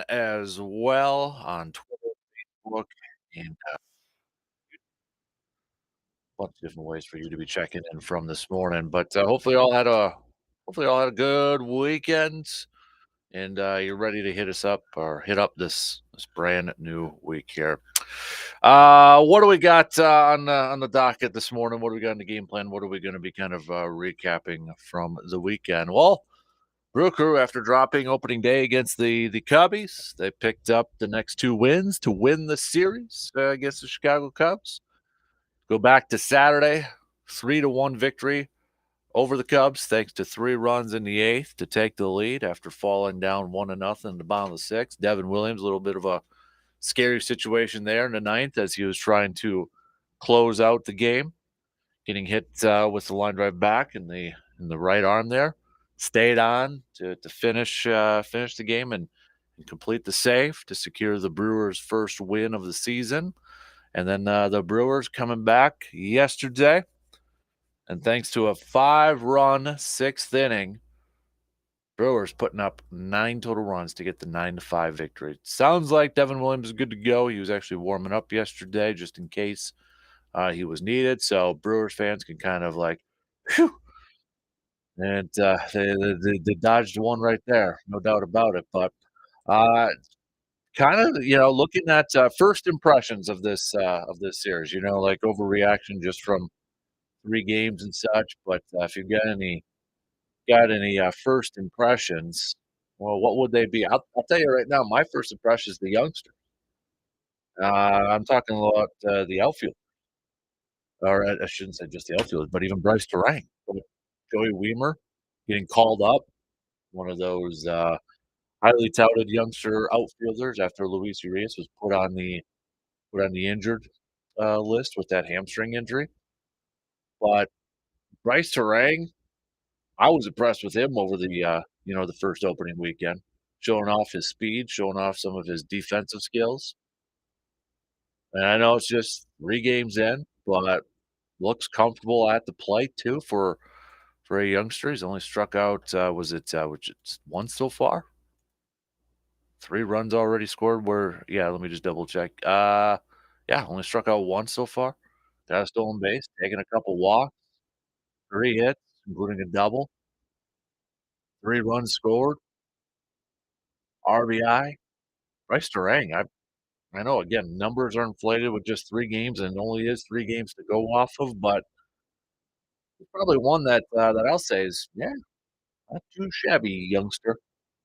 as well on Twitter, Facebook, and a bunch of different ways for you to be checking in from this morning. But hopefully all had a good weekend, and you're ready to hit us up or hit up this brand new week here. What do we got on the docket this morning? What do we got in the game plan? What are we going to be kind of recapping from the weekend? Well, Brew Crew, after dropping opening day against the Cubbies, they picked up the next two wins to win the series against the Chicago Cubs. Go back to Saturday, 3-1 victory over the Cubs, thanks to three runs in the eighth to take the lead after falling down 1-0 in the bottom of the sixth. Devin Williams, a little bit of a scary situation there in the ninth as he was trying to close out the game, getting hit with the line drive back in the right arm there. Stayed on to finish the game and complete the save to secure the Brewers' first win of the season. And then the Brewers coming back yesterday, and thanks to a 5-run sixth inning, Brewers putting up 9 total runs to get the 9-5 victory. Sounds like Devin Williams is good to go. He was actually warming up yesterday just in case he was needed. So Brewers fans can kind of like, whew, and they dodged one right there, no doubt about it. But uh, kind of, looking at first impressions of this series, like overreaction just from 3 games and such. But if you've got any first impressions, well, what would they be? I'll tell you right now, my first impression is the youngster. I'm talking about the outfield, or I shouldn't say just the outfield, but even Bryce Terang, Joey Weimer getting called up, one of those highly touted youngster outfielders after Luis Urias was put on the injured list with that hamstring injury. But Bryce Terang, I was impressed with him over the first opening weekend, showing off his speed, showing off some of his defensive skills. And I know it's just 3 games in, but looks comfortable at the plate too for a youngster. He's only struck out which it's once so far. 3 runs already scored. Let me just double check. Yeah, only struck out once so far. Got a stolen base, taking a couple walks, 3 hits, including a double, 3 runs scored, RBI. Bryce Terang, I know, again, numbers are inflated with just 3 games, and it only is 3 games to go off of, but it's probably one that I'll say is, yeah, not too shabby, youngster.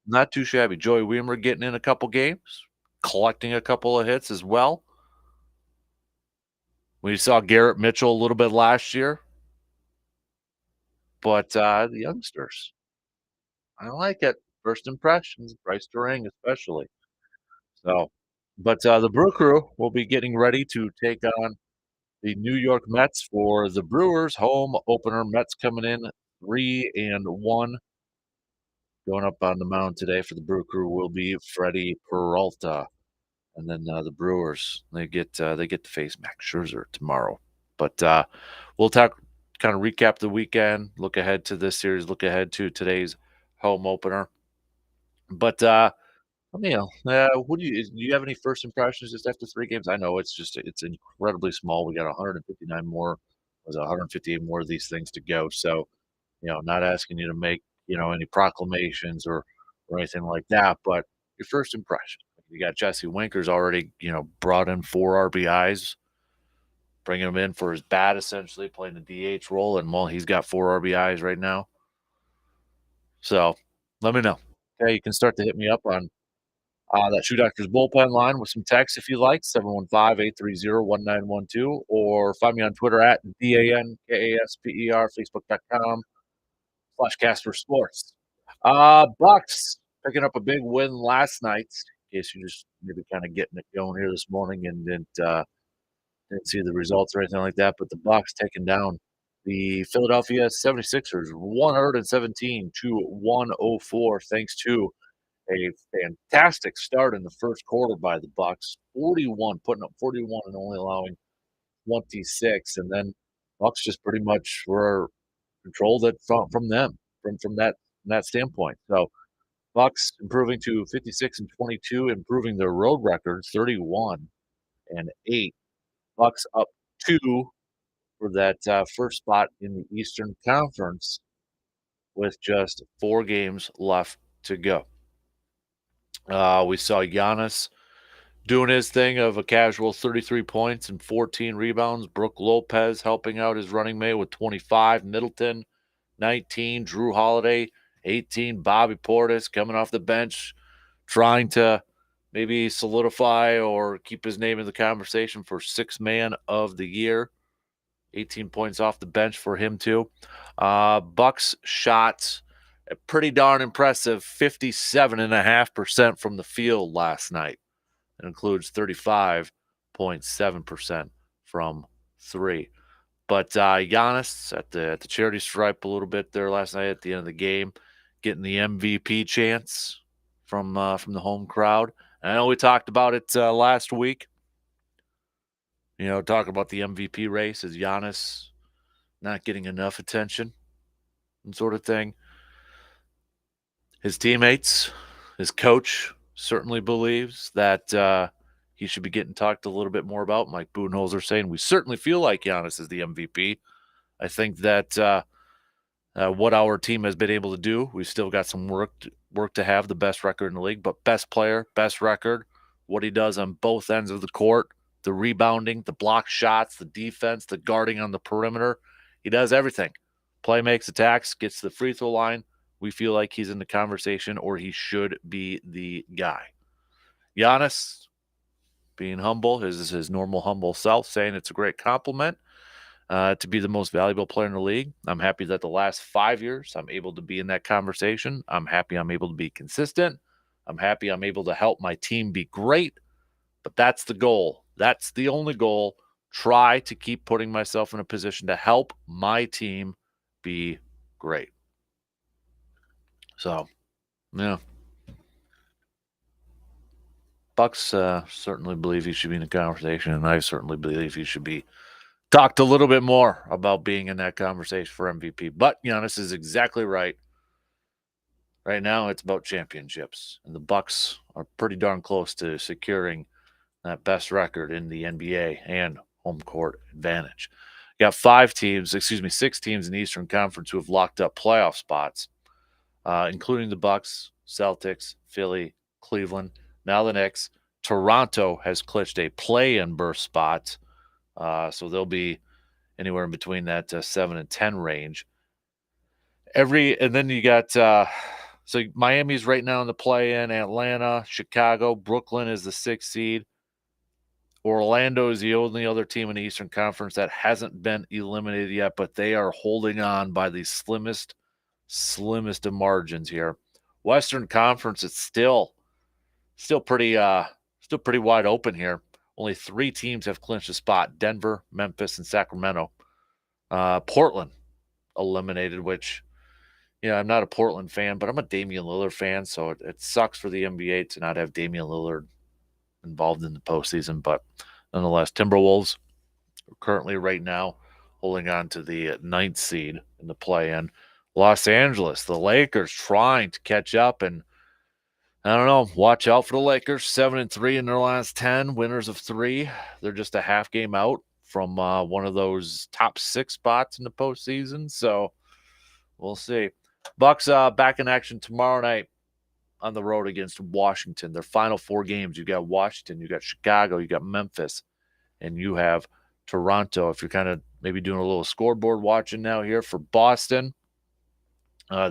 Not too shabby. Joey Weimer getting in a couple games, collecting a couple of hits as well. We saw Garrett Mitchell a little bit last year, but the youngsters, I like it. First impressions, Bryce Terang especially. So, but the Brew Crew will be getting ready to take on the New York Mets for the Brewers home opener. Mets coming in 3-1. Going up on the mound today for the Brew Crew will be Freddie Peralta, and then the Brewers they get to face Max Scherzer tomorrow. But we'll talk, kind of recap the weekend, look ahead to this series, look ahead to today's home opener. But what do you have any first impressions just after 3 games? I know it's incredibly small. We got 159 more, was it 158 more of these things to go. So, not asking you to make, any proclamations or anything like that, but your first impression. You got Jesse Winker's already, brought in 4 RBIs, bringing him in for his bat, essentially playing the DH role, and well, he's got 4 RBIs right now. So let me know. Okay, you can start to hit me up on that Shoe Doctor's bullpen line with some text if you like, 715-830-1912, or find me on Twitter at DANKASPER, Facebook.com/Casper Sports. Bucks picking up a big win last night. In case you're just maybe kind of getting it going here this morning and didn't see the results or anything like that, but the Bucks taking down the Philadelphia 76ers 117-104, thanks to a fantastic start in the first quarter by the Bucks. 41, putting up 41 and only allowing 26, and then Bucks just pretty much were controlled it from them from that standpoint. So Bucks improving to 56-22, improving their road record 31-8. Bucks up 2 for that, first spot in the Eastern Conference with just 4 games left to go. We saw Giannis doing his thing of a casual 33 points and 14 rebounds. Brook Lopez helping out his running mate with 25. Middleton, 19. Drew Holiday, 18. Bobby Portis coming off the bench, trying to maybe solidify or keep his name in the conversation for sixth man of the year. 18 points off the bench for him, too. Bucks shot a pretty darn impressive 57.5% from the field last night. It includes 35.7% from three. But Giannis at the charity stripe a little bit there last night at the end of the game, getting the MVP chance from the home crowd. And I know we talked about it last week. You know, talking about the MVP race, is Giannis not getting enough attention and sort of thing. His teammates, his coach certainly believes that he should be getting talked a little bit more about. Mike Budenholzer saying we certainly feel like Giannis is the MVP. I think that what our team has been able to do, we've still got some work to have the best record in the league, but best player, best record, what he does on both ends of the court, the rebounding, the block shots, the defense, the guarding on the perimeter. He does everything. Play makes attacks, gets to the free throw line. We feel like he's in the conversation or he should be the guy. Giannis, being humble, his normal humble self, saying it's a great compliment to be the most valuable player in the league. I'm happy that the last 5 years I'm able to be in that conversation. I'm happy I'm able to be consistent. I'm happy I'm able to help my team be great. But that's the goal. That's the only goal. Try to keep putting myself in a position to help my team be great. So, yeah. Bucks certainly believe he should be in the conversation, and I certainly believe he should be talked a little bit more about being in that conversation for MVP. But Giannis is exactly right. Right now, it's about championships, and the Bucks are pretty darn close to securing that best record in the NBA and home court advantage. You got 6 teams in the Eastern Conference who have locked up playoff spots, including the Bucks, Celtics, Philly, Cleveland, now the Knicks. Toronto has clinched a play-in berth spot, so they'll be anywhere in between that 7 and 10 range. And then you got so Miami's right now in the play-in. Atlanta, Chicago, Brooklyn is the 6th seed. Orlando is the only other team in the Eastern Conference that hasn't been eliminated yet, but they are holding on by the slimmest of margins here. Western Conference, it's still pretty wide open here. Only 3 teams have clinched a spot: Denver, Memphis, and Sacramento. Portland eliminated, which, I'm not a Portland fan, but I'm a Damian Lillard fan, so it sucks for the NBA to not have Damian Lillard involved in the postseason. But nonetheless, Timberwolves are currently right now holding on to the 9th seed in the play-in. Los Angeles, the Lakers trying to catch up, and I don't know, watch out for the Lakers. 7-3 in their last 10, winners of 3. They're just a half game out from one of those top 6 spots in the postseason, so we'll see. Bucks back in action tomorrow night on the road against Washington. Their final 4 games, you got Washington, you got Chicago, you got Memphis, and you have Toronto. If you're kind of maybe doing a little scoreboard watching now here for Boston,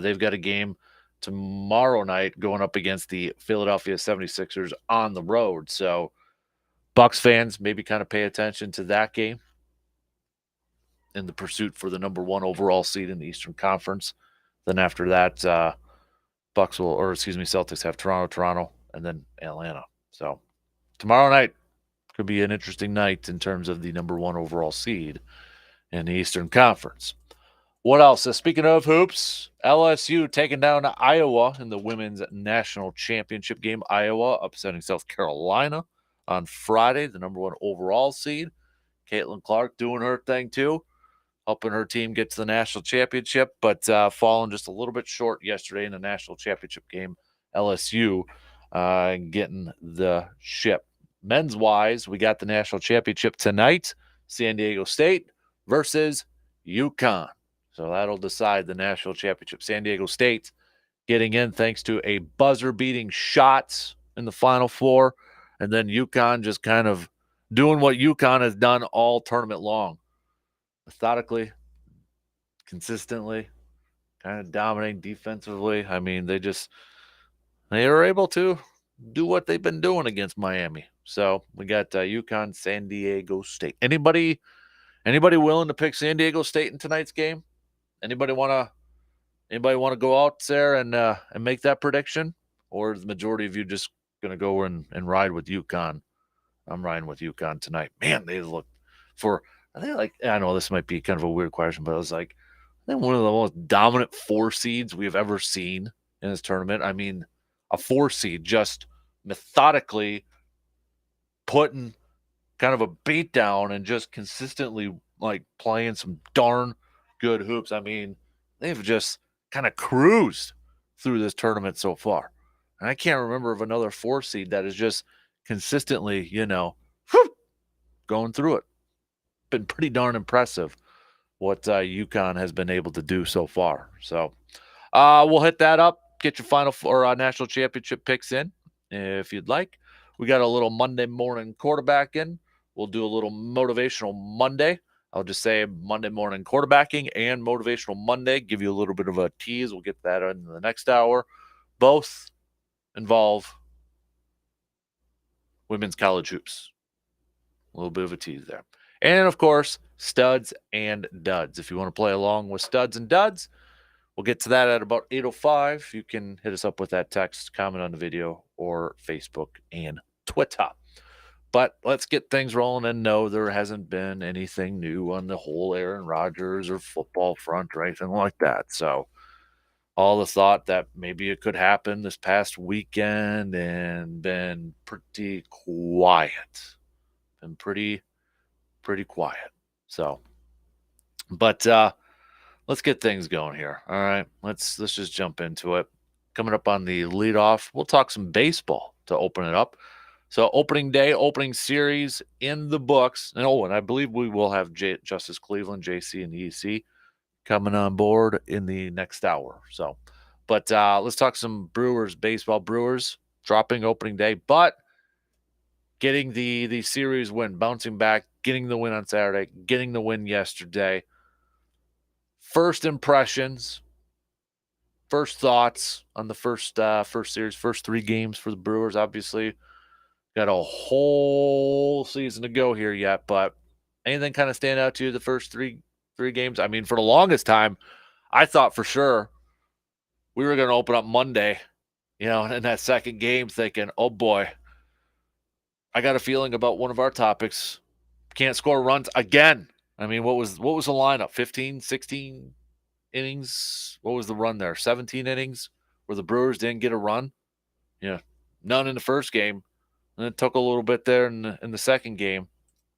they've got a game tomorrow night going up against the Philadelphia 76ers on the road. So Bucks fans maybe kind of pay attention to that game in the pursuit for the number 1 overall seed in the Eastern Conference. Then after that, Celtics have Toronto, and then Atlanta. So tomorrow night could be an interesting night in terms of the number 1 overall seed in the Eastern Conference. What else? Speaking of hoops, LSU taking down Iowa in the women's national championship game. Iowa upsetting South Carolina on Friday, the number 1 overall seed. Caitlin Clark doing her thing too, helping her team get to the national championship, but falling just a little bit short yesterday in the national championship game LSU getting the ship. Men's wise, we got the national championship tonight. San Diego State versus UConn. So that'll decide the national championship. San Diego State getting in thanks to a buzzer-beating shot in the Final Four, and then UConn just kind of doing what UConn has done all tournament long, methodically, consistently, kind of dominating defensively. I mean, they were able to do what they've been doing against Miami. So we got UConn, San Diego State. Anybody willing to pick San Diego State in tonight's game? Anybody want to go out there and make that prediction, or is the majority of you just going to go and ride with UConn? I'm riding with UConn tonight. Man, they look for. I think like I know this might be kind of a weird question, but I was like, I think one of the most dominant 4 seeds we've ever seen in this tournament. I mean, a 4 seed just methodically putting kind of a beat down and just consistently like playing some darn good hoops. I mean, they've just kind of cruised through this tournament so far. And I can't remember of another 4 seed that is just consistently, going through it. Been pretty darn impressive what UConn has been able to do so far. So we'll hit that up. Get your final or national championship picks in if you'd like. We got a little Monday morning quarterback in. We'll do a little motivational Monday. I'll just say Monday morning quarterbacking and motivational Monday. Give you a little bit of a tease. We'll get that in the next hour. Both involve women's college hoops. A little bit of a tease there. And, of course, studs and duds. If you want to play along with studs and duds, we'll get to that at about 8:05. You can hit us up with that text, comment on the video, or Facebook and Twitter. But let's get things rolling, and no, there hasn't been anything new on the whole Aaron Rodgers or football front or anything like that. So all the thought that maybe it could happen this past weekend and been pretty quiet. Been pretty quiet. So, but let's get things going here. All right, let's just jump into it. Coming up on the leadoff, we'll talk some baseball to open it up. So opening day, opening series in the books. And I believe we will have Justice Cleveland, JC, and EC coming on board in the next hour. So, but let's talk some Brewers baseball. Brewers dropping opening day, but getting the series win, bouncing back, getting the win on Saturday, getting the win yesterday. First impressions, first thoughts on the first series, first 3 games for the Brewers. Obviously, got a whole season to go here yet, but anything kind of stand out to you the first three games? I mean, for the longest time, I thought for sure we were going to open up Monday, in that second game, thinking, oh boy, I got a feeling about one of our topics. Can't score runs again. I mean, what was the lineup? 15, 16 innings? What was the run there? 17 innings where the Brewers didn't get a run? Yeah. None in the first game. And it took a little bit there in the second game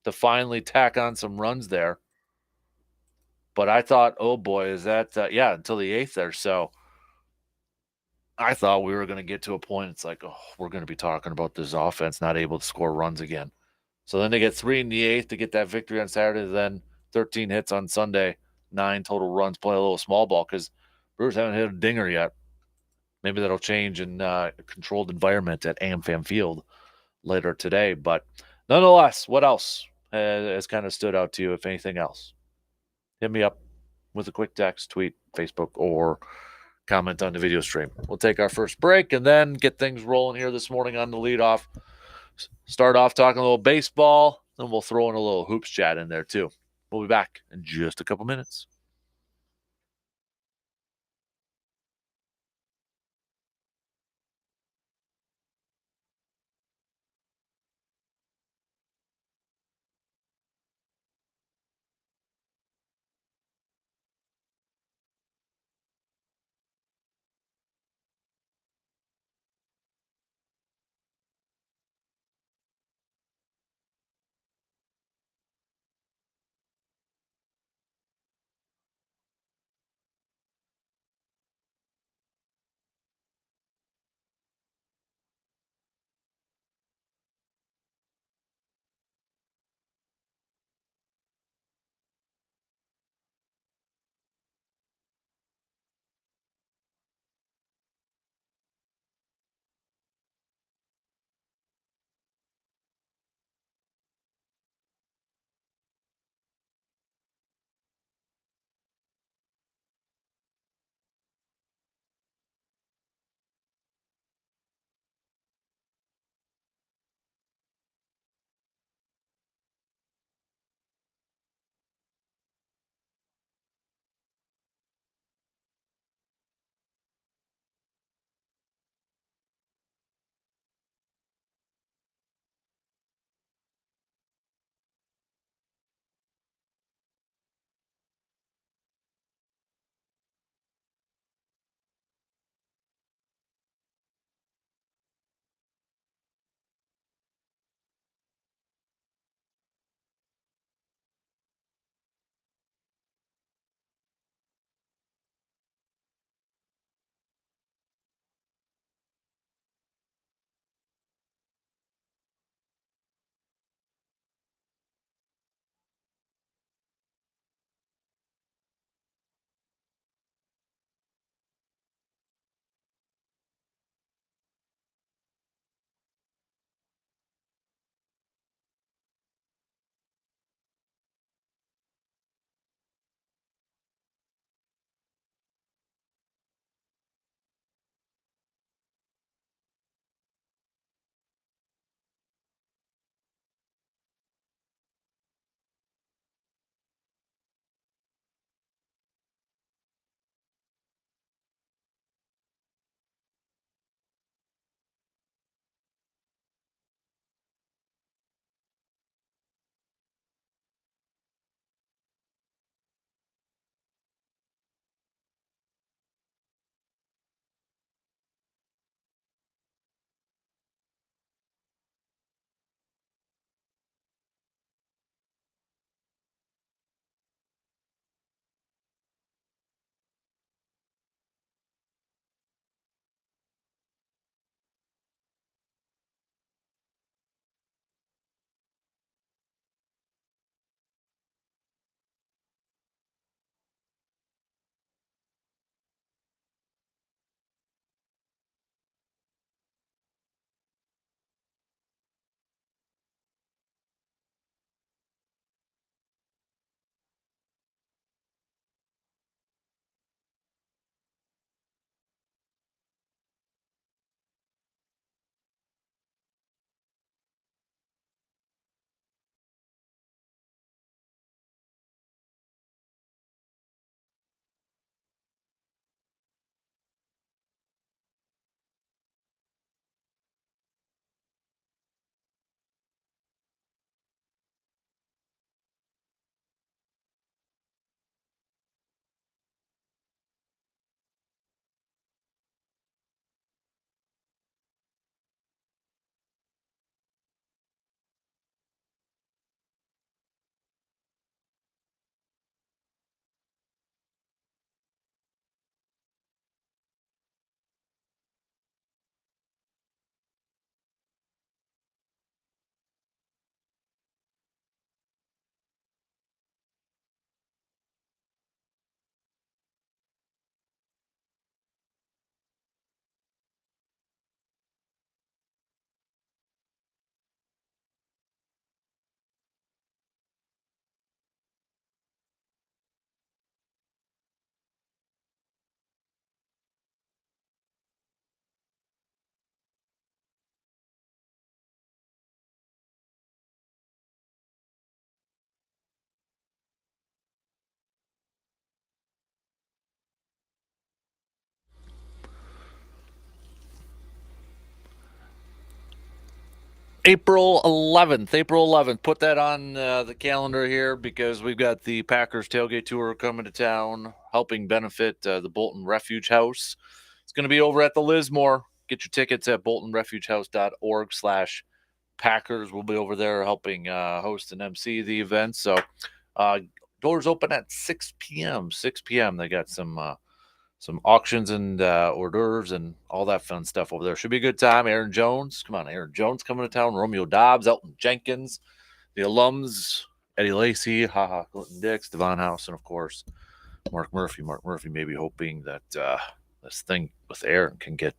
to finally tack on some runs there. But I thought, oh boy, is that until the 8th there. So I thought we were going to get to a point. It's like, oh, we're going to be talking about this offense not able to score runs again. So then they get 3 in the 8th to get that victory on Saturday. Then 13 hits on Sunday, 9 total runs, play a little small ball because Brewers haven't hit a dinger yet. Maybe that'll change in a controlled environment at AmFam Field later today. But nonetheless, what else has kind of stood out to you, if anything else? Hit me up with a quick text, tweet, Facebook, or comment on the video stream. We'll take our first break and then get things rolling here this morning on the leadoff. Start off talking a little baseball, then we'll throw in a little hoops chat in there too. We'll be back in just a couple minutes. April 11th. April 11th. Put that on the calendar here because we've got the Packers tailgate tour coming to town, helping benefit the Bolton Refuge House. It's going to be over at the Lismore. Get your tickets at boltonrefugehouse.org/Packers. We'll be over there helping host and MC the event. So doors open at 6 p.m. 6 p.m. They got some auctions and hors d'oeuvres and all that fun stuff over there. Should be a good time. Aaron Jones, come on, Aaron Jones coming to town. Romeo Dobbs, Elton Jenkins, the alums, Eddie Lacy, Clinton Dix, Devon House, and of course, Mark Murphy. Mark Murphy may be hoping that this thing with Aaron can get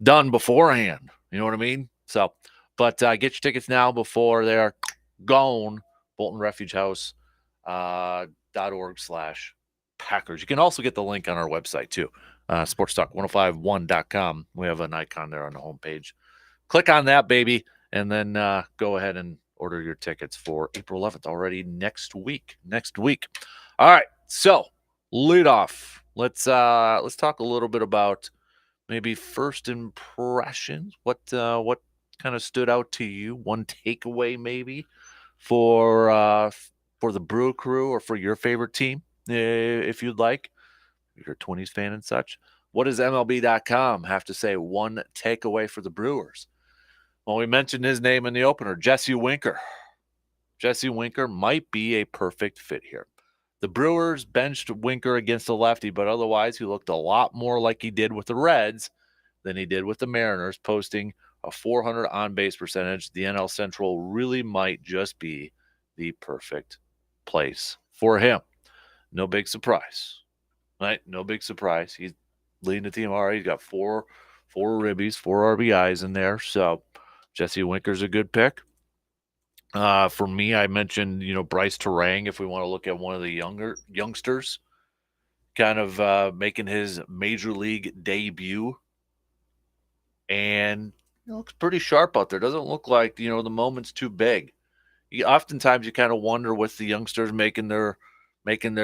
done beforehand. You know what I mean? So, but get your tickets now before they're gone. Bolton Refuge House .org/Packers. You can also get the link on our website too, sportstalk1051.com. We have an icon there on the homepage. Click on that, baby, and then go ahead and order your tickets for April 11th already next week. All right, so lead off. Let's talk a little bit about maybe first impressions. What kind of stood out to you? One takeaway maybe for the Brew Crew or for your favorite team, if you'd like. If you're a 20s fan and such. What does MLB.com have to say? One takeaway for the Brewers. Well, we mentioned his name in the opener, Jesse Winker. Jesse Winker might be a perfect fit here. The Brewers benched Winker against the lefty, but otherwise he looked a lot more like he did with the Reds than he did with the Mariners, posting a .400 on-base percentage. The NL Central really might just be the perfect place for him. No big surprise, right? No big surprise. He's leading the team already. He's got four ribbies, 4 RBIs in there. So Jesse Winker's a good pick. For me, I mentioned, Bryce Terang, if we want to look at one of the youngsters, kind of making his major league debut. And it looks pretty sharp out there. Doesn't look like, the moment's too big. Oftentimes you kind of wonder with the youngsters making their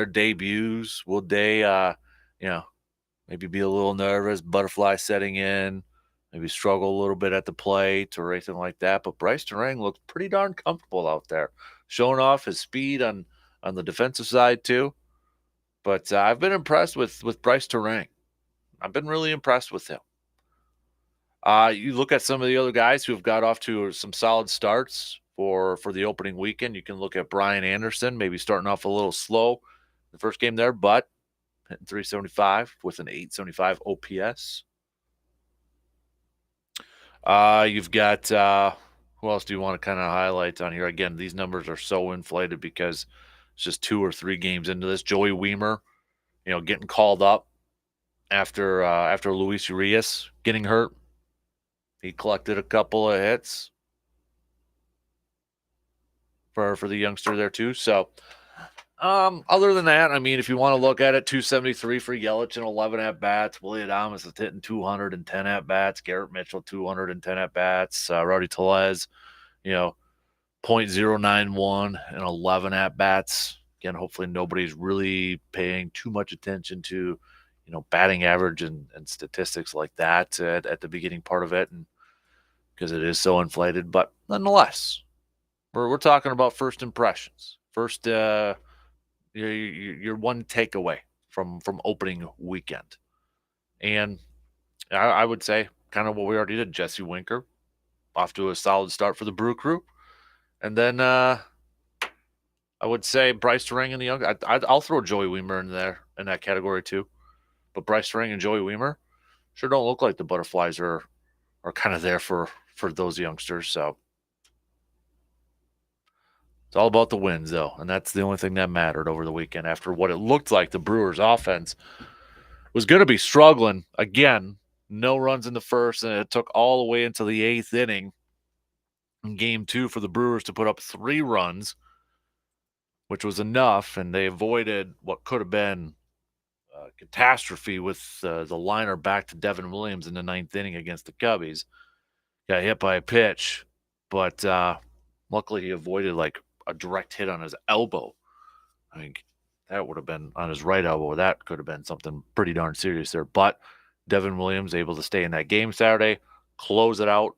debuts, will they, maybe be a little nervous, butterfly setting in, maybe struggle a little bit at the plate or anything like that. But Bryce Terang looks pretty darn comfortable out there, showing off his speed on the defensive side too. But I've been impressed with Bryce Terang. I've been really impressed with him. You look at some of the other guys who have got off to some solid starts for the opening weekend. You can look at Brian Anderson, maybe starting off a little slow the first game there, but hitting .375 with an .875 OPS. You've got who else do you want to kind of highlight on here? Again, these numbers are so inflated because it's just 2 or 3 games into this. Joey Weimer, getting called up after Luis Urias getting hurt. He collected a couple of hits for the youngster there too. So, other than that, I mean, if you want to look at it, 273 for Yelich and 11 at bats. Willie Adames is hitting 210 at bats. Garrett Mitchell 210 at bats. Rowdy Tellez, .091 and 11 at bats. Again, hopefully nobody's really paying too much attention to, batting average and statistics like that at the beginning part of it, and because it is so inflated. But nonetheless, we're talking about first impressions. First, your one takeaway from opening weekend, and I would say kind of what we already did. Jesse Winker off to a solid start for the Brew Crew, and then I would say Bryce Terang and the young. I'll throw Joey Weimer in there in that category too, but Bryce Terang and Joey Weimer sure don't look like the butterflies are kind of there for those youngsters. So it's all about the wins, though, and that's the only thing that mattered over the weekend after what it looked like the Brewers' offense was going to be struggling. Again, no runs in the first, and it took all the way into the 8th inning in Game 2 for the Brewers to put up 3 runs, which was enough, and they avoided what could have been a catastrophe with the liner back to Devin Williams in the 9th inning against the Cubbies. Got hit by a pitch, but luckily he avoided like a direct hit on his elbow. I mean, that would have been on his right elbow. That could have been something pretty darn serious there. But Devin Williams able to stay in that game Saturday, close it out.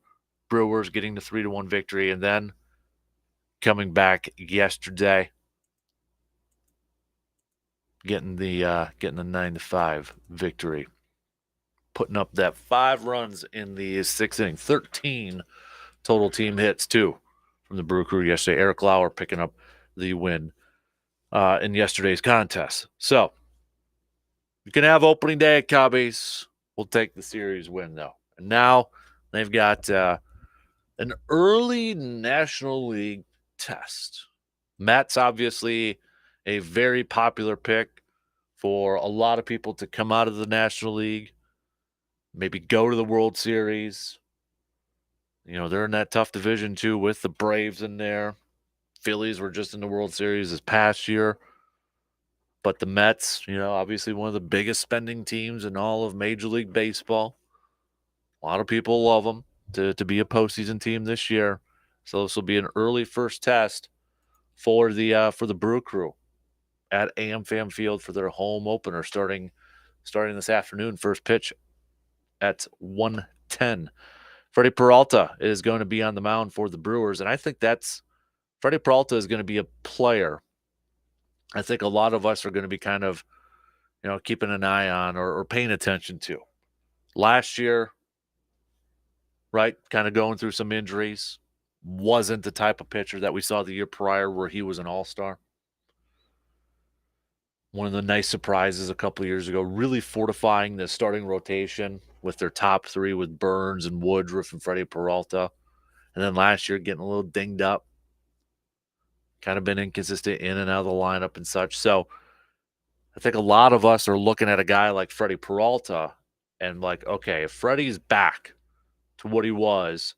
Brewers getting the 3-1 victory, and then coming back yesterday, getting the 9-5 victory, putting up that 5 runs in the 6th inning, 13 total team hits too from the Brew Crew yesterday. Eric Lauer picking up the win in yesterday's contest. So you can have opening day at Cubbies. We'll take the series win though. And now they've got an early National League test. Matt's obviously a very popular pick for a lot of people to come out of the National League, maybe go to the World Series. You know, they're in that tough division too with the Braves in there. Phillies were just in the World Series this past year. But the Mets, you know, obviously one of the biggest spending teams in all of Major League Baseball. A lot of people love them to be a postseason team this year. So this will be an early first test for the Brew Crew at AmFam Field for their home opener starting this afternoon. First pitch at 1:10. Freddie Peralta is going to be on the mound for the Brewers, and I think Freddie Peralta is going to be a player I think a lot of us are going to be kind of, you know, keeping an eye on or paying attention to. Last year, right, kind of going through some injuries, wasn't the type of pitcher that we saw the year prior where he was an all-star. One of the nice surprises a couple of years ago, really fortifying the starting rotation with their top 3 with Burns and Woodruff and Freddie Peralta. And then last year getting a little dinged up, kind of been inconsistent in and out of the lineup and such. So I think a lot of us are looking at a guy like Freddie Peralta and like, okay, if Freddie's back to what he was,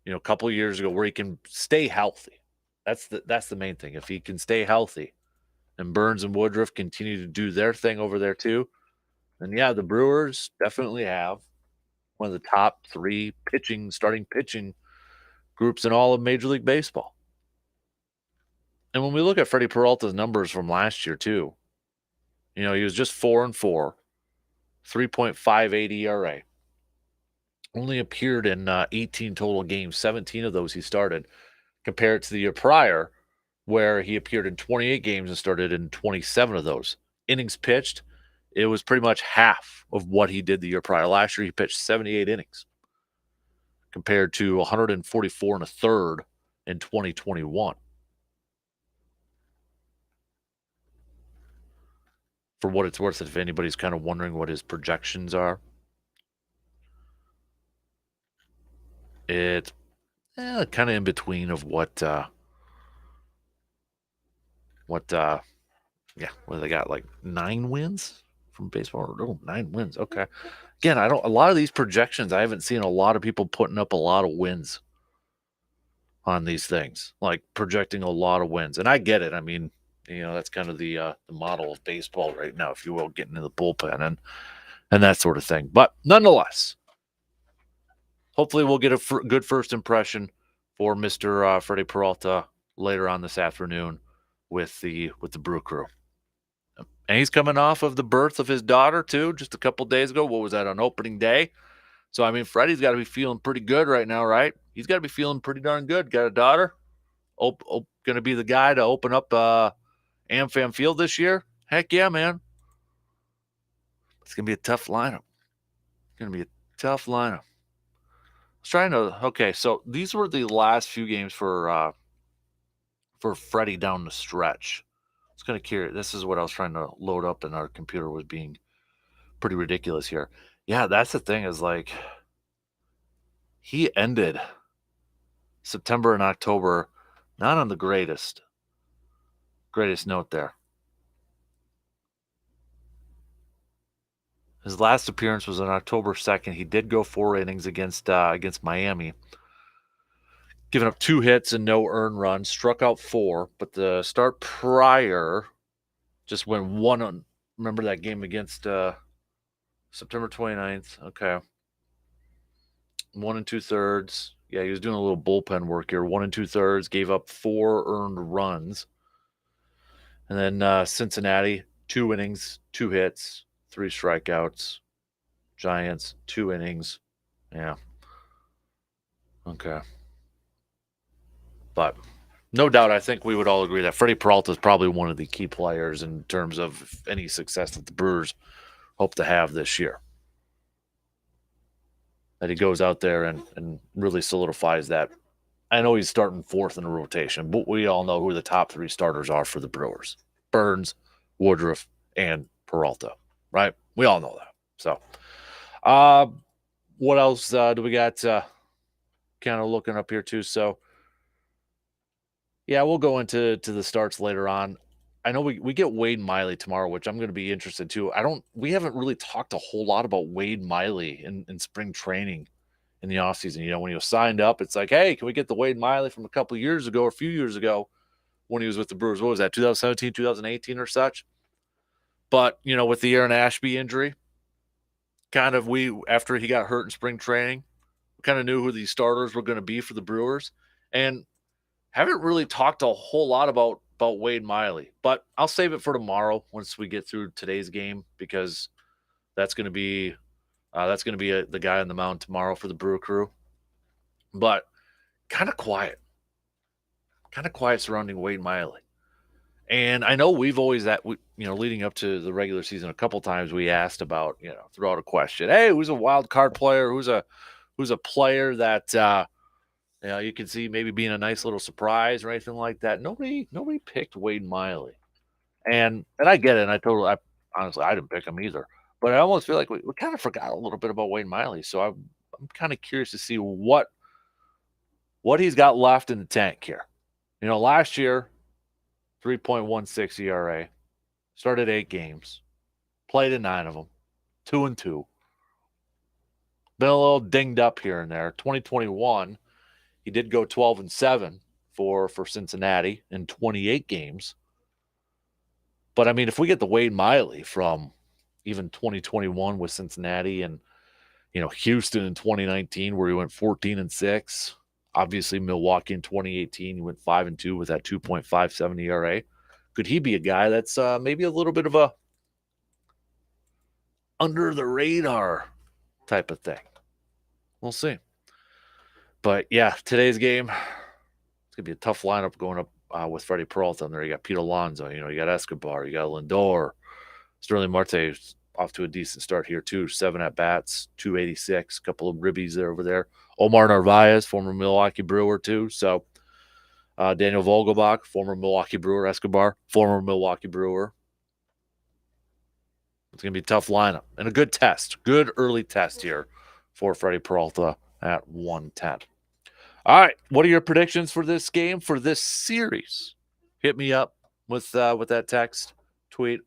you know, a couple of years ago, where he can stay healthy, that's the main thing. If he can stay healthy, and Burns and Woodruff continue to do their thing over there too, then yeah, the Brewers definitely have one of the top 3 starting pitching groups in all of Major League Baseball. And when we look at Freddie Peralta's numbers from last year too, you know, he was just 4-4, 3.58 ERA. Only appeared in 18 total games, 17 of those he started, compared to the year prior, where he appeared in 28 games and started in 27 of those. Innings pitched, it was pretty much half of what he did the year prior. Last year, he pitched 78 innings compared to 144 and a third in 2021. For what it's worth, if anybody's kind of wondering what his projections are, it's kind of in between of what what do they got, like 9 wins from baseball? Oh, 9 wins. Okay. Again, a lot of these projections, I haven't seen a lot of people putting up a lot of wins on these things, like projecting a lot of wins. And I get it. I mean, you know, that's kind of the model of baseball right now, if you will, getting in the bullpen and that sort of thing. But nonetheless, hopefully we'll get a good first impression for Mr. Freddie Peralta later on this afternoon with the Brew Crew. And he's coming off of the birth of his daughter, too, just a couple days ago. What was that, on opening day? So, I mean, Freddie's got to be feeling pretty good right now, right? He's got to be feeling pretty darn good. Got a daughter. Going to be the guy to open up AmFam Field this year? Heck yeah, man. It's going to be a tough lineup. It's going to be a tough lineup. I was trying to – okay, so these were the last few games for Freddie down the stretch. I was kind of curious. This is what I was trying to load up, and our computer was being pretty ridiculous here. Yeah, that's the thing, is like he ended September and October not on the greatest note there. His last appearance was on October 2nd. He did go 4 innings against Miami, giving up 2 hits and no earned runs, struck out 4, but the start prior just went 1 on. Remember that game against September 29th? Okay. 1 2/3. Yeah, he was doing a little bullpen work here. 1 2/3, gave up 4 earned runs. And then Cincinnati, 2 innings, 2 hits, 3 strikeouts. Giants, 2 innings. Yeah. Okay. But no doubt, I think we would all agree that Freddie Peralta is probably one of the key players in terms of any success that the Brewers hope to have this year. That he goes out there and really solidifies that. I know he's starting fourth in the rotation, but we all know who the top three starters are for the Brewers: Burns, Woodruff, and Peralta, right? We all know that. So, uh, what else do we got? Kind of looking up here too. So, yeah, we'll go into the starts later on. I know we get Wade Miley tomorrow, which I'm going to be interested too. We haven't really talked a whole lot about Wade Miley in spring training in the offseason. You know, when he was signed up, it's like, hey, can we get the Wade Miley from a couple of years ago or a few years ago when he was with the Brewers? What was that, 2017, 2018 or such? But, you know, with the Aaron Ashby injury, kind of after he got hurt in spring training, we kind of knew who these starters were going to be for the Brewers. And haven't really talked a whole lot about Wade Miley, but I'll save it for tomorrow once we get through today's game, because that's going to be the guy on the mound tomorrow for the Brewer Crew. But kind of quiet surrounding Wade Miley. And I know we've always leading up to the regular season, a couple times we asked about, throw out a question, hey, who's a wild card player, who's a player that you can see maybe being a nice little surprise or anything like that. Nobody picked Wade Miley. And I get it. And honestly, I didn't pick him either. But I almost feel like we kind of forgot a little bit about Wade Miley. So I'm kind of curious to see what he's got left in the tank here. Last year, 3.16 ERA, started 8 games, played in 9 of them, 2-2. Been a little dinged up here and there. 2021, he did go 12-7 for Cincinnati in 28 games. But I mean, if we get the Wade Miley from even 2021 with Cincinnati and Houston in 2019 where he went 14-6, obviously Milwaukee in 2018 he went 5-2 with that 2.57 ERA. Could he be a guy that's maybe a little bit of a under the radar type of thing? We'll see. But yeah, today's game, it's gonna be a tough lineup going up with Freddie Peralta in there. You got Pete Alonso, you got Escobar, you got Lindor, Sterling Marte off to a decent start here too. 7 at bats, 286, a couple of ribbies over there. Omar Narvaez, former Milwaukee Brewer too. So Daniel Vogelbach, former Milwaukee Brewer. Escobar, former Milwaukee Brewer. It's going to be a tough lineup and a good test. Good early test here for Freddie Peralta at 110. All right, what are your predictions for this game, for this series? Hit me up with that text, tweet,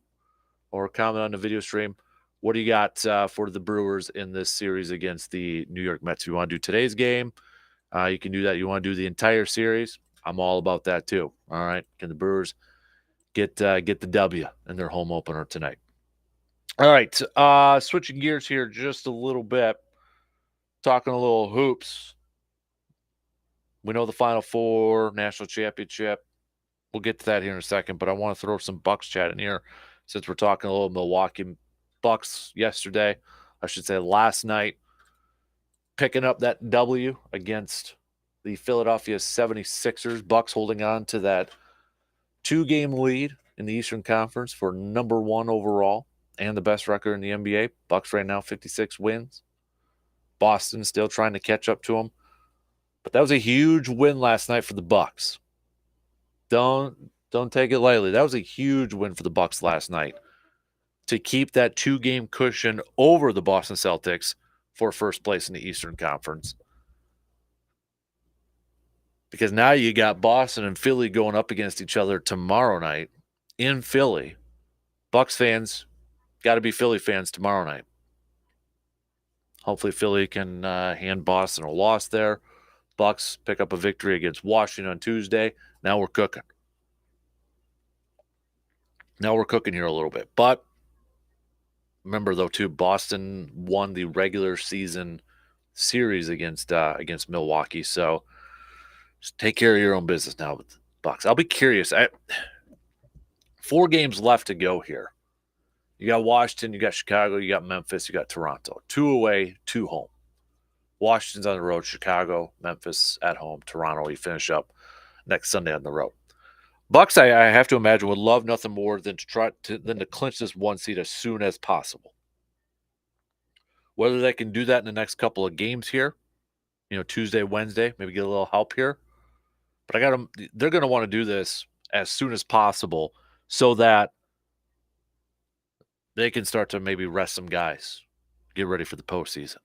or comment on the video stream. What do you got for the Brewers in this series against the New York Mets? If you want to do today's game, you can do that. You want to do the entire series? I'm all about that too. All right, can the Brewers get the W in their home opener tonight? All right, switching gears here just a little bit, talking a little hoops. We know the Final Four, National Championship. We'll get to that here in a second, but I want to throw some Bucks chat in here since we're talking a little Milwaukee Bucks yesterday. I should say last night, picking up that W against the Philadelphia 76ers. Bucks holding on to that 2-game lead in the Eastern Conference for number 1 overall and the best record in the NBA. Bucks right now 56 wins. Boston still trying to catch up to them. But that was a huge win last night for the Bucks. Don't take it lightly. That was a huge win for the Bucks last night to keep that 2-game cushion over the Boston Celtics for first place in the Eastern Conference. Because now you got Boston and Philly going up against each other tomorrow night in Philly. Bucks fans got to be Philly fans tomorrow night. Hopefully Philly can hand Boston a loss there. Bucks pick up a victory against Washington on Tuesday. Now we're cooking. Here a little bit. But remember, though, too, Boston won the regular season series against Milwaukee. So just take care of your own business now with the Bucks. I'll be curious. 4 games left to go here. You got Washington, you got Chicago, you got Memphis, you got Toronto. 2 away, 2 home. Washington's on the road, Chicago, Memphis at home, Toronto. We finish up next Sunday on the road. Bucks, I have to imagine, would love nothing more than to clinch this one seed as soon as possible. Whether they can do that in the next couple of games here, Tuesday, Wednesday, maybe get a little help here. But I got them. They're going to want to do this as soon as possible so that they can start to maybe rest some guys, get ready for the postseason.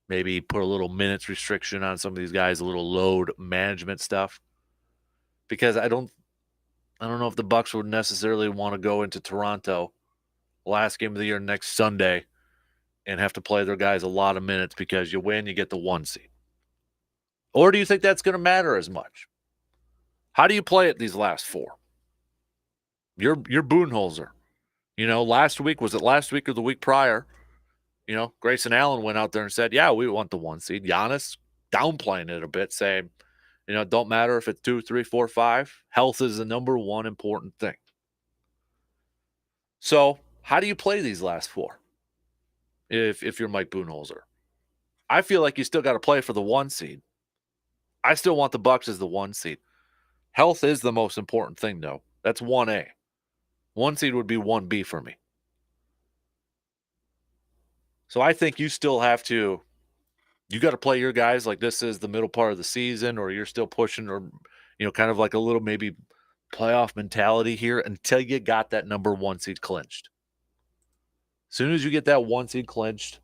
Maybe put a little minutes restriction on some of these guys, a little load management stuff. Because I don't know if the Bucks would necessarily want to go into Toronto last game of the year next Sunday and have to play their guys a lot of minutes because you win, you get the one seed. Or do you think that's going to matter as much? How do you play it these last four? You're Boonholzer. Last week, was it last week or the week prior? Grayson Allen went out there and said, yeah, we want the one seed. Giannis downplaying it a bit, saying, don't matter if it's 2, 3, 4, 5. Health is the number one important thing. So how do you play these last four if you're Mike Boonholzer? I feel like you still got to play for the one seed. I still want the Bucks as the one seed. Health is the most important thing, though. That's 1A. One seed would be 1B for me. So I think you still have to you got to play your guys like this is the middle part of the season, or you're still pushing, or kind of like a little maybe playoff mentality here until you got that number one seed clinched. As soon as you get that one seed clinched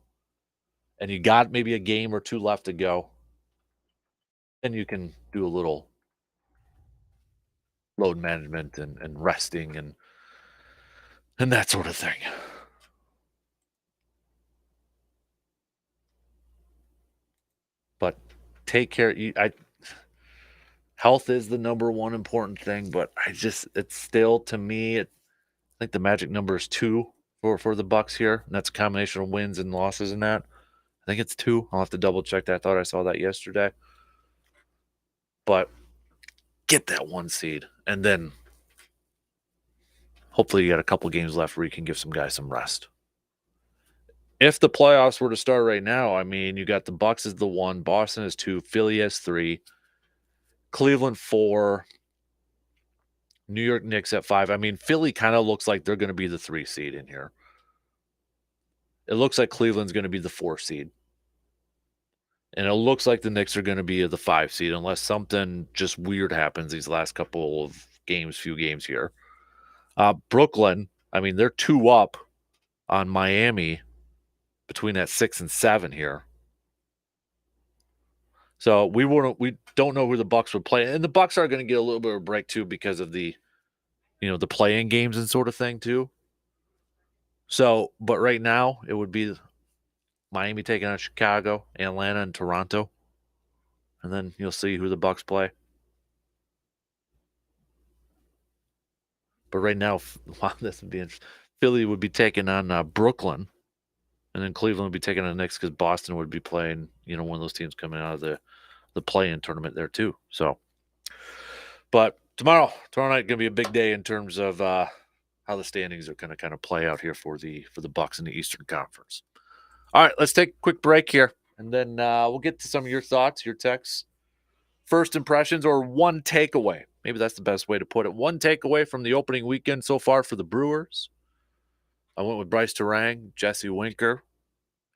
and you got maybe a game or two left to go, then you can do a little load management and resting and that sort of thing. But take care. Health is the number one important thing, but it's still, to me, I think the magic number is 2 for the Bucks here, and that's a combination of wins and losses in that. I think it's 2. I'll have to double check that. I thought I saw that yesterday. But get that one seed, and then hopefully you got a couple games left where you can give some guys some rest. If the playoffs were to start right now, I mean, you got the Bucks as the 1, Boston is 2, Philly as 3, Cleveland 4, New York Knicks at 5. I mean, Philly kind of looks like they're going to be the 3 seed in here. It looks like Cleveland's going to be the 4 seed. And it looks like the Knicks are going to be the 5 seed unless something just weird happens these last couple of few games here. Brooklyn, I mean, they're 2 up on Miami between that 6 and 7 here. So we don't know who the Bucks would play, and the Bucks are going to get a little bit of a break too because of the the play-in games and sort of thing too. So, but right now it would be Miami taking on Chicago, Atlanta, and Toronto, and then you'll see who the Bucks play. But right now, wow, this would be interesting. Philly would be taking on Brooklyn, and then Cleveland would be taking on the Knicks because Boston would be playing one of those teams coming out of the play-in tournament there too. So, but tomorrow night gonna be a big day in terms of how the standings are going to kind of play out here for the Bucks in the Eastern Conference. All right, let's take a quick break here, and then we'll get to some of your thoughts, your texts, first impressions, or one takeaway. Maybe that's the best way to put it. One takeaway from the opening weekend so far for the Brewers. I went with Bryce Terang, Jesse Winker.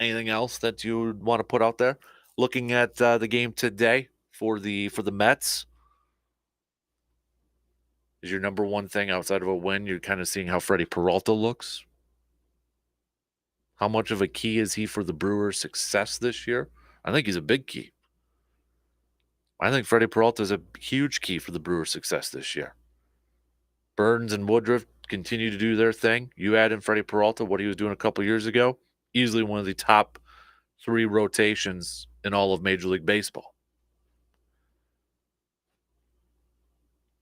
Anything else that you would want to put out there? Looking at the game today for the Mets, is your number one thing outside of a win? You're kind of seeing how Freddie Peralta looks. How much of a key is he for the Brewers' success this year? I think he's a big key. I think Freddie Peralta is a huge key for the Brewers' success this year. Burns and Woodruff continue to do their thing. You add in Freddie Peralta, what he was doing a couple years ago, easily one of the top 3 rotations in all of Major League Baseball.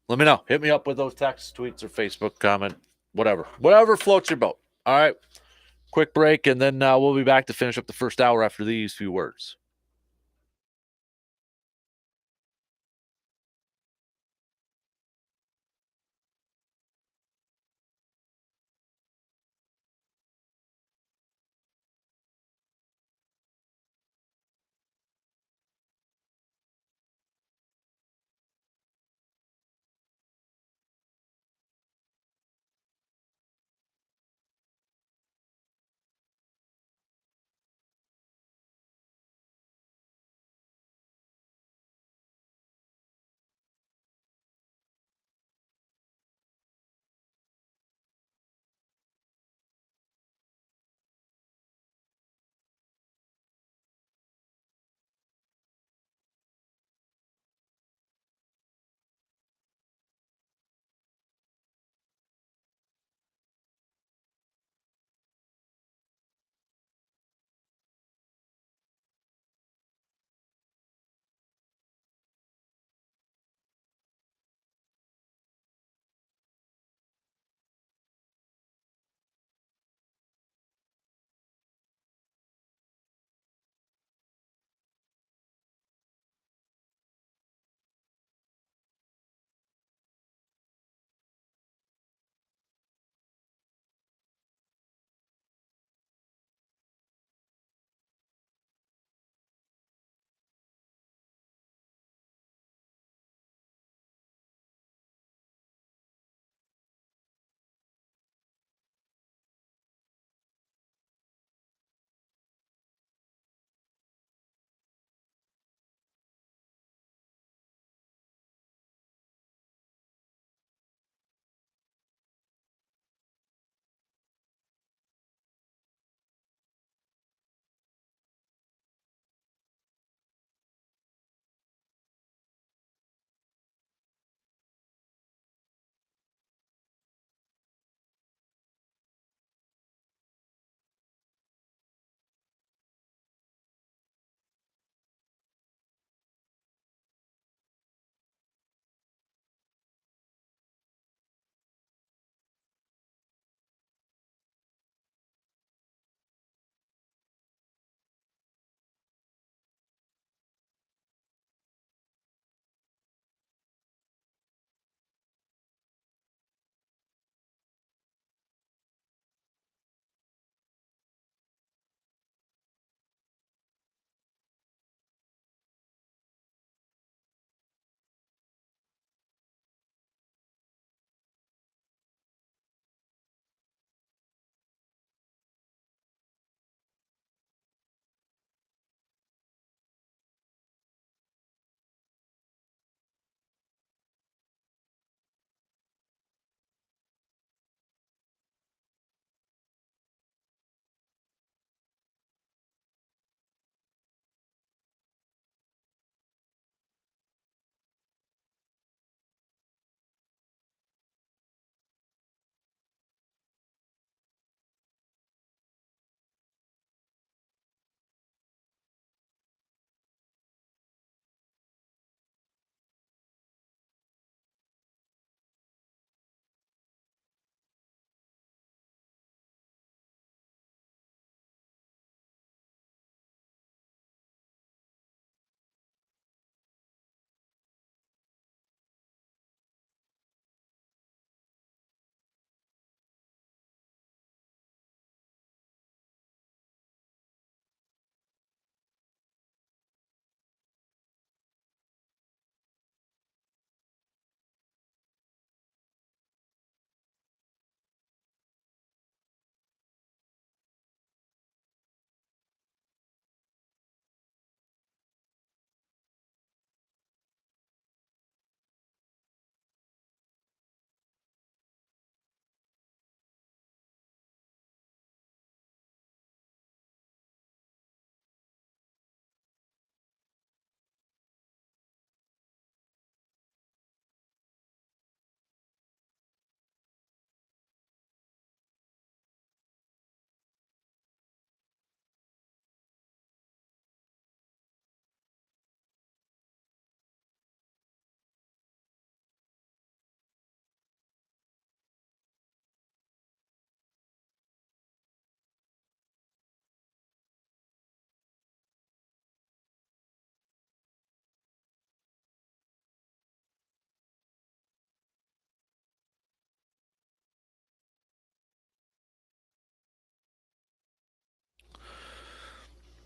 Let me know. Hit me up with those texts, tweets, or Facebook comment, whatever. Whatever floats your boat. All right. Quick break, and then we'll be back to finish up the first hour after these few words.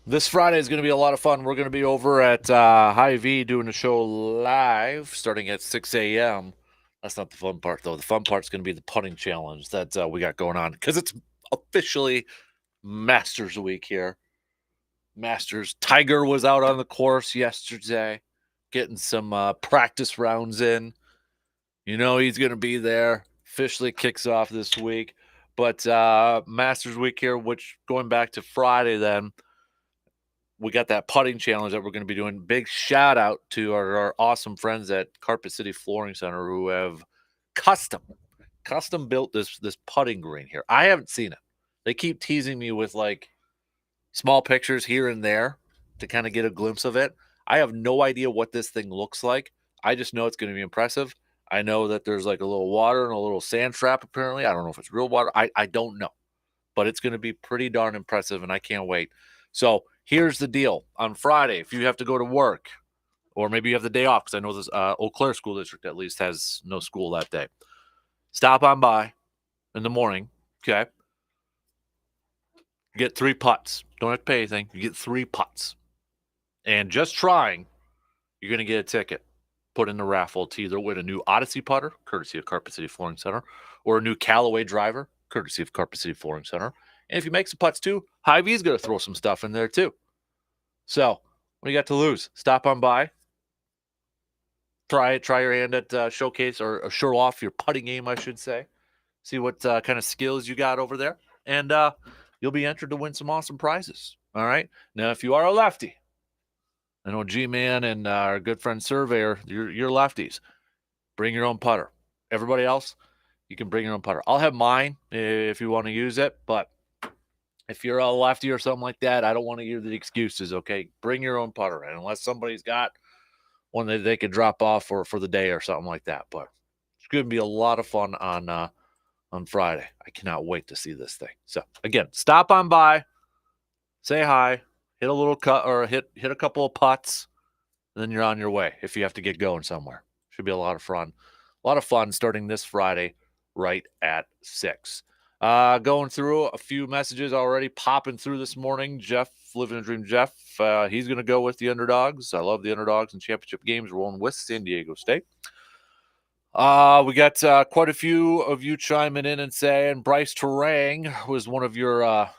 This Friday is going to be a lot of fun. We're going to be over at Hy-Vee doing a show live starting at 6 a.m. That's not the fun part, though. The fun part's going to be the putting challenge that we got going on because it's officially Masters Week here. Masters. Tiger was out on the course yesterday getting some practice rounds in. You know he's going to be there. Officially kicks off this week. But Masters Week here, which going back to Friday then, we got that putting challenge that we're going to be doing. Big shout out to our awesome friends at Carpet City Flooring Center who have custom built this putting green here. I haven't seen it. They keep teasing me with like small pictures here and there to kind of get a glimpse of it. I have no idea what this thing looks like. I just know it's going to be impressive. I know that there's like a little water and a little sand trap apparently. I don't know if it's real water. I don't know. But it's going to be pretty darn impressive, and I can't wait. So here's the deal. On Friday, if you have to go to work, or maybe you have the day off, because I know this Eau Claire School District at least has no school that day, stop on by in the morning, okay? You get 3 putts. Don't have to pay anything. You get 3 putts. And just trying, you're going to get a ticket put in the raffle to either win a new Odyssey putter, courtesy of Carpet City Flooring Center, or a new Callaway driver, courtesy of Carpet City Flooring Center. And if you make some putts too, Hy-Vee's going to throw some stuff in there too. So, what do you got to lose? Stop on by. Try your hand at showcase or show off your putting game, I should say. See what kind of skills you got over there. And you'll be entered to win some awesome prizes. All right. Now, if you are a lefty, I know G-Man and our good friend Surveyor, you're lefties. Bring your own putter. Everybody else, you can bring your own putter. I'll have mine if you want to use it, but if you're a lefty or something like that, I don't want to hear the excuses, okay? Bring your own putter, and unless somebody's got one that they could drop off for the day or something like that. But it's going to be a lot of fun on Friday. I cannot wait to see this thing. So, again, stop on by, say hi, hit a little cut or hit a couple of putts, and then you're on your way if you have to get going somewhere. Should be a lot of fun. A lot of fun starting this Friday right at 6. Going through a few messages already popping through this morning. Jeff, Living a Dream Jeff, he's going to go with the underdogs. I love the underdogs in championship games. Rolling with San Diego State. We got quite a few of you chiming in and saying Bryce Terang was one of your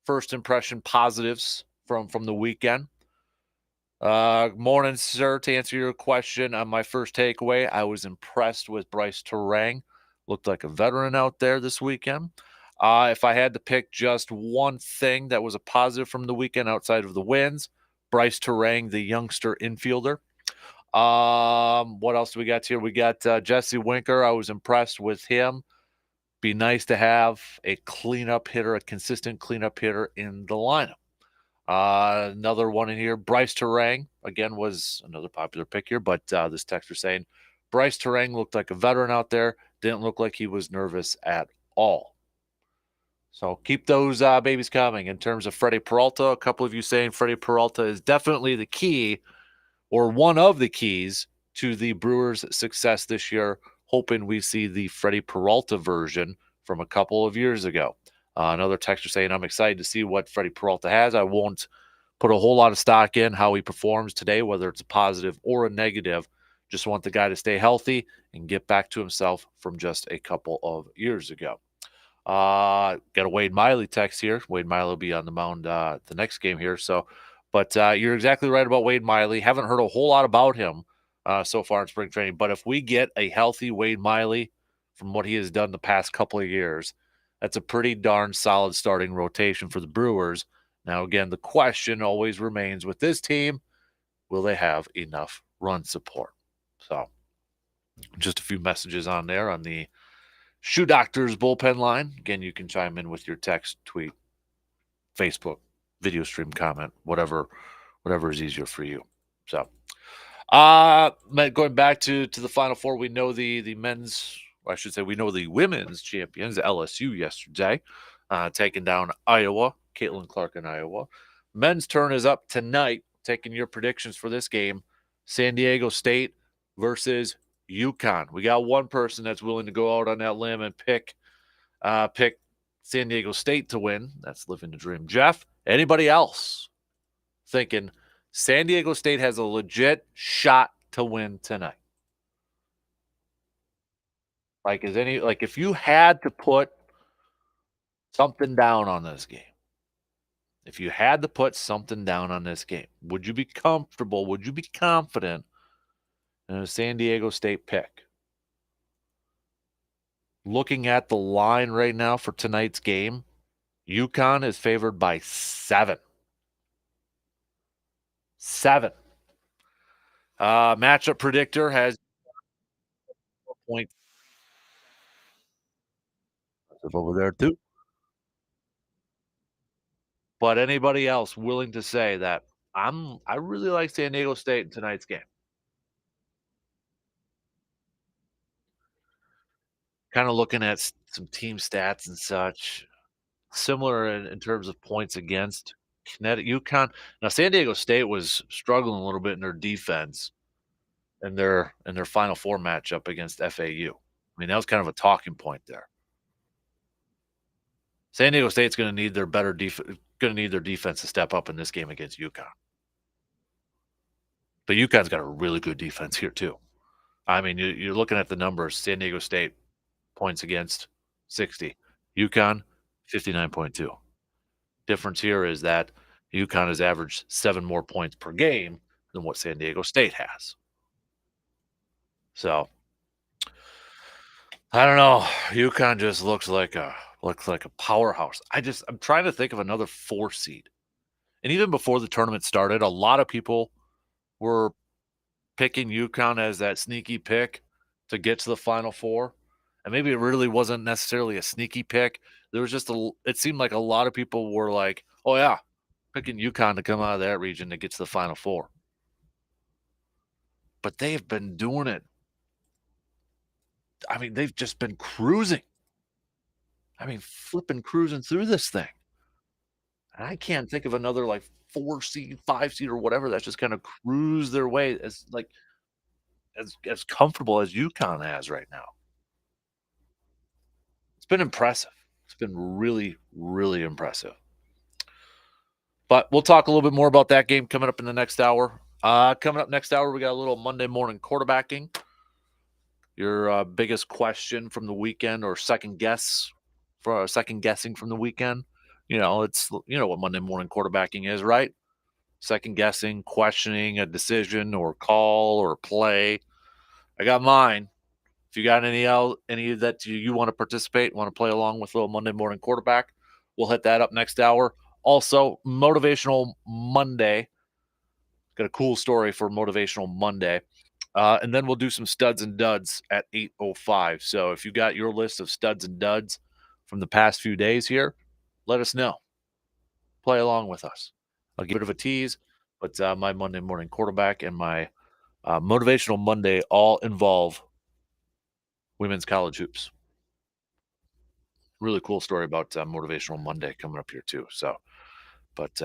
first impression positives from the weekend. Morning, sir. To answer your question on my first takeaway, I was impressed with Bryce Terang. Looked like a veteran out there this weekend. If I had to pick just one thing that was a positive from the weekend outside of the wins, Bryce Terang, the youngster infielder. What else do we got here? We got Jesse Winker. I was impressed with him. Be nice to have a cleanup hitter, a consistent cleanup hitter in the lineup. Another one in here, Bryce Terang, again, was another popular pick here, but this texter saying Bryce Terang looked like a veteran out there, didn't look like he was nervous at all. So keep those babies coming. In terms of Freddie Peralta, a couple of you saying Freddie Peralta is definitely the key or one of the keys to the Brewers' success this year, hoping we see the Freddie Peralta version from a couple of years ago. Another texter saying, I'm excited to see what Freddie Peralta has. I won't put a whole lot of stock in how he performs today, whether it's a positive or a negative. Just want the guy to stay healthy and get back to himself from just a couple of years ago. Got a Wade Miley text here. Wade Miley will be on the mound the next game here. But you're exactly right about Wade Miley. Haven't heard a whole lot about him so far in spring training. But if we get a healthy Wade Miley from what he has done the past couple of years, that's a pretty darn solid starting rotation for the Brewers. Now, again, the question always remains with this team, will they have enough run support? So just a few messages on there on the Shoe Doctors bullpen line. Again, you can chime in with your text, tweet, Facebook, video stream, comment, whatever is easier for you. So, going back to the Final Four, we know the men's, or I should say, we know the women's champions, LSU, yesterday, taking down Iowa, Caitlin Clark in Iowa. Men's turn is up tonight. Taking your predictions for this game, San Diego State versus UConn. We got one person that's willing to go out on that limb and pick San Diego State to win. That's Living the Dream Jeff. Anybody else thinking San Diego State has a legit shot to win tonight? Like, is any like if you had to put something down on this game, if you had to put something down on this game, would you be comfortable? Would you be confident in a San Diego State pick? Looking at the line right now for tonight's game, UConn is favored by 7. 7. Matchup predictor has point over there too. But anybody else willing to say that I really like San Diego State in tonight's game? Kind of looking at some team stats and such, similar in terms of points against Connecticut, UConn. Now, San Diego State was struggling a little bit in their defense in their Final Four matchup against FAU. I mean, that was kind of a talking point there. San Diego State's going to need their going to need their defense to step up in this game against UConn. But UConn's got a really good defense here too. I mean, you're looking at the numbers. San Diego State points against 60, UConn 59.2. Difference here is that UConn has averaged 7 more points per game than what San Diego State has. So I don't know. UConn just looks like a powerhouse. I'm trying to think of another 4 seed. And even before the tournament started, a lot of people were picking UConn as that sneaky pick to get to the Final Four. And maybe it really wasn't necessarily a sneaky pick. There was just it seemed like a lot of people were like, oh, yeah, picking UConn to come out of that region to get to the Final Four. But they've been doing it. I mean, they've just been cruising. I mean, flipping cruising through this thing. And I can't think of another like 4 seed, 5 seed, or whatever that's just kind of cruise their way as like as comfortable as UConn has right now. It's been impressive. It's been really, really impressive. But we'll talk a little bit more about that game coming up in the next hour. Coming up next hour, we got a little Monday morning quarterbacking. Your biggest question from the weekend or second guessing from the weekend. You know what Monday morning quarterbacking is, right? Second guessing, questioning a decision or call or play. I got mine. If you got any that you want to participate, want to play along with little Monday morning quarterback, we'll hit that up next hour. Also, motivational Monday. Got a cool story for motivational Monday. And then we'll do some studs and duds at 8:05. So if you got your list of studs and duds from the past few days here, let us know. Play along with us. I'll give it a bit of a tease, but my Monday morning quarterback and my motivational Monday all involve women's college hoops. Really cool story about motivational Monday coming up here too. So, but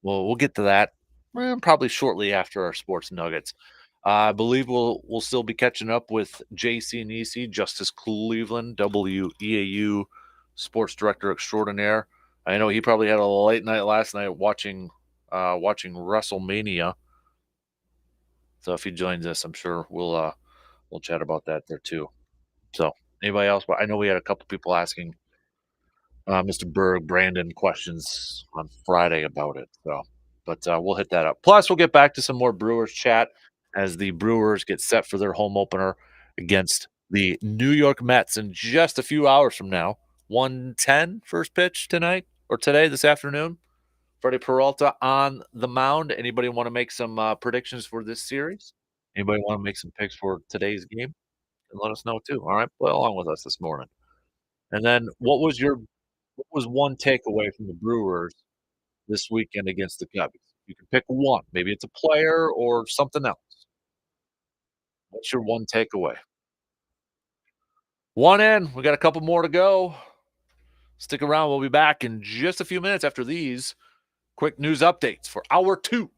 we'll get to that probably shortly after our sports nuggets. I believe we'll still be catching up with JC Nisi, Justice Cleveland, WEAU sports director extraordinaire. I know he probably had a late night last night watching WrestleMania. So if he joins us, I'm sure we'll chat about that there too. So anybody else? But I know we had a couple people asking Mr. Berg, Brandon questions on Friday about it. So, but we'll hit that up. Plus, we'll get back to some more Brewers chat as the Brewers get set for their home opener against the New York Mets in just a few hours from now. 1:10 first pitch tonight or today, this afternoon. Freddie Peralta on the mound. Anybody want to make some predictions for this series? Anybody want to make some picks for today's game? And let us know too. All right, play along with us this morning. And then, what was one takeaway from the Brewers this weekend against the Cubbies? You can pick one. Maybe it's a player or something else. What's your one takeaway? One in. We got a couple more to go. Stick around. We'll be back in just a few minutes after these quick news updates for hour 2.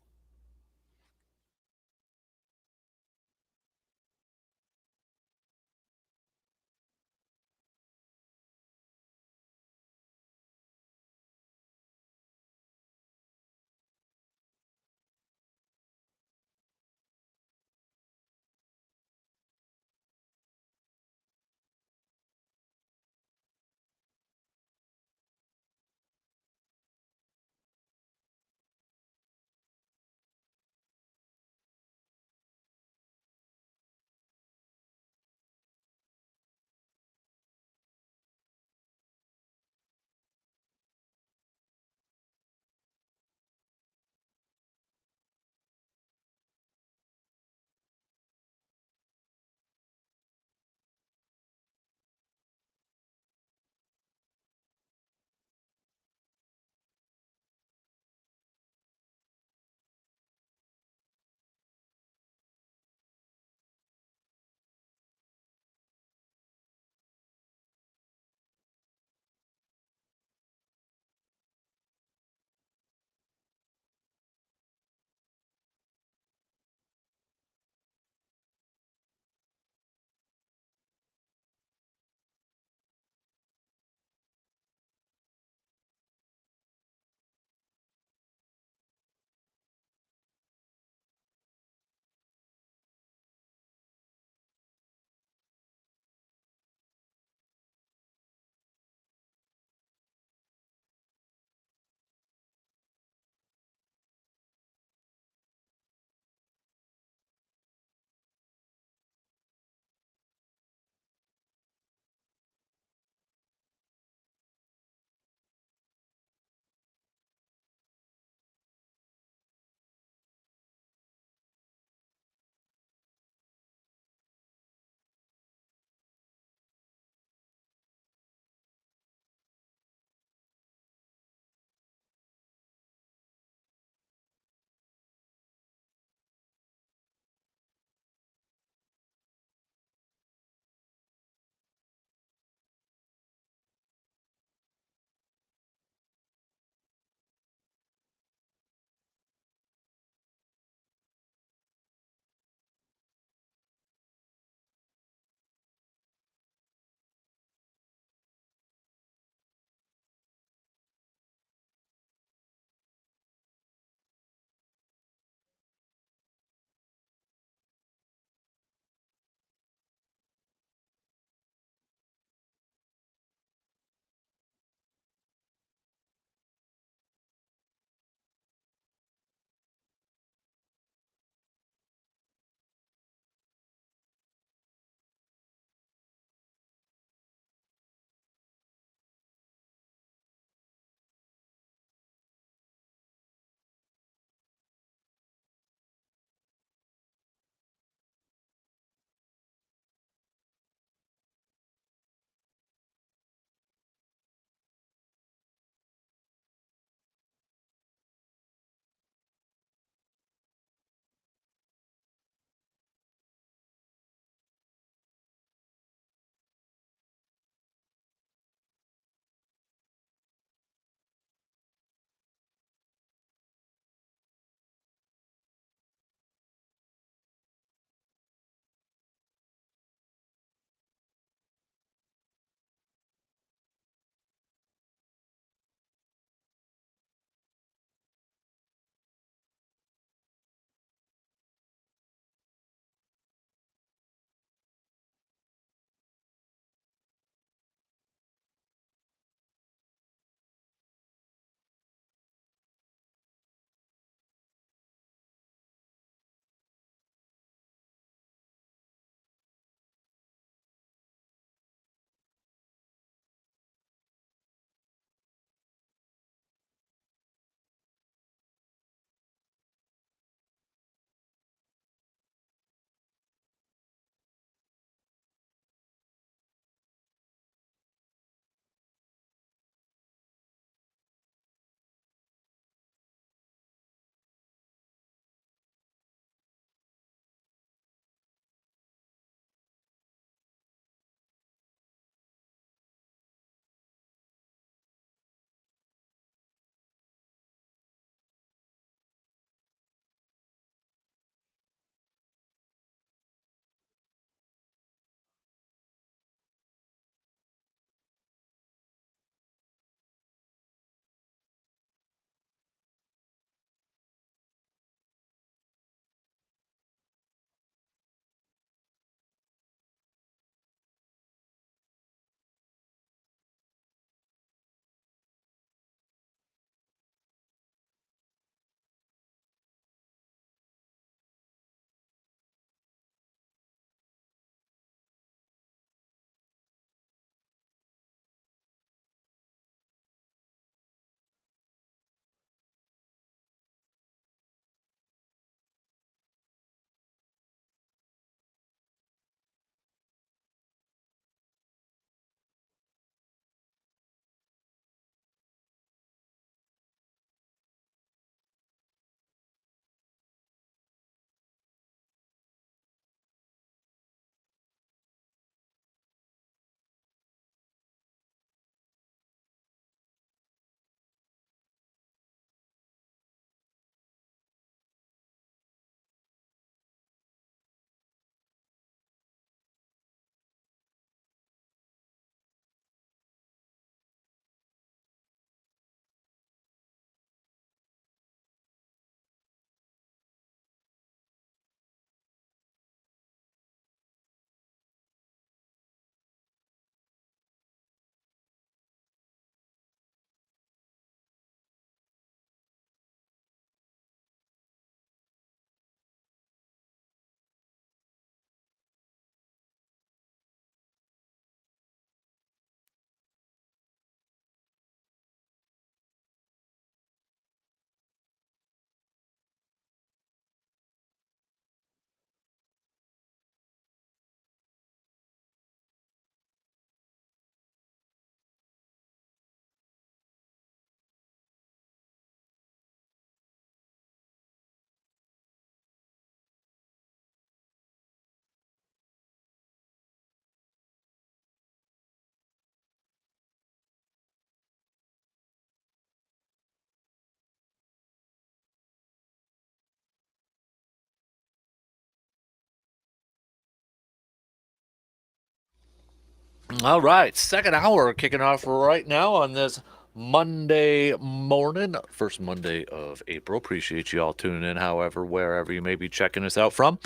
All right, second hour kicking off right now on this Monday morning, first Monday of April. Appreciate you all tuning in, however, wherever you may be checking us out from.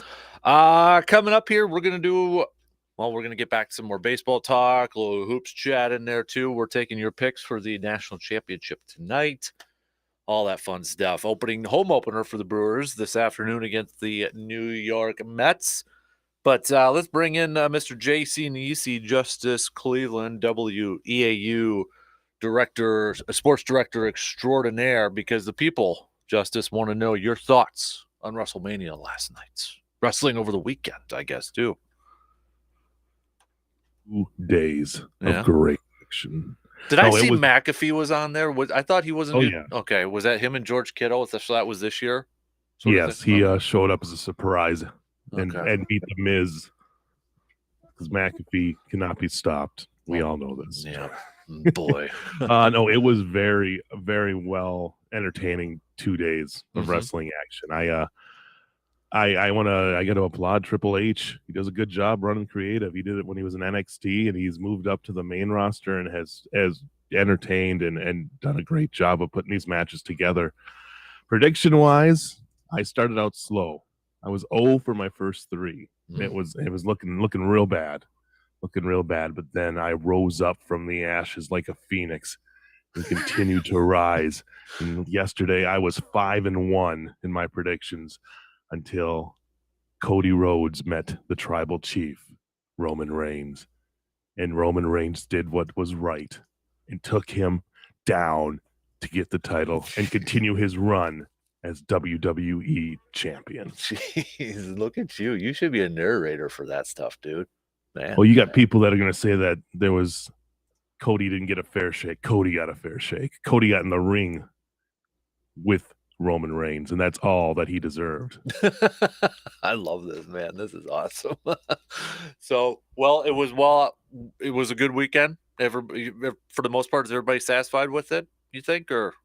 Coming up here, we're going to do, well, we're going to get back to some more baseball talk, a little hoops chat in there too. We're taking your picks for the national championship tonight. All that fun stuff. Home opener for the Brewers this afternoon against the New York Mets. But let's bring in Mr. J.C. Nisi, Justice Cleveland, WEAU director, sports director extraordinaire, because the people, Justice, want to know your thoughts on WrestleMania last night. Wrestling over the weekend, I guess, too. 2 days of great action. Did I see McAfee was on there? I thought he wasn't. Oh, yeah. Okay, was that him and George Kittle? So that was this year? Yes, he showed up as a surprise and beat The Miz, because McAfee cannot be stopped. We all know this. Yeah, boy. No, it was very, very well entertaining 2 days of wrestling action. I got to applaud Triple H. He does a good job running creative. He did it when he was in NXT, and he's moved up to the main roster and has entertained and done a great job of putting these matches together. Prediction wise, I started out slow. I was 0 for my first 3. It was looking real bad. But then I rose up from the ashes like a phoenix and continued to rise. And yesterday I was 5-1 in my predictions until Cody Rhodes met the tribal chief, Roman Reigns. And Roman Reigns did what was right and took him down to get the title and continue his run as WWE champion. Jeez, look at you. You should be a narrator for that stuff, dude. Man. Well, you got people that are going to say that Cody didn't get a fair shake. Cody got a fair shake. Cody got in the ring with Roman Reigns, and that's all that he deserved. I love this, man. This is awesome. So, it was a good weekend. For the most part, is everybody satisfied with it, you think, or?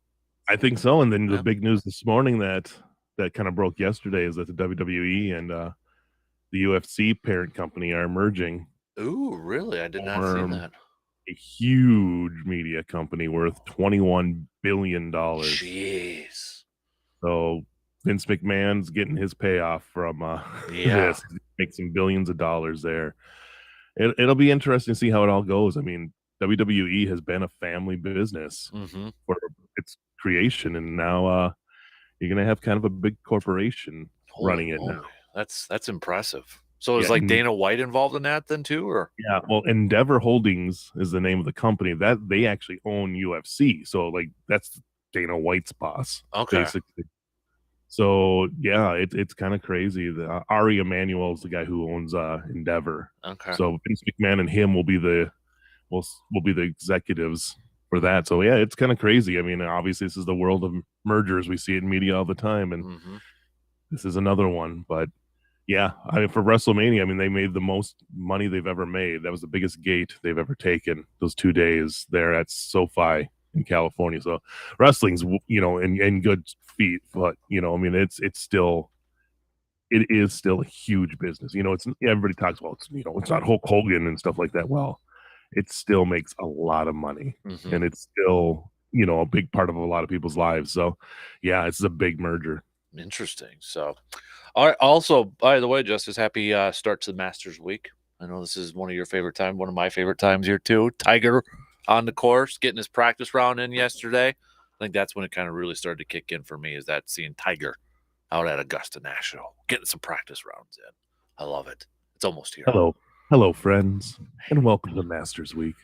I think so. And then the big news this morning that kind of broke yesterday is that the WWE and the UFC parent company are merging. Ooh, really? I did not see that. A huge media company worth $21 billion. Jeez. So Vince McMahon's getting his payoff from this. Make some billions of dollars there. It'll be interesting to see how it all goes. I mean, WWE has been a family business for its creation, and now you're going to have kind of a big corporation running it now. That's impressive. So is like Dana White involved in that then too, or? Yeah, well, Endeavor Holdings is the name of the company that they actually own UFC. So like that's Dana White's boss, basically. So yeah, it's kind of crazy. Ari Emanuel is the guy who owns Endeavor. Okay. So Vince McMahon and him will be the executives for that. So yeah, it's kind of crazy. I mean, obviously this is the world of mergers. We see it in media all the time, and this is another one. But yeah, I mean, for WrestleMania, I mean, they made the most money they've ever made. That was the biggest gate they've ever taken. Those 2 days there at SoFi in California. So wrestling's, in good feet, but I mean, it is still a huge business. It's everybody talks about, it's not Hulk Hogan and stuff like that. Well, it still makes a lot of money, and it's still, a big part of a lot of people's lives. So yeah, it's a big merger. Interesting. So, all right. Also, by the way, Justice, happy start to the Masters week. I know this is one of your favorite times, one of my favorite times here too. Tiger on the course, getting his practice round in yesterday. I think that's when it kind of really started to kick in for me, is that seeing Tiger out at Augusta National, getting some practice rounds in. I love it. It's almost here. Hello, friends, and welcome to Masters Week.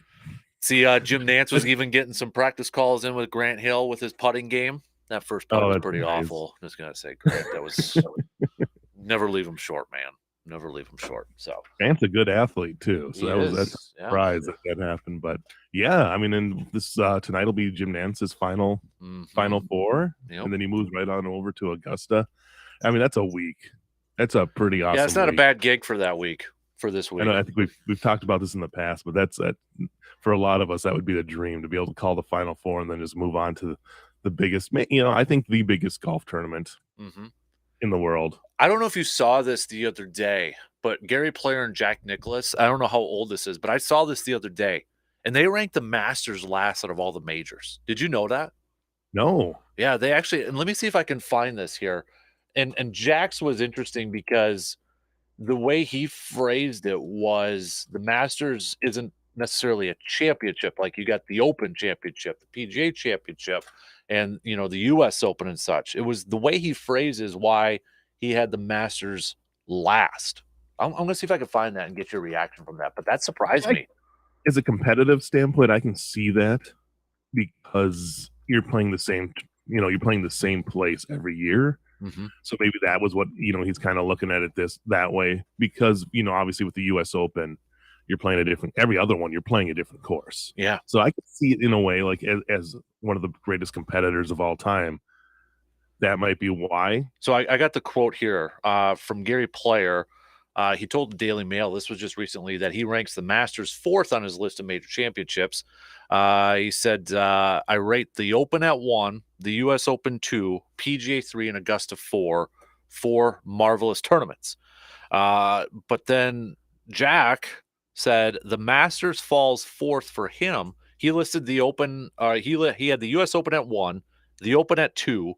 See, Jim Nantz was even getting some practice calls in with Grant Hill with his putting game. That first putt was pretty awful. I'm just going to say, Grant, that was never leave him short, man. Never leave him short. So Grant's a good athlete too. So that's a surprise that happened. But yeah, I mean, and this tonight will be Jim Nance's final four, and then he moves right on over to Augusta. I mean, that's a week. That's a pretty awesome. Yeah, it's not a bad gig for that week. For this week, I think we've talked about this in the past, but that's for a lot of us, that would be the dream, to be able to call the Final Four and then just move on to the biggest. I think the biggest golf tournament in the world. I don't know if you saw this the other day, but Gary Player and Jack Nicklaus, I don't know how old this is, but I saw this the other day, and they ranked the Masters last out of all the majors. Did you know that? No. Yeah, they actually, and let me see if I can find this here. And Jack's was interesting because the way he phrased it was the Masters isn't necessarily a championship. Like you got the Open Championship, the PGA Championship, and the US Open and such. It was the way he phrases why he had the Masters last. I'm gonna see if I can find that and get your reaction from that. But that surprised I, me. as a competitive standpoint, I can see that because you're playing the same, you're playing the same place every year. Hmm. So maybe that was what he's kind of looking at it that way because obviously with the U.S. Open, you're playing a different every other one. You're playing a different course. Yeah. So I could see it in a way like as one of the greatest competitors of all time. That might be why. So I got the quote here from Gary Player. He told the Daily Mail, this was just recently, that he ranks the Masters fourth on his list of major championships. He said, I rate the Open at 1, the U.S. Open 2, PGA 3, and Augusta 4, 4 marvelous tournaments. But then Jack said the Masters falls fourth for him. He listed the Open, he had the U.S. Open at 1, the Open at 2,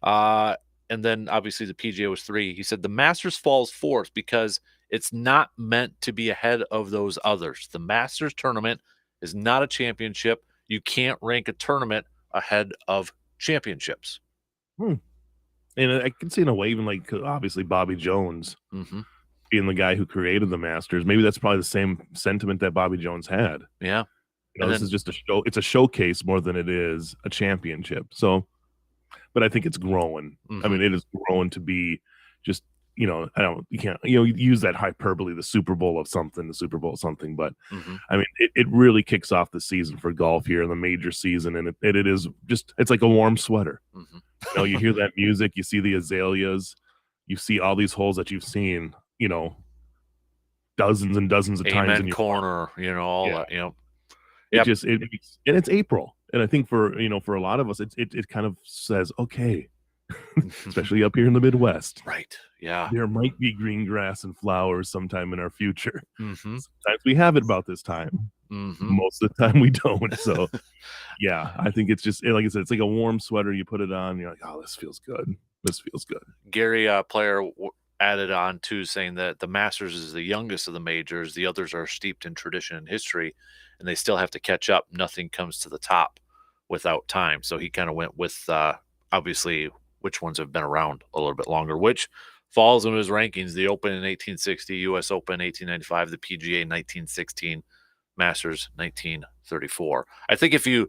and then obviously the PGA was 3. He said the Masters falls fourth because it's not meant to be ahead of those others. The Masters tournament is not a championship. You can't rank a tournament ahead of championships. Hmm. And I can see in a way, even like obviously Bobby Jones Mm-hmm. being the guy who created the Masters. Maybe that's probably the same sentiment that Bobby Jones had. Yeah. This is just a show. It's a showcase more than it is a championship. So, but I think it's growing. Mm-hmm. I mean, it is growing to be just, you can't, use that hyperbole, the Super Bowl of something, but Mm-hmm. I mean, it really kicks off the season for golf here in the major season. And it is just, it's like a warm sweater. Mm-hmm. You hear that music, you see the azaleas, you see all these holes that you've seen, dozens and dozens of times in your corner, all that, It just and it's April, and I think for for a lot of us, it kind of says okay, especially up here in the Midwest, right? Yeah, there might be green grass and flowers sometime in our future. Mm-hmm. Sometimes we have it about this time. Mm-hmm. Most of the time we don't. So yeah, I think it's just like I said, it's like a warm sweater. You put it on, you're like, oh, this feels good. This feels good. Gary Player added on too, saying that the Masters is the youngest of the majors. The others are steeped in tradition and history, and they still have to catch up. Nothing comes to the top without time. So he kind of went with obviously which ones have been around a little bit longer, which falls into his rankings. The Open in 1860, U.S. Open 1895, the PGA 1916, Masters 1934. I think if you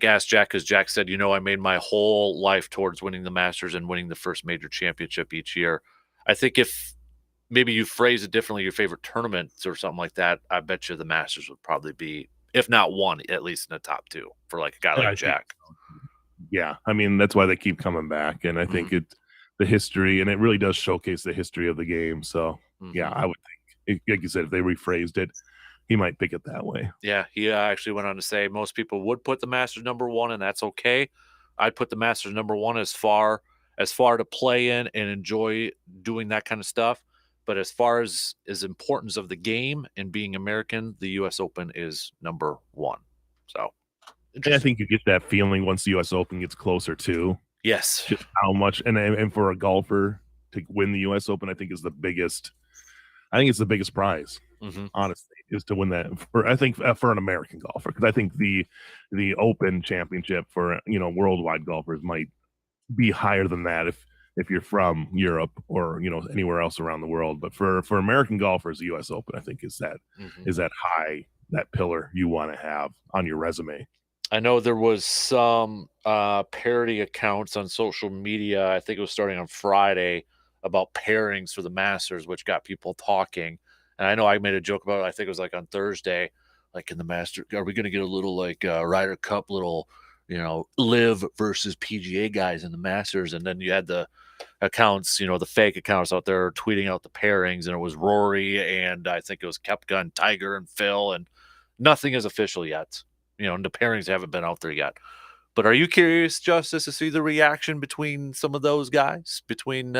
ask Jack, because Jack said, I made my whole life towards winning the Masters and winning the first major championship each year. I think if maybe you phrase it differently, your favorite tournaments or something like that, I bet you the Masters would probably be, if not one, at least in the top 2 for like a guy like Jack. Yeah, I mean that's why they keep coming back, and I think the history, and it really does showcase the history of the game. So yeah, I would think, like you said, if they rephrased it, he might pick it that way. Yeah, he actually went on to say most people would put the Masters number 1, and that's okay. I'd put the Masters number 1 as far to play in and enjoy doing that kind of stuff. But as far as importance of the game and being American, the U.S. Open is number 1. So, and I think you get that feeling once the U.S. Open gets closer too. Yes, just how much, and for a golfer to win the U.S. Open, I think is the biggest. I think it's the biggest prize. Honestly, is to win that for for an American golfer, because I think the Open Championship for worldwide golfers might be higher than that if you're from Europe or anywhere else around the world. But for American golfers, the U.S. Open I think is that high, that pillar you want to have on your resume. I know there was some parody accounts on social media. I think it was starting on Friday about pairings for the Masters, which got people talking. And I know I made a joke about it. I think it was like on Thursday, like in the Masters, are we going to get a little like Ryder Cup, little, live versus PGA guys in the Masters? And then you had the accounts, the fake accounts out there tweeting out the pairings, and it was Rory and I think it was Koepka and Tiger and Phil, and nothing is official yet. And the pairings haven't been out there yet. But are you curious, Justice, to see the reaction between some of those guys? Between,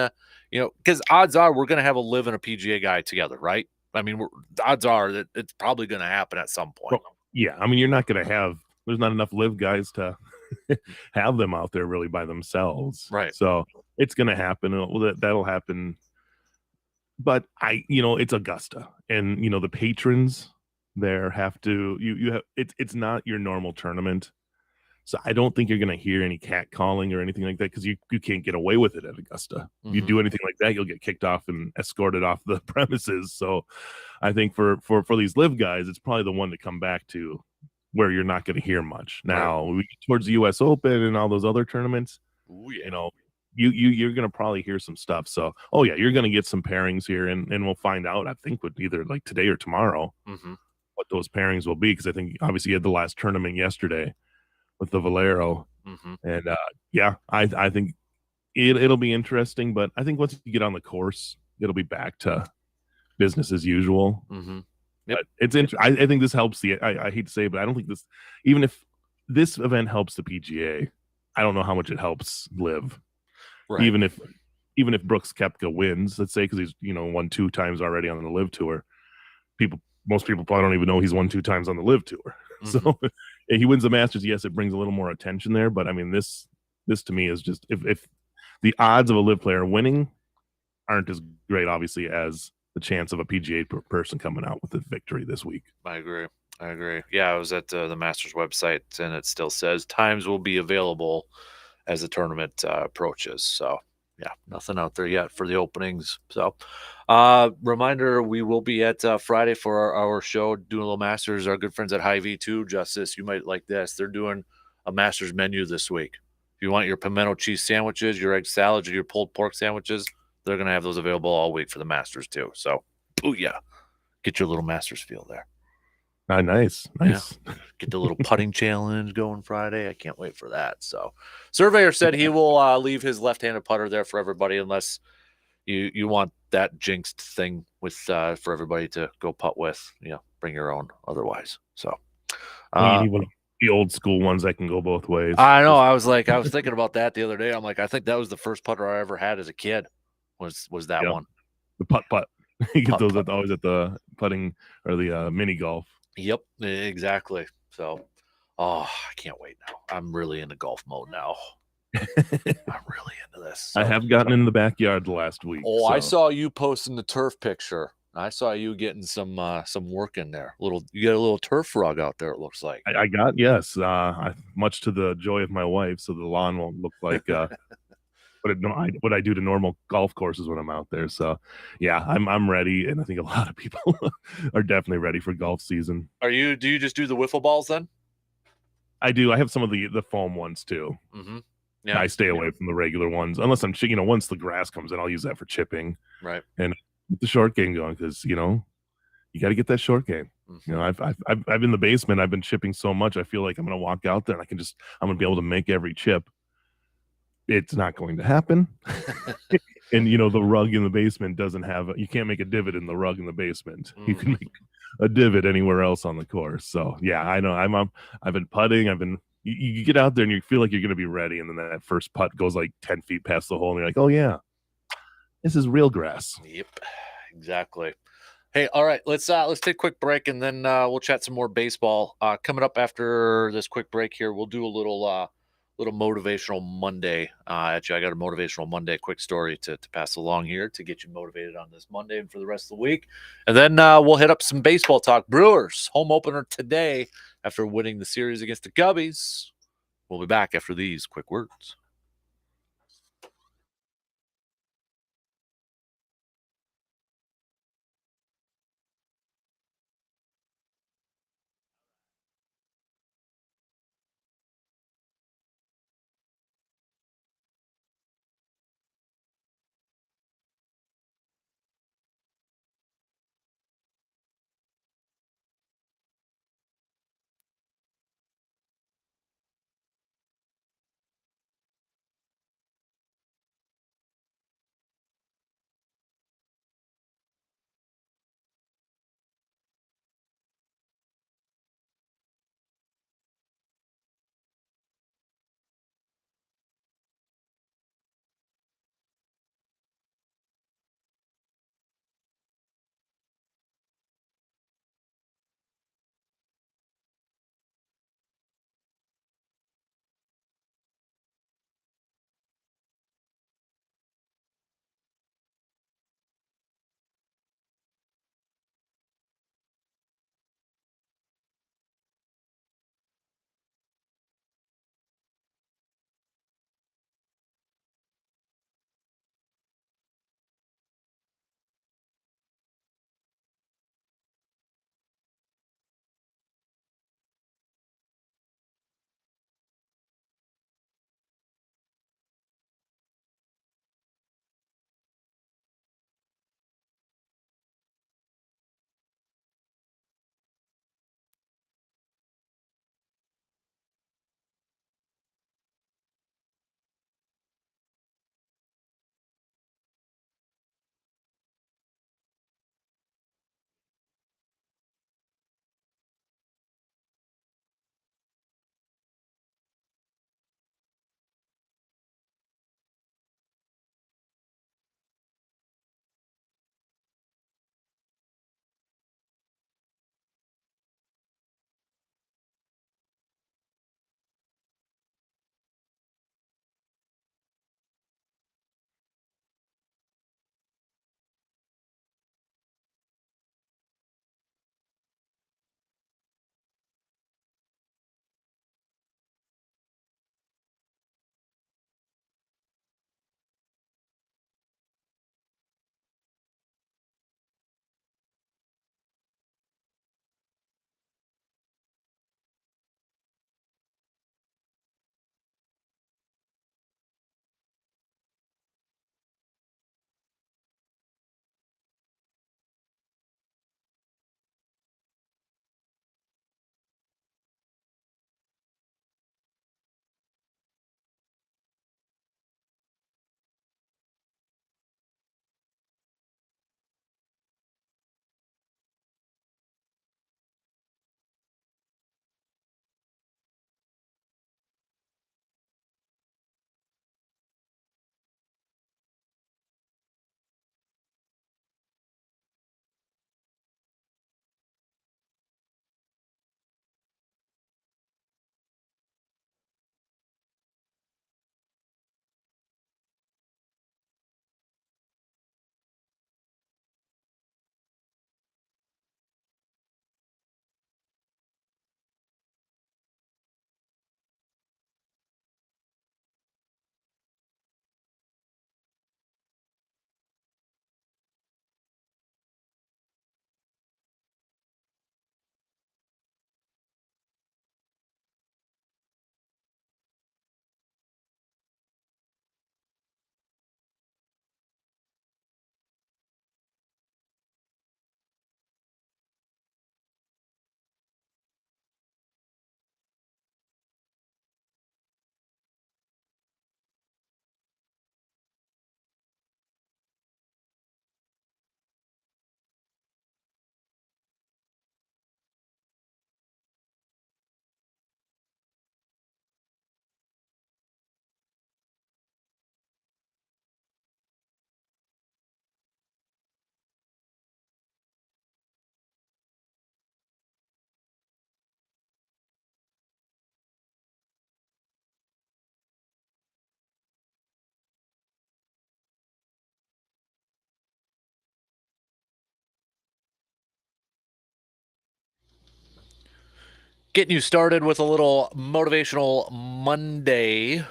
because odds are we're going to have a live and a PGA guy together, right? I mean, the odds are that it's probably going to happen at some point. Well, yeah, I mean, you're not going to have. There's not enough live guys to have them out there really by themselves. Right. So it's going to happen. That'll happen. But it's Augusta, and the patrons there have to. You have it's not your normal tournament. So I don't think you're going to hear any cat calling or anything like that because you can't get away with it at Augusta. You do anything like that, you'll get kicked off and escorted off the premises. So I think for these live guys, it's probably the one to come back to where you're not going to hear much. Now we get towards the U.S. Open and all those other tournaments, Ooh, yeah. You're going to probably hear some stuff. So you're going to get some pairings here, and we'll find out. I think with either like today or tomorrow what those pairings will be because I think obviously you had the last tournament yesterday with the Valero. And I think it'll be interesting, but I think once you get on the course, it'll be back to business as usual. Yep. But it's I think this helps I hate to say it, but I don't think this, even if this event helps the PGA, I don't know how much it helps live. Right. Even if Brooks Koepka wins, let's say, because he's won 2 times already on the live tour, most people probably don't even know he's won 2 times on the live tour. So he wins the Masters. Yes, it brings a little more attention there, but I mean, this to me is just if the odds of a live player winning aren't as great, obviously, as the chance of a PGA person coming out with a victory this week. I agree. Yeah, I was at the Masters website, and it still says times will be available as the tournament approaches. So yeah, nothing out there yet for the openings. So reminder, we will be at Friday for our show doing a little Masters. Our good friends at Hy-Vee too, Justice, you might like this. They're doing a Masters menu this week. If you want your pimento cheese sandwiches, your egg salads, or your pulled pork sandwiches, they're going to have those available all week for the Masters too. So booyah, get your little Masters feel there. Nice. Yeah. Get the little putting challenge going Friday. I can't wait for that. So Surveyor said he will leave his left-handed putter there for everybody unless you want that jinxed thing with for everybody to go putt with. Bring your own otherwise. So you need one of the old school ones that can go both ways. I know. I was thinking about that the other day. I'm like, I think that was the first putter I ever had as a kid. Was that one? The putt. You get those always at the putting or the mini golf. Yep, exactly. So, I can't wait now. I'm really into golf mode now. I'm really into this. So. I have gotten in the backyard the last week. Oh, so. I saw you posting the turf picture. I saw you getting some work in there. You got a little turf rug out there. It looks like I got much to the joy of my wife. So the lawn won't look like what I do to normal golf courses when I'm out there. So yeah, I'm ready, and I think a lot of people are definitely ready for golf season. Do you just do the wiffle balls then? I do. I have some of the foam ones too. Yeah, I stay away from the regular ones unless I'm once the grass comes in, I'll use that for chipping. Right. And get the short game going because you got to get that short game. I've in the basement. I've been chipping so much. I feel like I'm going to walk out there and I'm going to be able to make every chip. It's not going to happen. And the rug in the basement doesn't have you can't make a divot in the rug in the basement. You can make a divot anywhere else on the course. So yeah, I know I've been putting. You get out there and you feel like you're going to be ready, and then that first putt goes like 10 feet past the hole, and you're like, oh yeah, this is real grass. Yep, exactly. Hey, all right, let's take a quick break, and then we'll chat some more baseball. Coming up after this quick break here, we'll do a little motivational Monday. Actually, I got a motivational Monday quick story to pass along here to get you motivated on this Monday and for the rest of the week. And then we'll hit up some baseball talk. Brewers home opener today after winning the series against the Cubbies. We'll be back after these quick words. Getting you started with a little motivational Monday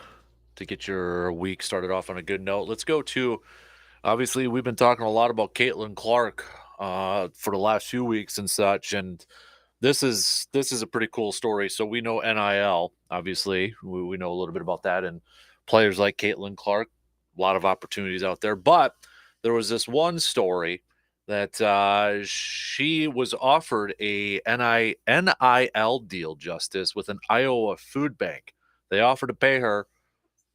to get your week started off on a good note. Let's go to obviously we've been talking a lot about Caitlin Clark for the last few weeks and such, and this is a pretty cool story. So we know NIL, obviously, we know a little bit about that, and players like Caitlin Clark, a lot of opportunities out there. But there was this one story that she was offered a NIL deal, Justice, with an Iowa food bank. They offered to pay her,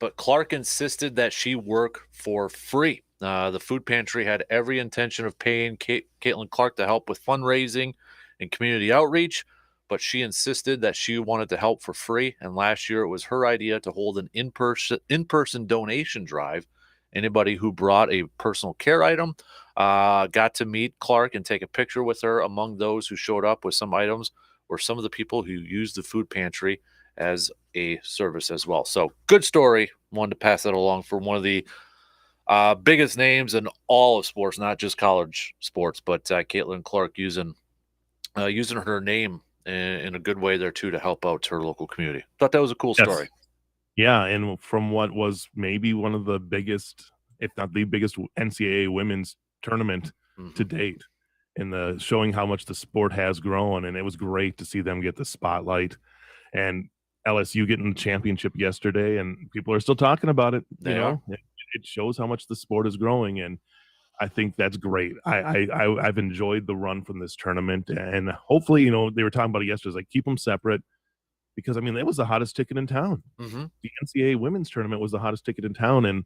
but Clark insisted that she work for free. The food pantry had every intention of paying Caitlin Clark to help with fundraising and community outreach, but she insisted that she wanted to help for free. And last year, it was her idea to hold an in person donation drive. Anybody who brought a personal care item got to meet Clark and take a picture with her. Among those who showed up with some items were some of the people who used the food pantry as a service as well. So good story. Wanted to pass that along for one of the biggest names in all of sports, not just college sports, but Caitlin Clark using her name in a good way there too to help out her local community. Thought that was a cool Yes. story. Yeah, and from what was maybe one of the biggest, if not the biggest NCAA women's tournament to date, in the showing how much the sport has grown, and it was great to see them get the spotlight and LSU getting the championship yesterday, and people are still talking about it. They are. It shows how much the sport is growing, and I think that's great. I've enjoyed the run from this tournament, and hopefully, they were talking about it yesterday. It's like keep them separate because I mean it was the hottest ticket in town. Mm-hmm. The NCAA women's tournament was the hottest ticket in town, and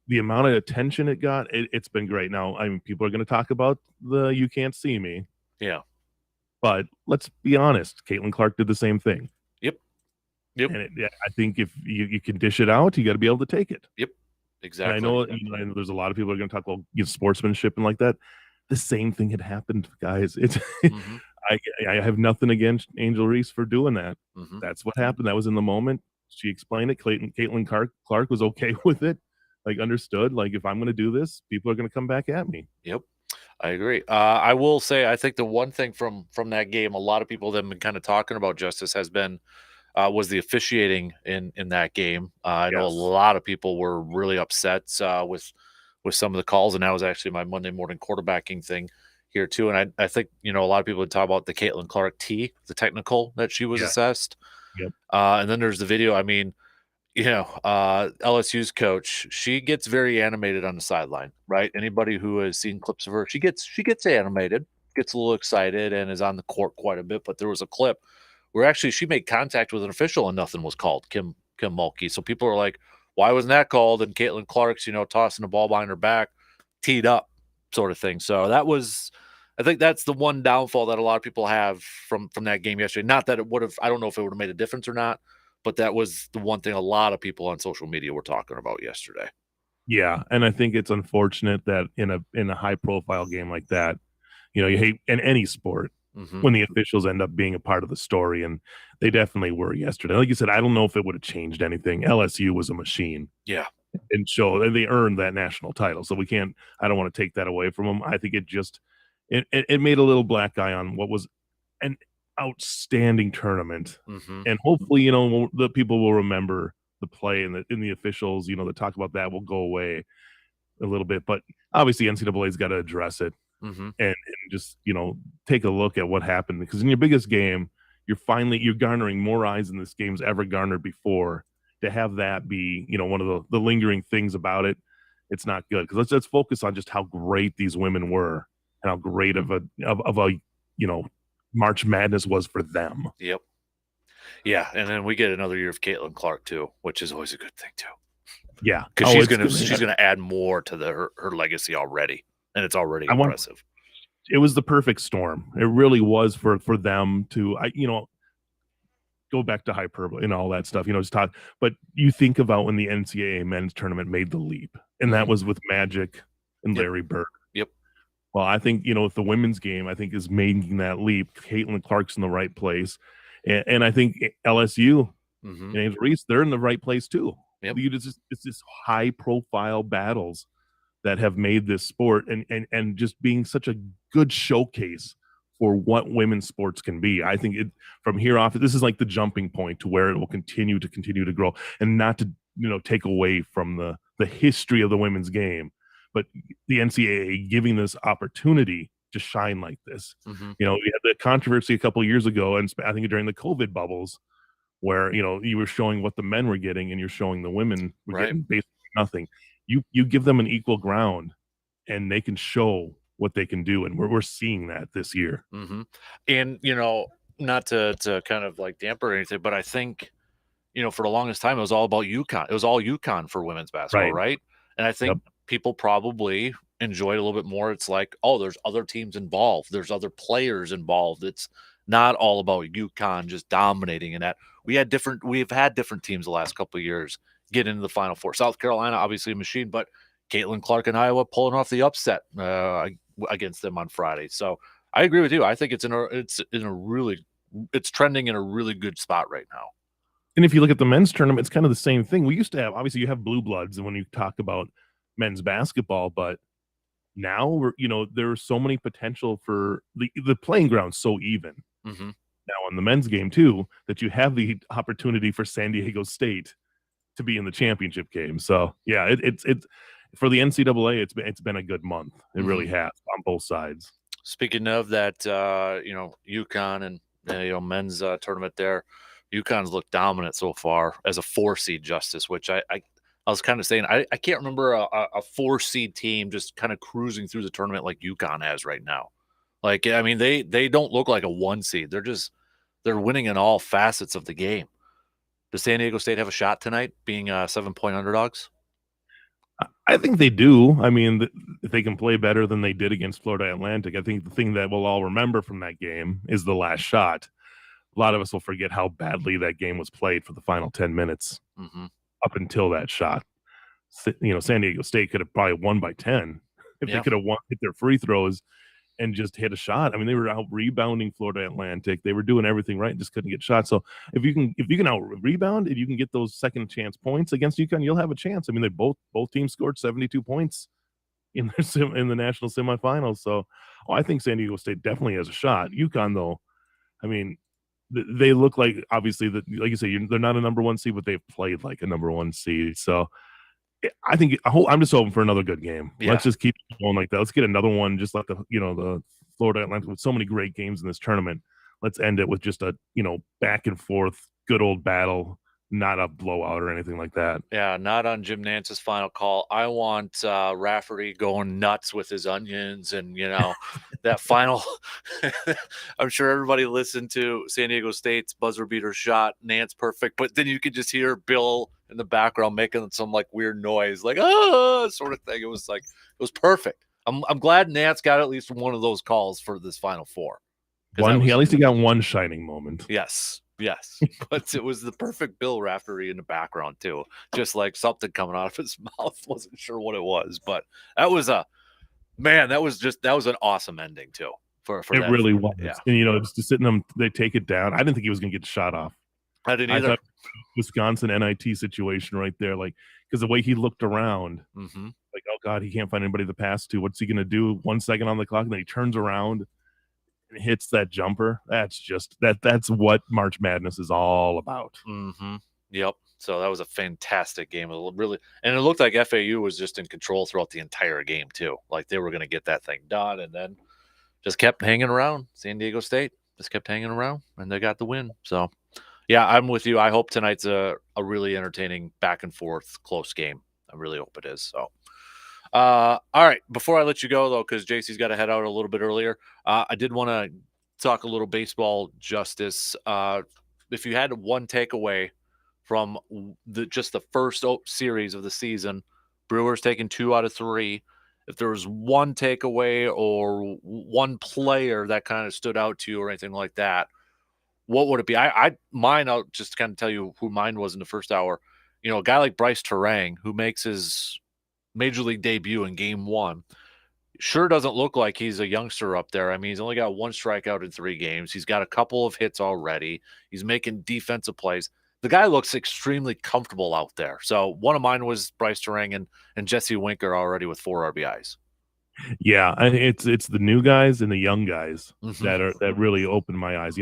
the amount of attention it got, it's been great. Now, I mean, people are going to talk about the "you can't see me," Yeah. but let's be honest. Caitlin Clark did the same thing. Yep. Yep. And I think if you can dish it out, you got to be able to take it. Yep. And Exactly. I know, I know there's a lot of people are going to talk about sportsmanship and like that. The same thing had happened, guys. It's Mm-hmm. I have nothing against Angel Reese for doing that. Mm-hmm. That's what happened. That was in the moment. She explained it. Caitlin Clark was okay with it. Like understood. Like if I'm going to do this, people are going to come back at me. Yep. I agree. I will say I think the one thing from that game, a lot of people that have been kind of talking about Justice has been was the officiating in that game. I know a Yes. lot of people were really upset with some of the calls, and that was actually my Monday morning quarterbacking thing here too. And I think a lot of people would talk about the Caitlin Clark the technical that she was Yeah. assessed. Yep. And then there's the video. I mean, LSU's coach, she gets very animated on the sideline, right? Anybody who has seen clips of her, she gets animated, gets a little excited, and is on the court quite a bit. But there was a clip where actually she made contact with an official and nothing was called, Kim Mulkey. So people are like, why wasn't that called? And Caitlin Clark's, tossing the ball behind her back, teed up, sort of thing. So I think that's the one downfall that a lot of people have from that game yesterday. Not that it would have, I don't know if it would have made a difference or not, but that was the one thing a lot of people on social media were talking about yesterday. Yeah, and I think it's unfortunate that in a high profile game like that, you hate in any sport when the officials end up being a part of the story, and they definitely were yesterday. Like you said, I don't know if it would have changed anything. LSU was a machine. Yeah. And they earned that national title. So I don't want to take that away from them. I think it made a little black eye on what was an outstanding tournament. And hopefully, the people will remember the play and the officials, that talk about that will go away a little bit. But obviously NCAA's got to address it and just, take a look at what happened. Because in your biggest game, you're garnering more eyes than this game's ever garnered before. To have that be, one of the lingering things about it, it's not good. Because let's focus on just how great these women were and how great of a March Madness was for them. Yep. Yeah, and then we get another year of Caitlin Clark too, which is always a good thing too. Yeah, because she's gonna add more to her legacy already, and it's already impressive. It was the perfect storm. It really was for them to go back to hyperbole and all that stuff. Just talk. But you think about when the NCAA men's tournament made the leap, and that was with Magic and Larry Bird. Yep. Well, I think if the women's game, I think, is making that leap. Caitlin Clark's in the right place, and I think LSU and Angel Reese, they're in the right place too. Yep. It's this high profile battles that have made this sport and just being such a good showcase for what women's sports can be. I think from here off, this is like the jumping point to where it will continue to grow, and not to take away from the history of the women's game, but the NCAA giving this opportunity to shine like this. Mm-hmm. We had the controversy a couple of years ago, and I think during the COVID bubbles, where you were showing what the men were getting and you're showing the women were Right. getting basically nothing. You give them an equal ground, and they can show what they can do, and we're seeing that this year. Mm-hmm. And not to kind of like damper anything, but I think for the longest time it was all about UConn. It was all UConn for women's basketball, right? And I think people probably enjoyed a little bit more. It's like, oh, there's other teams involved, there's other players involved. It's not all about UConn just dominating. And that we've had different teams the last couple of years get into the Final Four. South Carolina, obviously a machine, but Caitlin Clark in Iowa pulling off the upset against them on Friday. So I agree with you. I think it's trending in a really good spot right now. And if you look at the men's tournament, it's kind of the same thing. We used to have, obviously, you have blue bloods when you talk about men's basketball, but now there's so many potential for the playing ground so even now in the men's game too, that you have the opportunity for San Diego State to be in the championship game. So yeah, it's for the NCAA, it's been a good month. It really has on both sides. Speaking of that, UConn and men's tournament there, UConn's looked dominant so far as a 4 seed, Justice, which I was kind of saying I can't remember a 4 seed team just kind of cruising through the tournament like UConn has right now. Like, I mean, they don't look like a 1 seed. They're winning in all facets of the game. Does San Diego State have a shot tonight, being 7-point underdogs? I think they do. I mean, if they can play better than they did against Florida Atlantic, I think the thing that we'll all remember from that game is the last shot. A lot of us will forget how badly that game was played for the final 10 minutes up until that shot. San Diego State could have probably won by 10 if they could have hit their free throws and just hit a shot. I mean, they were out rebounding Florida Atlantic. They were doing everything right, just couldn't get shots. So if you can out rebound, if you can get those second chance points against UConn, you'll have a chance. I mean, they both teams scored 72 points in the national semifinals. So I think San Diego State definitely has a shot. UConn, though, I mean, they look like, obviously, that, like you say, they're not a number 1 seed, but they've played like a number 1 seed. So I'm just hoping for another good game. Yeah. Let's just keep going like that. Let's get another one, just like the Florida Atlantic, with so many great games in this tournament. Let's end it with just a back and forth, good old battle, not a blowout or anything like that. Yeah, not on Jim Nance's final call. I want Rafferty going nuts with his onions and that final. I'm sure everybody listened to San Diego State's buzzer beater shot. Nance perfect, but then you could just hear Bill in the background making some like weird noise, like sort of thing. It was perfect. I'm glad Nance got at least one of those calls for this Final Four. At least he got one shining moment. Yes, but it was the perfect Bill Raftery in the background too, just like something coming out of his mouth. Wasn't sure what it was, but that was an awesome ending too. For it that. Really was. Yeah. And just sitting them, they take it down. I didn't think he was going to get shot off. I didn't either. Wisconsin NIT situation right there, like, because the way he looked around, like, oh God, he can't find anybody to pass to. What's he going to do? 1 second on the clock, and then he turns around and hits that jumper. That's just that's what March Madness is all about. Yep. So that was a fantastic game. It looked like FAU was just in control throughout the entire game too. Like they were going to get that thing done, and then just kept hanging around. San Diego State just kept hanging around, and they got the win. So yeah, I'm with you. I hope tonight's a really entertaining back and forth close game. I really hope it is. So all right, before I let you go though, because JC's got to head out a little bit earlier, I did want to talk a little baseball, Justice. If you had one takeaway from just the first series of the season, Brewers taking 2 out of 3. If there was one takeaway or one player that kind of stood out to you or anything like that, what would it be? I'll just kind of tell you who mine was in the first hour. A guy like Bryce Terang, who makes his major league debut in game 1, sure doesn't look like he's a youngster up there. I mean, he's only got 1 strikeout in 3 games. He's got a couple of hits already. He's making defensive plays. The guy looks extremely comfortable out there. So one of mine was Bryce Terang and Jesse Winker already with 4 RBIs. Yeah, it's the new guys and the young guys Hmm. that really opened my eyes.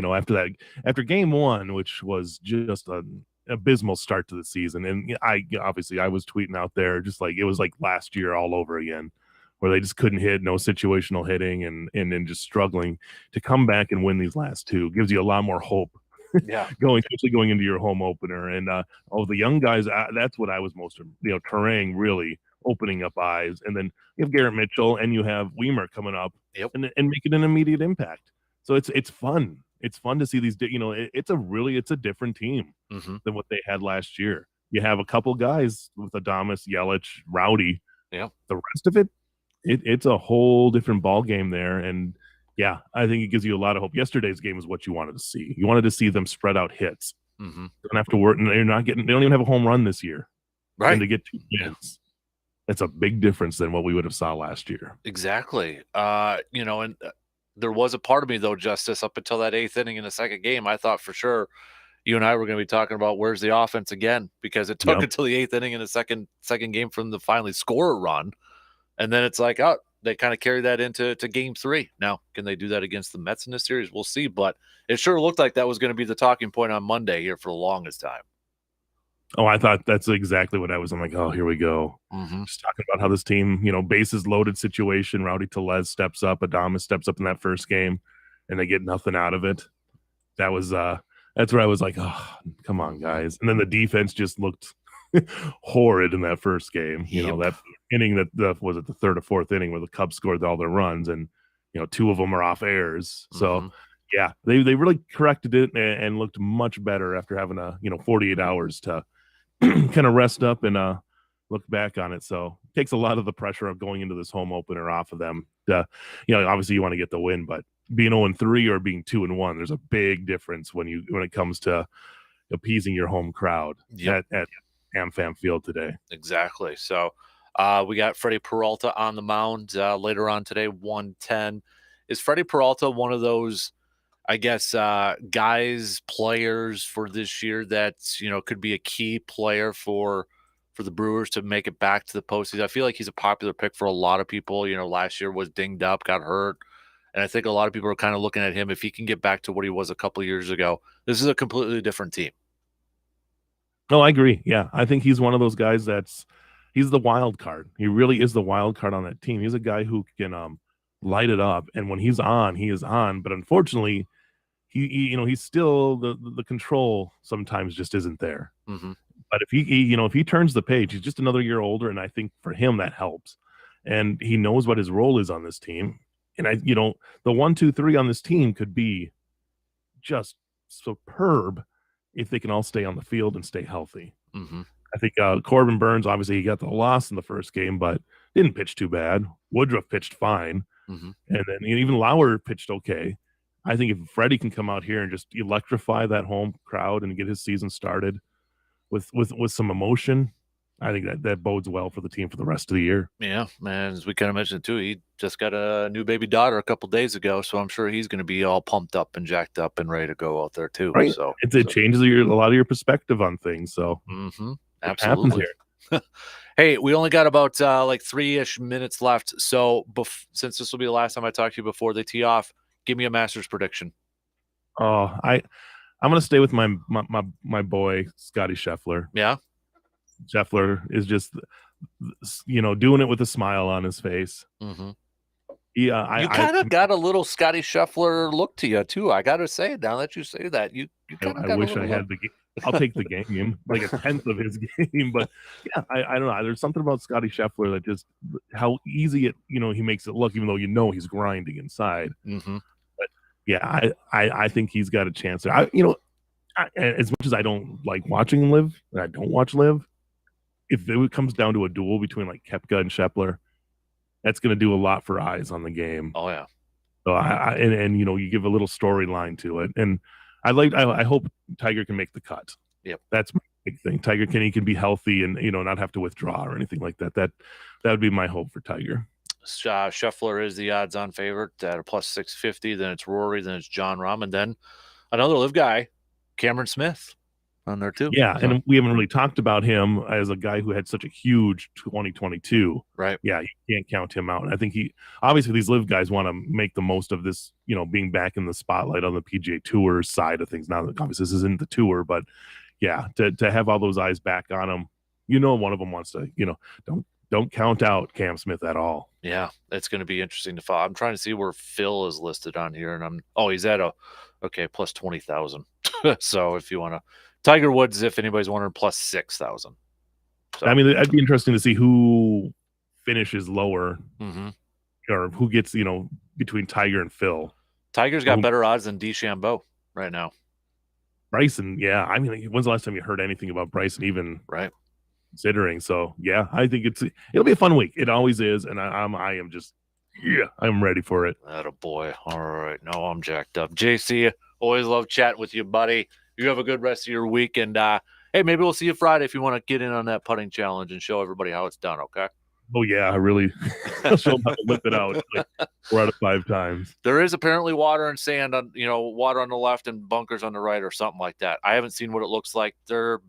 After game one, which was just an abysmal start to the season, and I obviously I was tweeting out there just like it was like last year all over again, where they just couldn't hit, no situational hitting, and just struggling to come back and win these last two gives you a lot more hope Yeah. especially going into your home opener. And the young guys, that's what I was most, Terang really opening up eyes. And then you have Garrett Mitchell and you have Weimer coming up Yep. and making an immediate impact. So it's fun. It's fun to see these. It's a different team Hmm. than what they had last year. You have a couple guys with Adamas, Yelich, Rowdy. Yep. The rest of it's a whole different ball game there. And yeah, I think it gives you a lot of hope. Yesterday's game is what you wanted to see. You wanted to see them spread out hits. Hmm. Don't have to work, and they don't even have a home run this year. And Right. to get 2 wins, that's a big difference than what we would have saw last year. Exactly. And there was a part of me though, Justice, up until that eighth inning in the second game, I thought for sure you and I were going to be talking about where's the offense again, because it took Yep. until the eighth inning in the second game from the finally score a run, and then it's like, oh, they kind of carry that into game three. Now, can they do that against the Mets in this series? We'll see, but it sure looked like that was going to be the talking point on Monday here for the longest time. Oh, I thought that's exactly what I was. I'm like, oh, here we go. Mm-hmm. Just talking about how this team, bases loaded situation. Rowdy Tellez steps up, Adamas steps up in that first game, and they get nothing out of it. That was that's where I was like, oh, come on, guys. And then the defense just looked horrid in that first game. Yep. That inning that was it the third or fourth inning where the Cubs scored all their runs, and two of them are off airs. So Mm-hmm. yeah, they really corrected it and looked much better after having 48 hours to kind of rest up and look back on it. So it takes a lot of the pressure of going into this home opener off of them. Obviously you want to get the win, but being 0-3 or being 2-1, there's a big difference when it comes to appeasing your home crowd Yep. at AmFam Field today. Exactly. So we got Freddie Peralta on the mound later on today, 110. Is Freddie Peralta one of those, I guess, players for this year that, could be a key player for the Brewers to make it back to the postseason? I feel like he's a popular pick for a lot of people. Last year was dinged up, got hurt. And I think a lot of people are kind of looking at him. If he can get back to what he was a couple of years ago, this is a completely different team. No, I agree. Yeah, I think he's one of those guys he's the wild card. He really is the wild card on that team. He's a guy who can light it up, and when he's on, he is on. But unfortunately, he's still the control sometimes just isn't there. Mm-hmm. But if if he turns the page, he's just another year older, and I think for him that helps. And he knows what his role is on this team. And the 1, 2, 3 on this team could be just superb if they can all stay on the field and stay healthy. Mm-hmm. I think Corbin Burns, obviously, he got the loss in the first game, but didn't pitch too bad. Woodruff pitched fine. Mm-hmm. And then even Lauer pitched okay. I think if Freddie can come out here and just electrify that home crowd and get his season started with some emotion, I think that bodes well for the team for the rest of the year. Yeah, man, as we kind of mentioned too, he just got a new baby daughter a couple days ago, so I'm sure he's going to be all pumped up and jacked up and ready to go out there too. Right. So It changes a lot of your perspective on things. So absolutely. Hey, we only got about like 3-ish minutes left. So since this will be the last time I talk to you before they tee off, give me a Masters prediction. Oh, I'm gonna stay with my boy Scotty Scheffler. Yeah. Scheffler is just doing it with a smile on his face. Mm-hmm. Yeah, you kind of got a little Scotty Scheffler look to you too. I got to say it now that you say that. You kind of got wish I had the game. I'll take the game, like a tenth of his game. But yeah, I don't know. There's something about Scotty Scheffler that just how easy he makes it look, even though he's grinding inside. Mm-hmm. But yeah, I think he's got a chance there. As much as I don't like watching him live, and I don't watch live, if it comes down to a duel between like Koepka and Scheffler, that's going to do a lot for eyes on the game. Oh yeah. So and you give a little storyline to it, and I hope Tiger can make the cut. Yep, that's my big thing. Tiger can be healthy and not have to withdraw or anything like that. That would be my hope for Tiger. Scheffler is the odds-on favorite at a plus 650. Then it's Rory. Then it's John Rahm, and then another live guy, Cameron Smith. on there too. Yeah, So and we haven't really talked about him as a guy who had such a huge 2022. right. Yeah, you can't count him out. And I think he obviously these live guys want to make the most of this, being back in the spotlight on the PGA Tour side of things. Now that obviously this isn't the tour, but yeah, to have all those eyes back on him, one of them wants to, don't count out Cam Smith at all. Yeah, it's going to be interesting to follow. I'm trying to see where Phil is listed on here, and he's at okay, plus 20,000. So if you want to, Tiger Woods, if anybody's wondering, plus 6,000. So I mean, it'd be interesting to see who finishes lower mhm. or who gets, between Tiger and Phil. Tiger's got better odds than DeChambeau right now. Bryson, yeah. I mean, when's the last time you heard anything about Bryson even Right. considering? So yeah, I think it'll be a fun week. It always is, and I am just I'm ready for it. Atta boy. All right. No, I'm jacked up. JC, always love chatting with you, buddy. You have a good rest of your week, and hey, maybe we'll see you Friday if you want to get in on that putting challenge and show everybody how it's done. Okay. Oh yeah, I really I'll show them how to whip it out like 4 out of 5 times. There is apparently water and sand on, water on the left and bunkers on the right or something like that. I haven't seen what it looks like.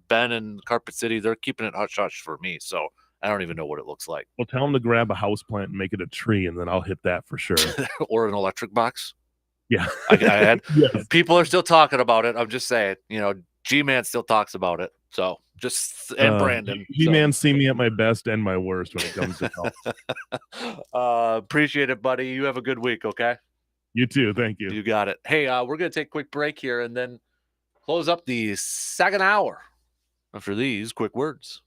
Ben and Carpet City, they're keeping it hush hush for me. So I don't even know what it looks like. Well, tell them to grab a house plant and make it a tree, and then I'll hit that for sure. Or an electric box. Yeah. I had Yes. people are still talking about it. I'm just saying, G-Man still talks about it. So and Brandon. G-Man see me at my best and my worst when it comes to health. Appreciate it, buddy. You have a good week, okay? You too. Thank you. You got it. Hey, we're going to take a quick break here and then close up the second hour after these quick words.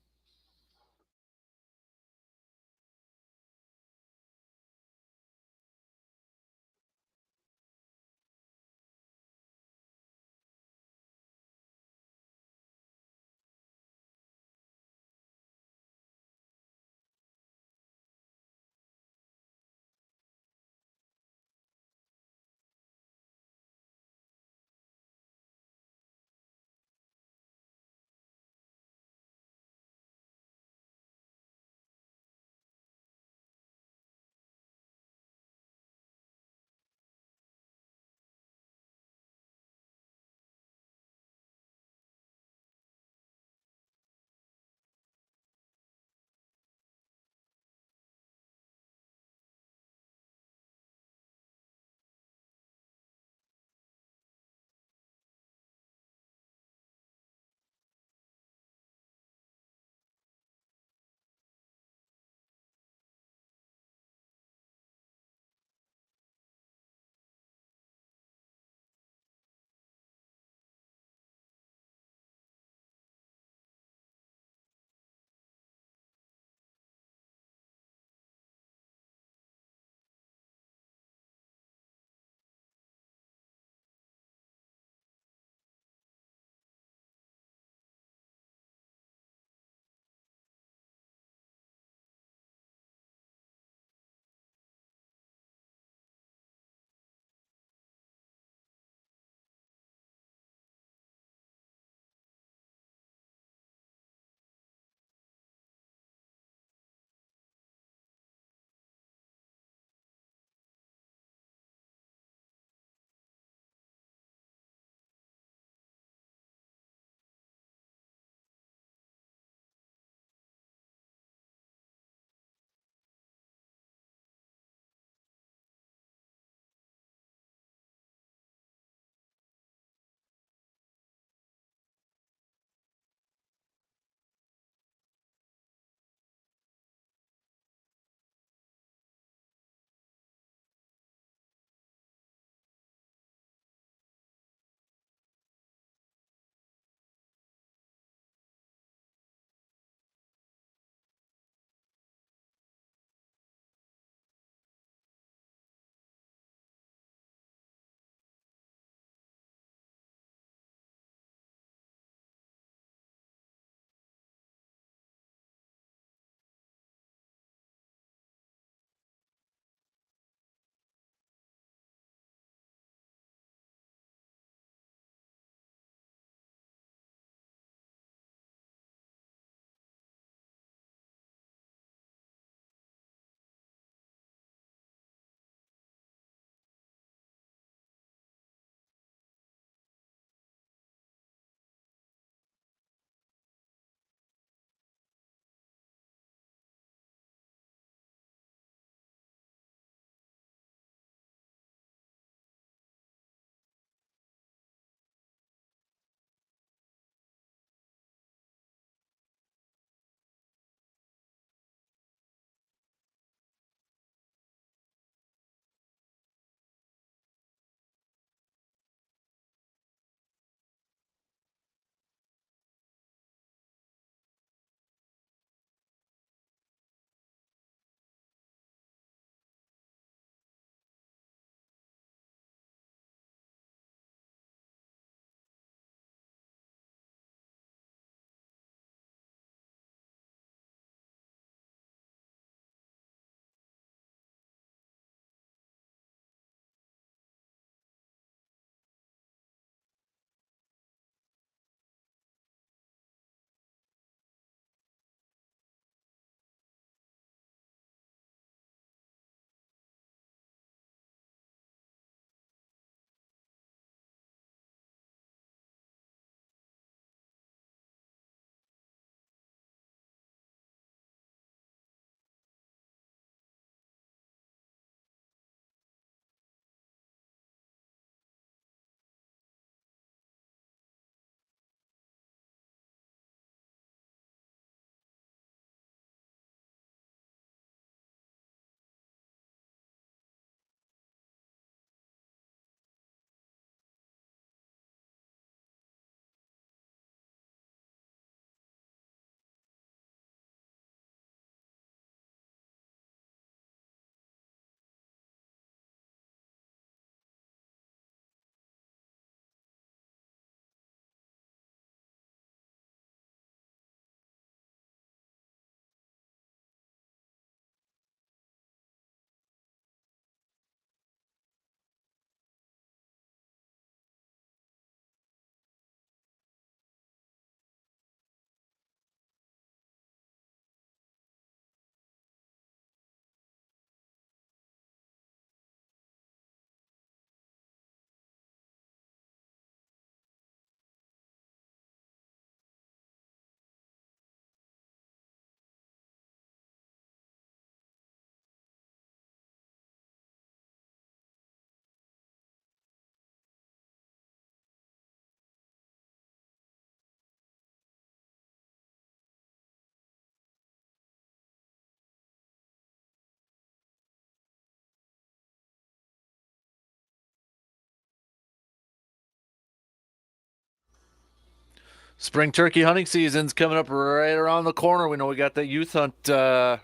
Spring turkey hunting season's coming up right around the corner. We know we got that youth hunt. The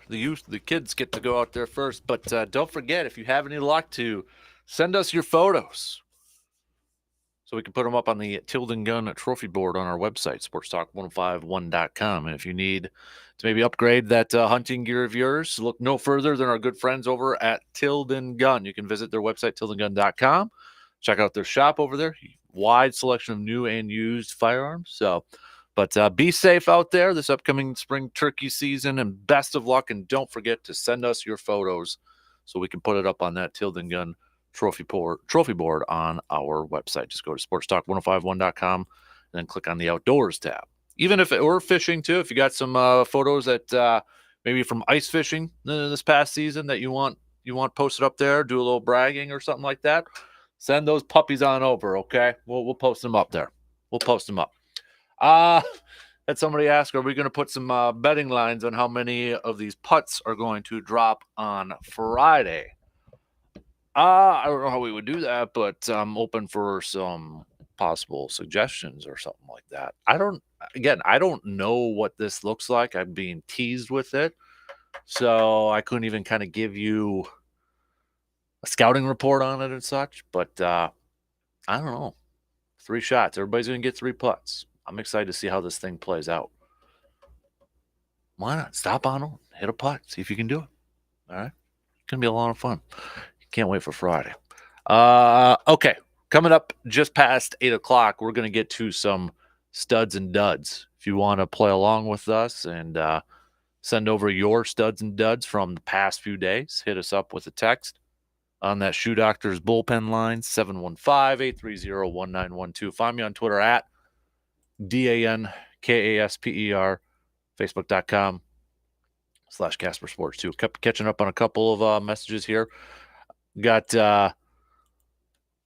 kids get to go out there first. But don't forget, if you have any luck, to send us your photos so we can put them up on the Tilden Gun trophy board on our website, sportstalk1051.com. And if you need to maybe upgrade that hunting gear of yours, look no further than our good friends over at Tilden Gun. You can visit their website, tildengun.com. Check out their shop over there. Wide selection of new and used firearms. But be safe out there this upcoming spring turkey season, and best of luck. And don't forget to send us your photos so we can put it up on that Tilden Gun trophy board on our website. Just go to sportstalk1051.com and then click on the outdoors tab. Even if it were fishing too, if you got some photos that maybe from ice fishing this past season that you want posted up there, do a little bragging or something like that, send those puppies on over. Okay, we'll post them up there. We'll post them up. Had somebody ask, are we going to put some betting lines on how many of these putts are going to drop on Friday? I don't know how we would do that, but I'm open for some possible suggestions or something like that. I don't know what this looks like. I'm being teased with it, so I couldn't even kind of give you a scouting report on it and such. But I don't know. 3 shots. Everybody's going to get 3 putts. I'm excited to see how this thing plays out. Why not? Stop on them, hit a putt, see if you can do it. All right? It's going to be a lot of fun. Can't wait for Friday. Okay. Coming up just past 8 o'clock, we're going to get to some studs and duds. If you want to play along with us and send over your studs and duds from the past few days, hit us up with a text on that Shoe Doctor's bullpen line, 715-830-1912. Find me on Twitter at DANKASPER, Facebook.com/Kasper Sports 2. Kept catching up on a couple of messages here. Got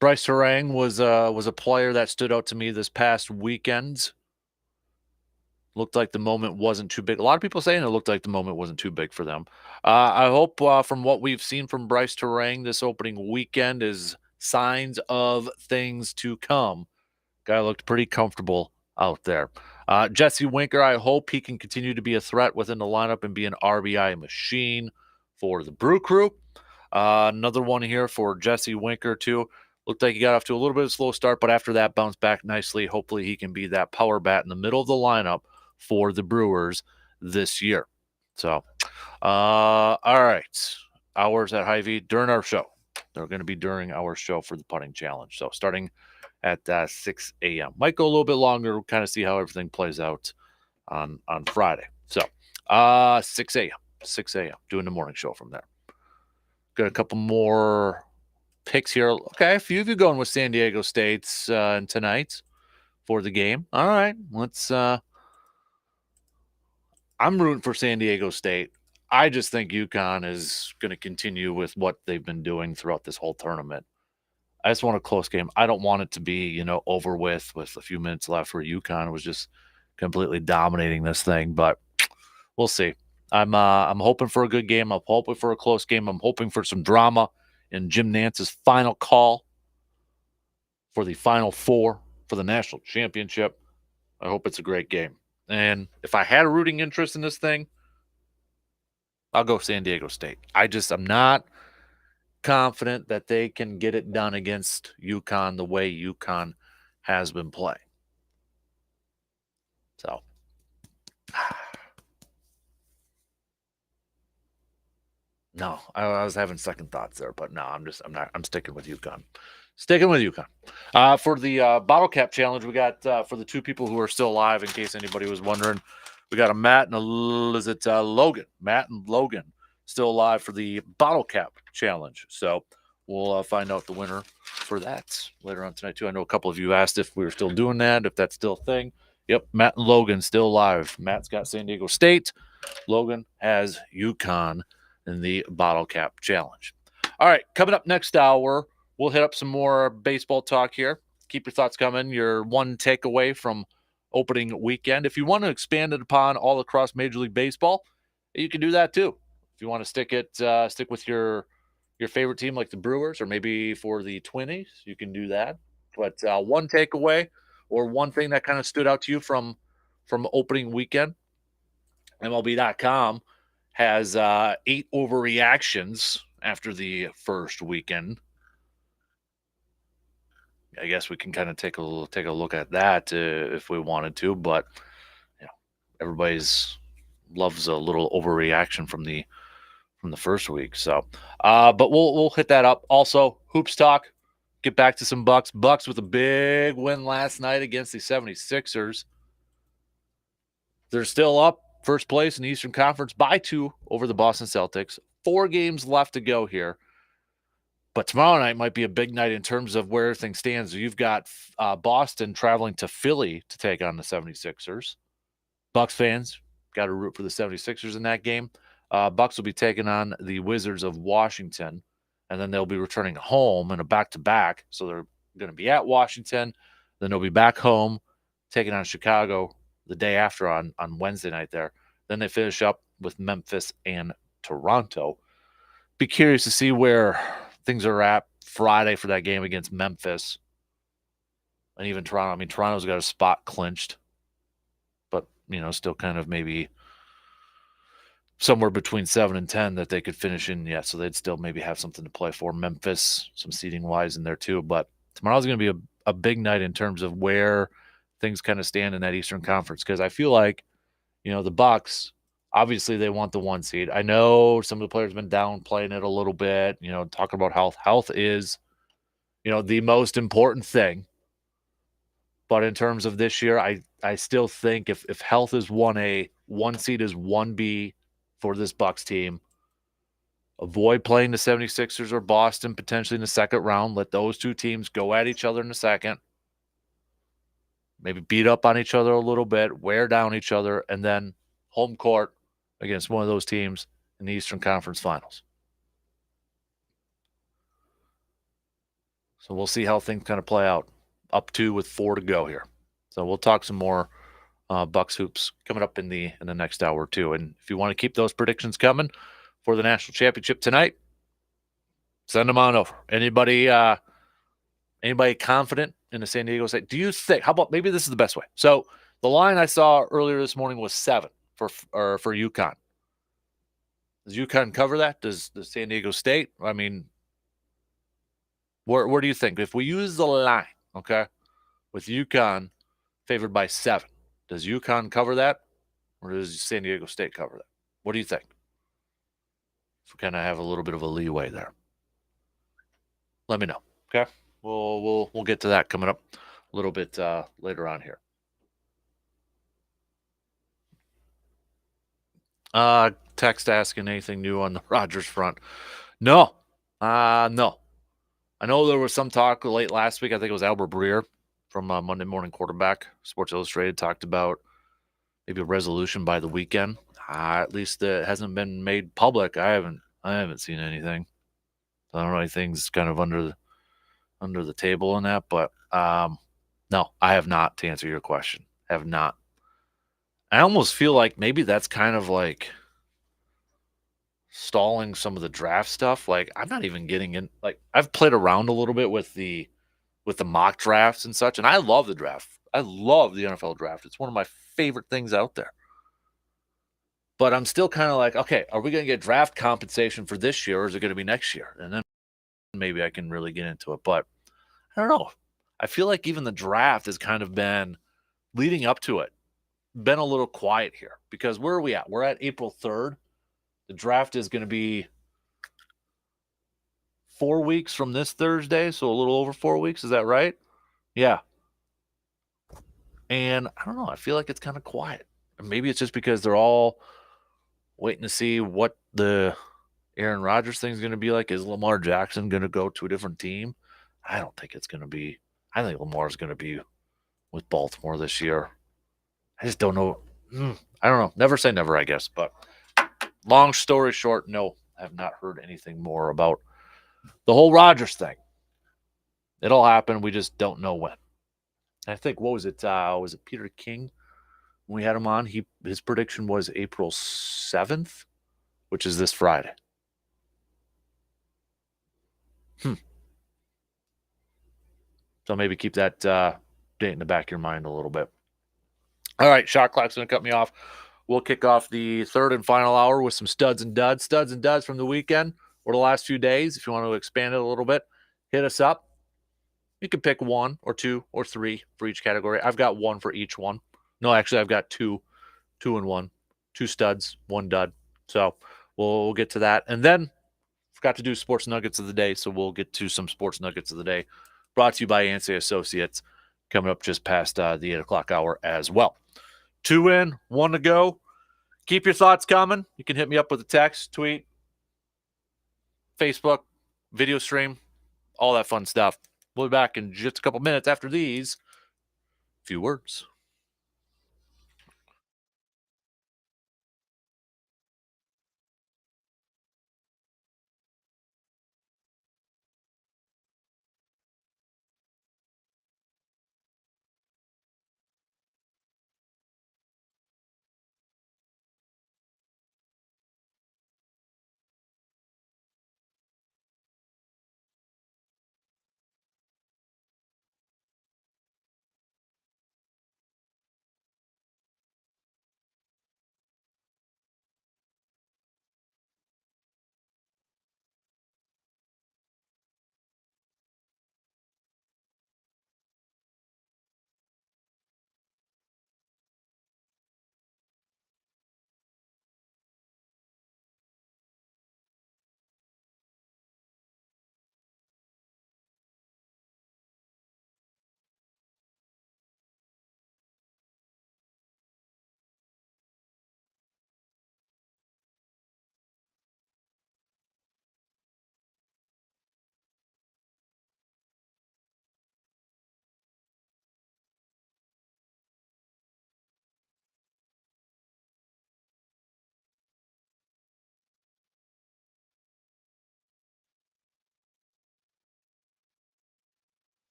Bryce Harang was a player that stood out to me this past weekend. Looked like the moment wasn't too big. A lot of people saying it looked like the moment wasn't too big for them. I hope from what we've seen from Bryce Harang this opening weekend is signs of things to come. Guy looked pretty comfortable out there. Jesse Winker, I hope he can continue to be a threat within the lineup and be an RBI machine for the Brew Crew. Another one here for Jesse Winker, too. Looked like he got off to a little bit of a slow start, but after that, bounced back nicely. Hopefully, he can be that power bat in the middle of the lineup for the Brewers this year. So, all right. Hours at Hy-Vee during our show. They're going to be during our show for the putting challenge. So, starting at 6 a.m. Might go a little bit longer. We'll kind of see how everything plays out on Friday. So, 6 a.m. 6 a.m. Doing the morning show from there. Got a couple more picks here. Okay, a few of you going with San Diego State tonight for the game. All right, let's. I'm rooting for San Diego State. I just think UConn is going to continue with what they've been doing throughout this whole tournament. I just want a close game. I don't want it to be, over with a few minutes left where UConn was just completely dominating this thing. But we'll see. I'm hoping for a good game. I'm hoping for a close game. I'm hoping for some drama in Jim Nance's final call for the Final Four for the national championship. I hope it's a great game. And if I had a rooting interest in this thing, I'll go San Diego State. I'm not confident that they can get it done against UConn the way UConn has been playing. So no, I was having second thoughts there, but no, I'm sticking with UConn. Sticking with UConn. For the bottle cap challenge, we got for the 2 people who are still alive, in case anybody was wondering, we got a Matt and Logan. Matt and Logan still alive for the bottle cap challenge. So we'll find out the winner for that later on tonight, too. I know a couple of you asked if we were still doing that, if that's still a thing. Yep, Matt and Logan still alive. Matt's got San Diego State. Logan has UConn in the bottle cap challenge. All right, coming up next hour, we'll hit up some more baseball talk here. Keep your thoughts coming. Your one takeaway from opening weekend. If you want to expand it upon all across Major League Baseball, you can do that too. If you want to stick with your favorite team like the Brewers, or maybe for the Twinnies, you can do that. But one takeaway, or one thing that kind of stood out to you from opening weekend? MLB.com has 8 overreactions after the first weekend. I guess we can kind of take a look at that if we wanted to, but you know, everybody's loves a little overreaction from the first week. So, but we'll hit that up. Also, hoops talk. Get back to some Bucks. Bucks with a big win last night against the 76ers. They're still up first place in the Eastern Conference by 2 over the Boston Celtics. 4 games left to go here. But tomorrow night might be a big night in terms of where things stand. You've got Boston traveling to Philly to take on the 76ers. Bucks fans got to root for the 76ers in that game. Bucks will be taking on the Wizards of Washington, and then they'll be returning home in a back-to-back. So they're going to be at Washington, then they'll be back home, taking on Chicago the day after on Wednesday night there. Then they finish up with Memphis and Toronto. Be curious to see where things are at Friday for that game against Memphis and even Toronto. I mean, Toronto's got a spot clinched, but, still kind of maybe somewhere between 7 and 10 that they could finish in yet. So they'd still maybe have something to play for. Memphis, some seeding wise in there too. But tomorrow's going to be a big night in terms of where things kind of stand in that Eastern Conference. Because I feel like, the Bucks, obviously they want the 1 seed. I know some of the players have been downplaying it a little bit, talking about health. Health is, the most important thing. But in terms of this year, I still think if health is 1A, 1 seed is 1B for this Bucks team. Avoid playing the 76ers or Boston potentially in the second round. Let those 2 teams go at each other in the second. Maybe beat up on each other a little bit, wear down each other, and then home court against one of those teams in the Eastern Conference Finals. So we'll see how things kind of play out. Up 2 with 4 to go here. So we'll talk some more Bucks hoops coming up in the next hour or two. And if you want to keep those predictions coming for the national championship tonight, send them on over. Anybody confident in the San Diego State? Do you think? How about maybe this is the best way? So the line I saw earlier this morning was 7 for UConn. Does UConn cover that? Does the San Diego State? I mean, where do you think? If we use the line, okay, with UConn favored by 7, does UConn cover that, or does San Diego State cover that? What do you think? If we kind of have a little bit of a leeway there, let me know. Okay, we'll get to that coming up a little bit later on here. Text asking anything new on the Rodgers front? No. No. I know there was some talk late last week. I think it was Albert Breer from Monday Morning Quarterback. Sports Illustrated talked about maybe a resolution by the weekend. At least it hasn't been made public. I haven't seen anything. I don't know, anything's kind of under the table on that, but no, I have not, to answer your question. Have not. I almost feel like maybe that's kind of like stalling some of the draft stuff. Like, I'm not even getting in. Like, I've played around a little bit with the mock drafts and such, and I love the draft. I love the NFL draft. It's one of my favorite things out there. But I'm still kind of like, okay, are we going to get draft compensation for this year, or is it going to be next year? And then maybe I can really get into it. But I don't know. I feel like even the draft has kind of been leading up to it, been a little quiet here, because where are we at? We're at April 3rd. The draft is going to be 4 weeks from this Thursday, so a little over 4 weeks. Is that right? Yeah. And I don't know. I feel like it's kind of quiet. Maybe it's just because they're all waiting to see what the Aaron Rodgers thing is going to be like. Is Lamar Jackson going to go to a different team? I don't think it's going to be. I think Lamar's going to be with Baltimore this year. I just don't know. I don't know. Never say never, I guess. But long story short, no, I have not heard anything more about the whole Rodgers thing. It'll happen. We just don't know when. I think, what was it? Was it Peter King? When we had him on, his prediction was April 7th, which is this Friday. So maybe keep that date in the back of your mind a little bit. All right, shot clock's going to cut me off. We'll kick off the third and final hour with some studs and duds from the weekend or the last few days. If you want to expand it a little bit, hit us up. You can pick one or two or three for each category. I've got one for each one. No, actually, I've got two and one, two studs, one dud. So we'll get to that. And then forgot to do sports nuggets of the day. So we'll get to some sports nuggets of the day brought to you by Ansay Associates coming up just past the 8 o'clock hour as well. 2 in, 1 to go. Keep your thoughts coming. You can hit me up with a text, tweet, Facebook, video stream, all that fun stuff. We'll be back in just a couple minutes after these few words.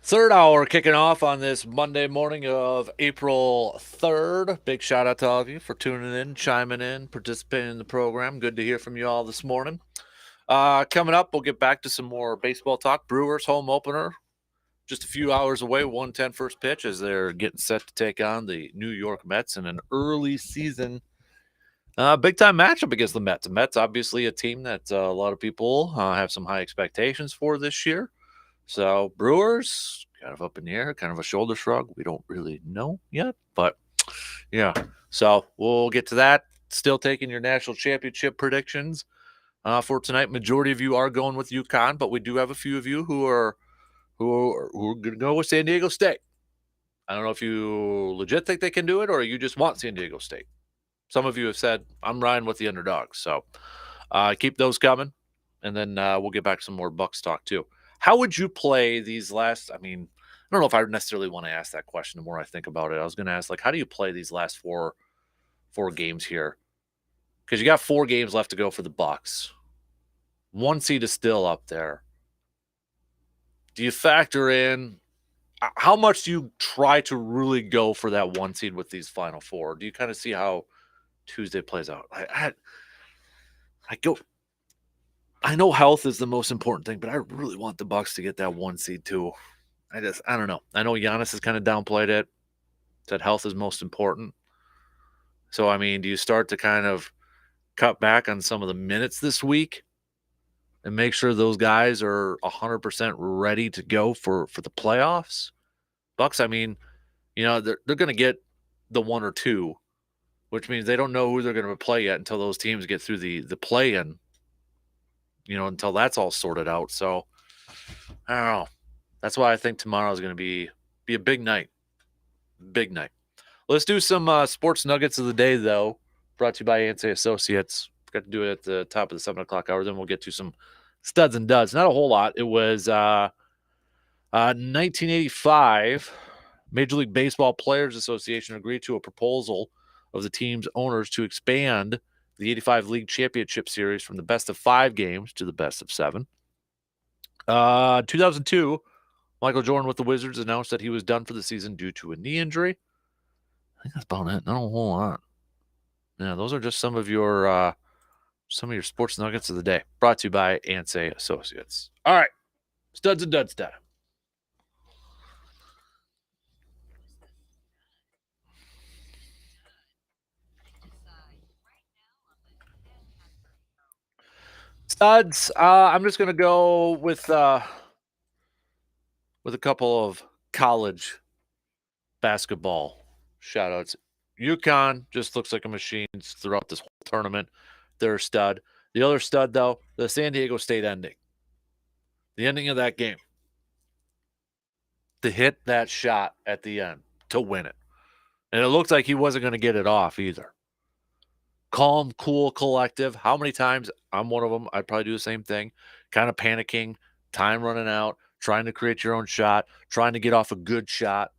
Third hour kicking off on this Monday morning of April 3rd. Big shout out to all of you for tuning in, chiming in, participating in the program. Good to hear from you all this morning. Coming up, we'll get back to some more baseball talk. Brewers home opener just a few hours away, 1:10 first pitch as they're getting set to take on the New York Mets in an early season big time matchup against the Mets. The Mets, obviously, a team that a lot of people have some high expectations for this year. So Brewers, kind of up in the air, kind of a shoulder shrug. We don't really know yet, but yeah. So we'll get to that. Still taking your national championship predictions for tonight. Majority of you are going with UConn, but we do have a few of you who are going to go with San Diego State. I don't know if you legit think they can do it or you just want San Diego State. Some of you have said I'm riding with the underdogs, so keep those coming, and then we'll get back to some more Bucks talk too. How would you play these last? I mean, I don't know if I necessarily want to ask that question. The more I think about it, I was going to ask how do you play these last four games here? Because you got 4 games left to go for the Bucks. 1 seed is still up there. Do you factor in how much do you try to really go for that 1 seed with these final 4? Do you kind of see how Tuesday plays out? I know health is the most important thing, but I really want the Bucks to get that 1 seed too. I don't know. I know Giannis has kind of downplayed it, said health is most important. So, I mean, do you start to kind of cut back on some of the minutes this week and make sure those guys are 100% ready to go for the playoffs? Bucks, I mean, they're going to get the 1 or 2, which means they don't know who they're going to play yet until those teams get through the play-in. Until that's all sorted out. So, I don't know. That's why I think tomorrow is going to be a big night. Big night. Let's do some sports nuggets of the day, though. Brought to you by Ansay Associates. Got to do it at the top of the 7 o'clock hour. Then we'll get to some studs and duds. Not a whole lot. It was 1985. Major League Baseball Players Association agreed to a proposal of the team's owners to expand the 85 League Championship Series from the best of 5 games to the best of 7. 2002, Michael Jordan with the Wizards announced that he was done for the season due to a knee injury. I think that's about it. Not a whole lot. Yeah, those are just some of your sports nuggets of the day. Brought to you by Ansay Associates. All right, studs and duds time. Studs. I'm just gonna go with a couple of college basketball shout outs. UConn just looks like a machine throughout this whole tournament. They're a stud. The other stud, though, the San Diego State ending. The ending of that game. To hit that shot at the end to win it. And it looked like he wasn't going to get it off either. Calm, cool, collective. How many times? I'm one of them. I'd probably do the same thing. Kind of panicking, time running out, trying to create your own shot, trying to get off a good shot.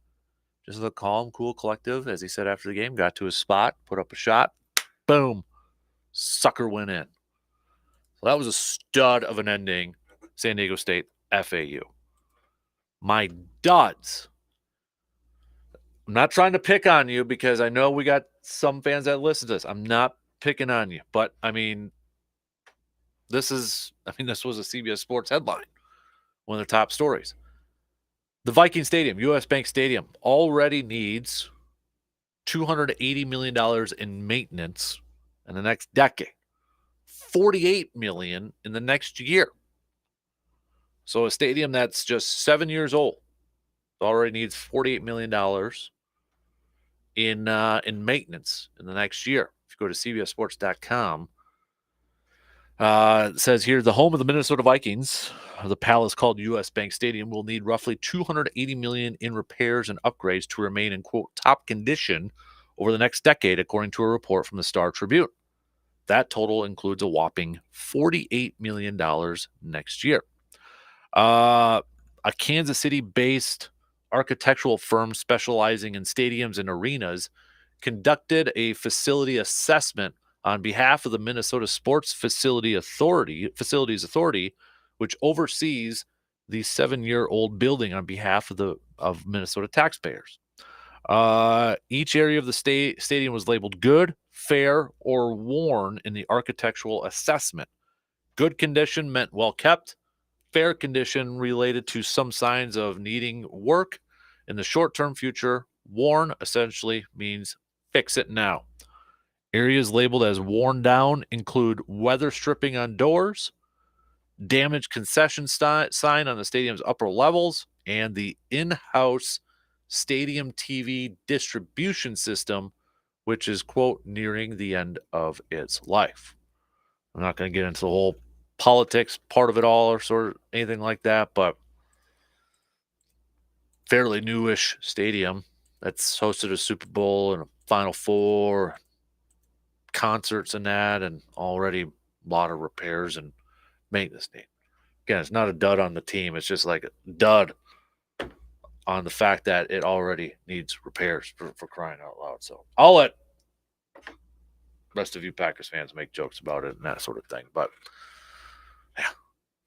Just a calm, cool, collective, as he said after the game, got to his spot, put up a shot, boom, sucker went in. So that was a stud of an ending, San Diego State, FAU. My duds. I'm not trying to pick on you because I know we got some fans that listen to this. I'm not picking on you, but I mean, this was a CBS Sports headline, one of the top stories. The Viking Stadium, US Bank Stadium, already needs $280 million in maintenance in the next decade. $48 million in the next year. So a stadium that's just 7 years old already needs $48 million in maintenance in the next year. If you go to cbssports.com, it says here the home of the Minnesota Vikings, the palace called US Bank Stadium, will need roughly $280 million in repairs and upgrades to remain in, quote, top condition over the next decade, according to a report from the Star Tribune. That total includes a whopping $48 million next year. A Kansas City-based architectural firm specializing in stadiums and arenas conducted a facility assessment on behalf of the Minnesota Sports Facilities Authority, which oversees the 7-year-old building on behalf of Minnesota taxpayers. Each area of the stadium was labeled good, fair, or worn in the architectural assessment. Good condition meant well kept. Fair condition related to some signs of needing work in the short-term future. Worn essentially means fix it now. Areas labeled as worn down include weather stripping on doors, damaged concession sign on the stadium's upper levels, and the in-house stadium TV distribution system, which is, quote, nearing the end of its life. I'm not going to get into the whole politics part of it all or sort of anything like that, but fairly newish stadium that's hosted a Super Bowl and a Final Four, concerts and that, and already a lot of repairs and maintenance need. Again, it's not a dud on the team. It's just like a dud on the fact that it already needs repairs for crying out loud. So I'll let rest of you Packers fans make jokes about it and that sort of thing. But yeah,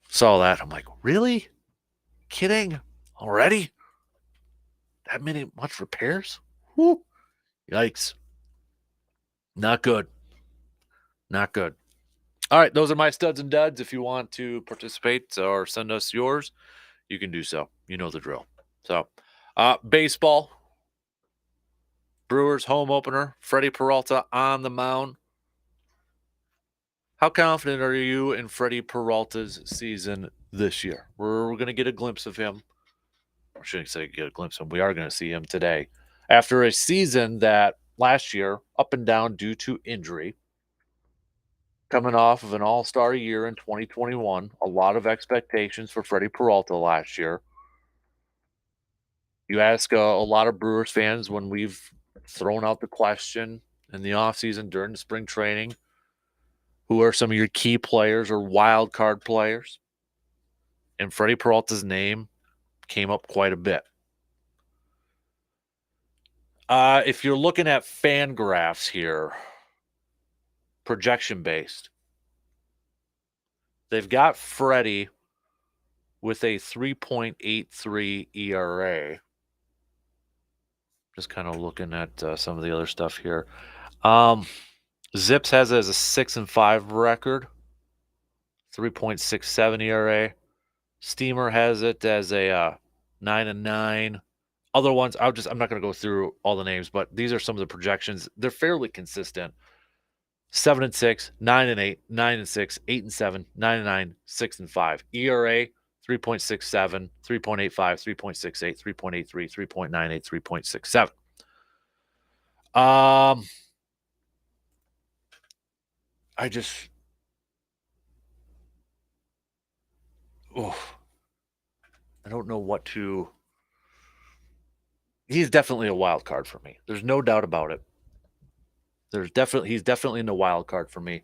saw that. I'm like, really? Kidding? Already? That much repairs? Whew. Yikes. Not good. Not good. All right, those are my studs and duds. If you want to participate or send us yours, you can do so. You know the drill. So, baseball. Brewers home opener. Freddie Peralta on the mound. How confident are you in Freddie Peralta's season this year? We're going to get a glimpse of him. I shouldn't say get a glimpse of him. We are going to see him today. After a season that last year, up and down due to injury, coming off of an all-star year in 2021, a lot of expectations for Freddie Peralta last year. You ask a lot of Brewers fans when we've thrown out the question in the offseason during the spring training, who are some of your key players or wild card players? And Freddie Peralta's name came up quite a bit. If you're looking at fan graphs here, projection-based, they've got Freddie with a 3.83 ERA. Just kind of looking at some of the other stuff here. Zips has it as a 6-5 record, 3.67 ERA. Steamer has it as a 9-9. Other ones, I'm not going to go through all the names, but these are some of the projections. They're fairly consistent. 7-6, 9-8, 9-6, 8-7, 9-9, 6-5. ERA 3.67, 3.85, 3.68, 3.83, 3.98, 3.67. I just I don't know what to. He's definitely a wild card for me. There's no doubt about it. He's definitely in the wild card for me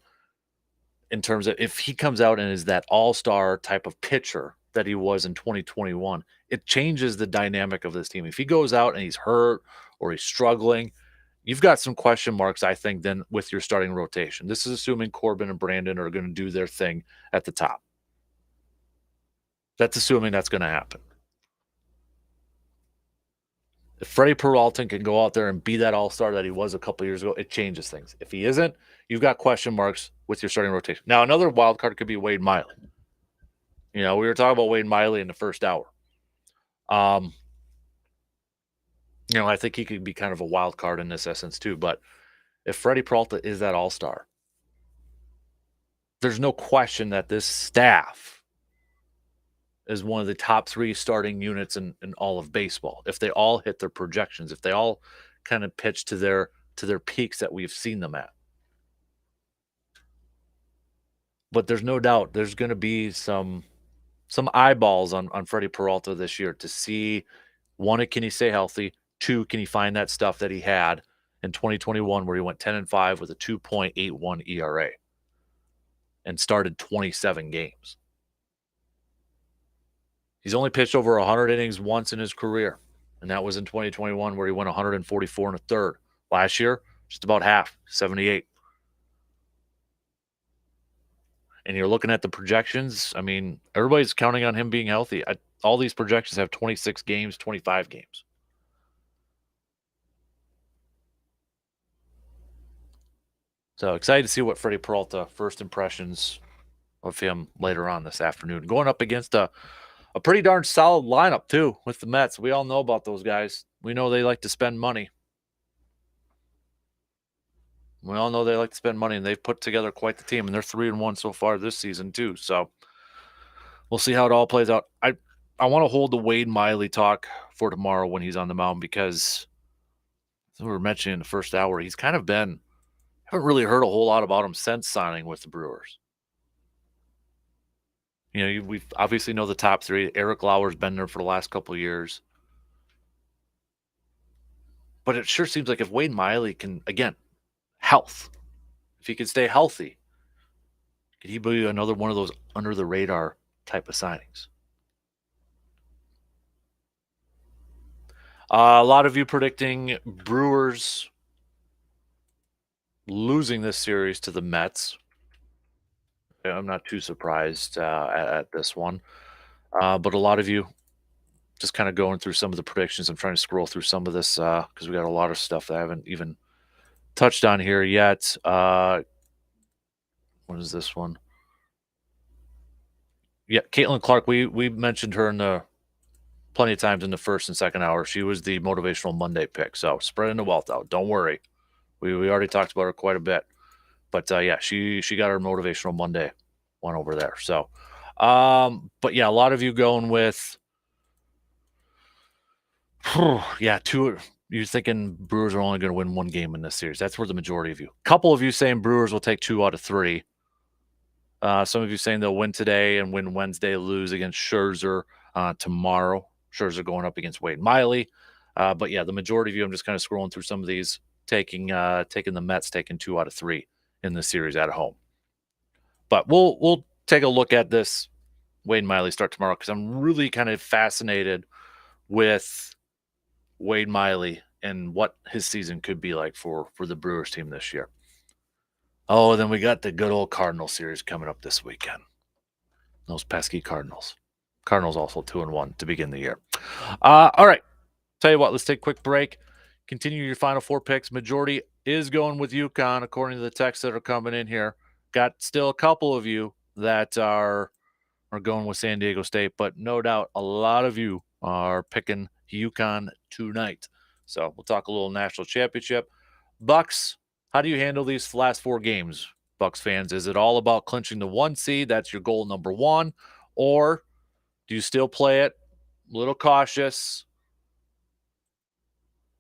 in terms of if he comes out and is that all-star type of pitcher that he was in 2021, it changes the dynamic of this team. If he goes out and he's hurt or he's struggling, you've got some question marks, I think, then with your starting rotation. This is assuming Corbin and Brandon are going to do their thing at the top. That's assuming that's going to happen. If Freddie Peralta can go out there and be that all-star that he was a couple years ago, it changes things. If he isn't, you've got question marks with your starting rotation. Now, another wild card could be Wade Miley. You know, we were talking about Wade Miley in the first hour. You know, I think he could be kind of a wild card in this essence too. But if Freddie Peralta is that all-star, there's no question that this staff is one of the top 3 starting units in all of baseball. If they all hit their projections, if they all kind of pitch to their peaks that we've seen them at. But there's no doubt there's going to be some eyeballs on Freddie Peralta this year to see, 1, can he stay healthy? 2, can he find that stuff that he had in 2021 where he went 10-5 with a 2.81 ERA and started 27 games. He's only pitched over 100 innings once in his career, and that was in 2021 where he went 144 1/3. Last year, just about half, 78. And you're looking at the projections. I mean, everybody's counting on him being healthy. All these projections have 26 games, 25 games. So excited to see what Freddie Peralta first impressions of him later on this afternoon. Going up against a pretty darn solid lineup too with the Mets. We all know about those guys. We know they like to spend money. We all know they like to spend money, and they've put together quite the team, and they're 3-1 so far this season too. So we'll see how it all plays out. I want to hold the Wade Miley talk for tomorrow when he's on the mound because as we were mentioning in the first hour, he's kind of been haven't really heard a whole lot about him since signing with the Brewers. You know, we obviously know the top three. Eric Lauer's been there for the last couple of years. But it sure seems like if Wade Miley can, again, health, if he can stay healthy, could he be another one of those under the radar type of signings? A lot of you predicting Brewers losing this series to the Mets. I'm not too surprised at this one. But a lot of you just kind of going through some of the predictions. I'm trying to scroll through some of this because we got a lot of stuff that I haven't even touched on here yet. What is this one? Yeah, Caitlin Clark. We mentioned her in the plenty of times in the first and second hour. She was the motivational Monday pick. So spreading the wealth out. Don't worry. We already talked about her quite a bit. But yeah, she got her motivational Monday one over there. So, but yeah, a lot of you going with, yeah, two. You're thinking Brewers are only going to win one game in this series. That's where the majority of you. A couple of you saying Brewers will take 2 out of 3. Some of you saying they'll win today and win Wednesday, lose against Scherzer tomorrow. Scherzer going up against Wade Miley. But yeah, the majority of you, I'm just kind of scrolling through some of these, taking the Mets, taking 2 out of 3 in the series at home. But we'll take a look at this Wade Miley start tomorrow because I'm really kind of fascinated with Wade Miley and what his season could be like for the Brewers team this year. Oh, then we got the good old Cardinal series coming up this weekend. Those pesky Cardinals. Cardinals also 2-1 to begin the year. All right. Tell you what, let's take a quick break. Continue your final 4 picks. Majority is going with UConn, according to the texts that are coming in here. Got still a couple of you that are going with San Diego State, but no doubt a lot of you are picking UConn tonight. So we'll talk a little national championship. Bucks, how do you handle these last 4 games, Bucks fans? Is it all about clinching the 1 seed? That's your goal number 1. Or do you still play it a little cautious?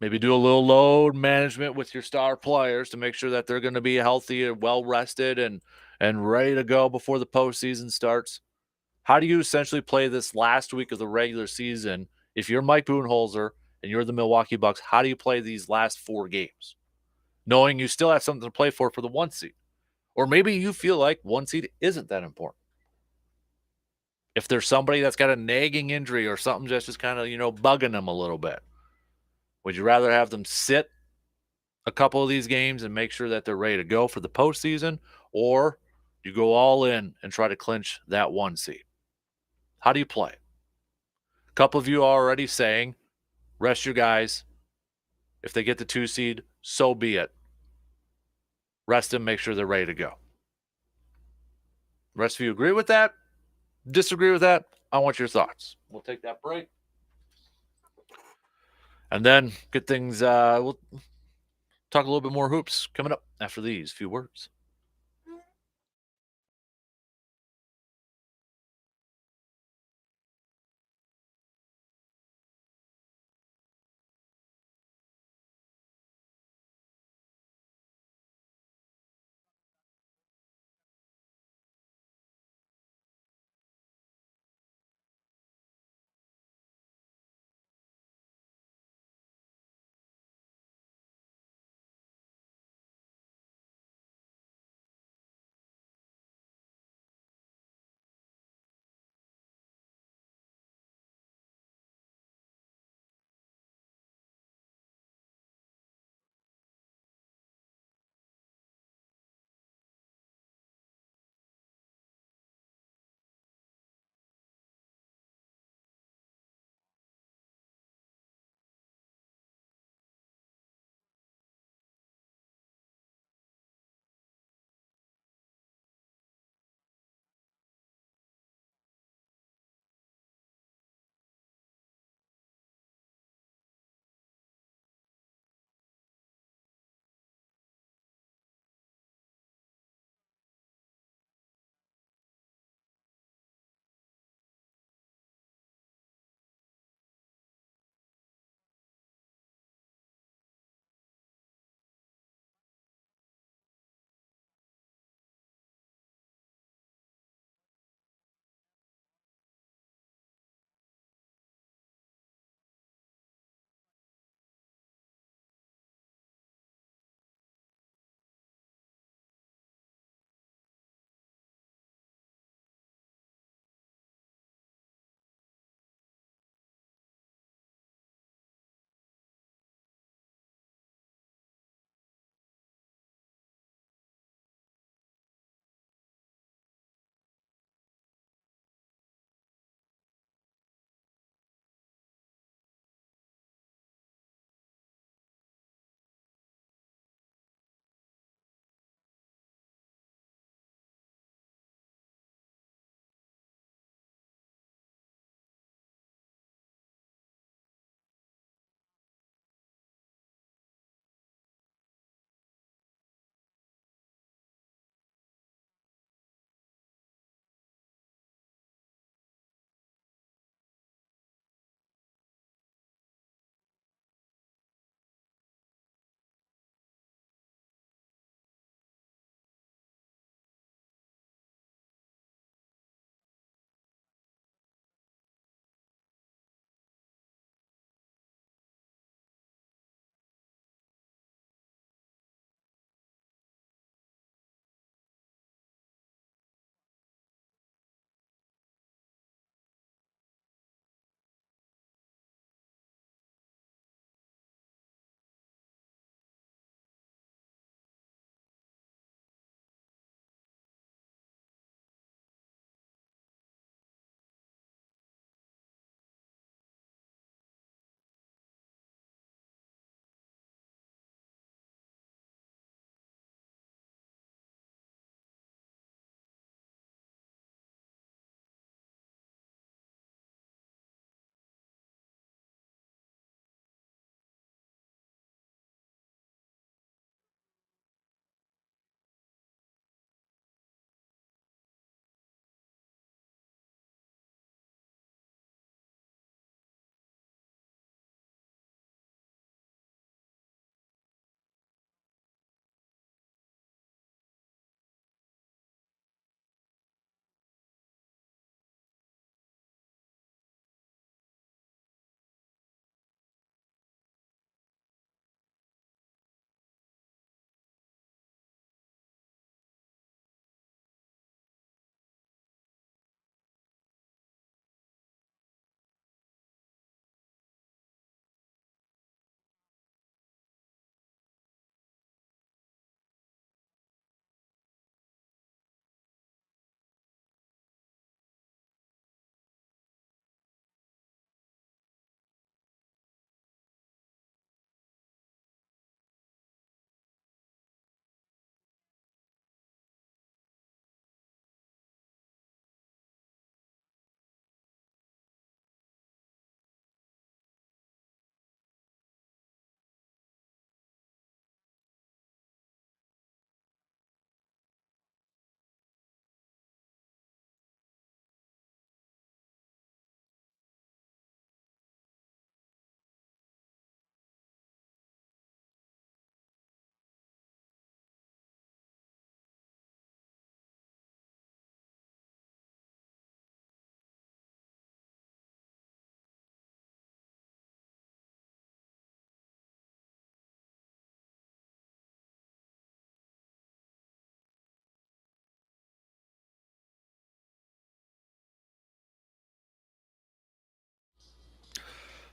Maybe do a little load management with your star players to make sure that they're going to be healthy and well rested and ready to go before the postseason starts. How do you essentially play this last week of the regular season? If you're Mike Budenholzer and you're the Milwaukee Bucks, how do you play these last 4 games, knowing you still have something to play for the 1 seed? Or maybe you feel like 1 seed isn't that important. If there's somebody that's got a nagging injury or something that's just kind of, bugging them a little bit, would you rather have them sit a couple of these games and make sure that they're ready to go for the postseason, or you go all in and try to clinch that 1 seed? How do you play? A couple of you are already saying, rest your guys. If they get the 2 seed, so be it. Rest them, make sure they're ready to go. The rest of you agree with that? Disagree with that? I want your thoughts. We'll take that break. And then get things, we'll talk a little bit more hoops coming up after these few words.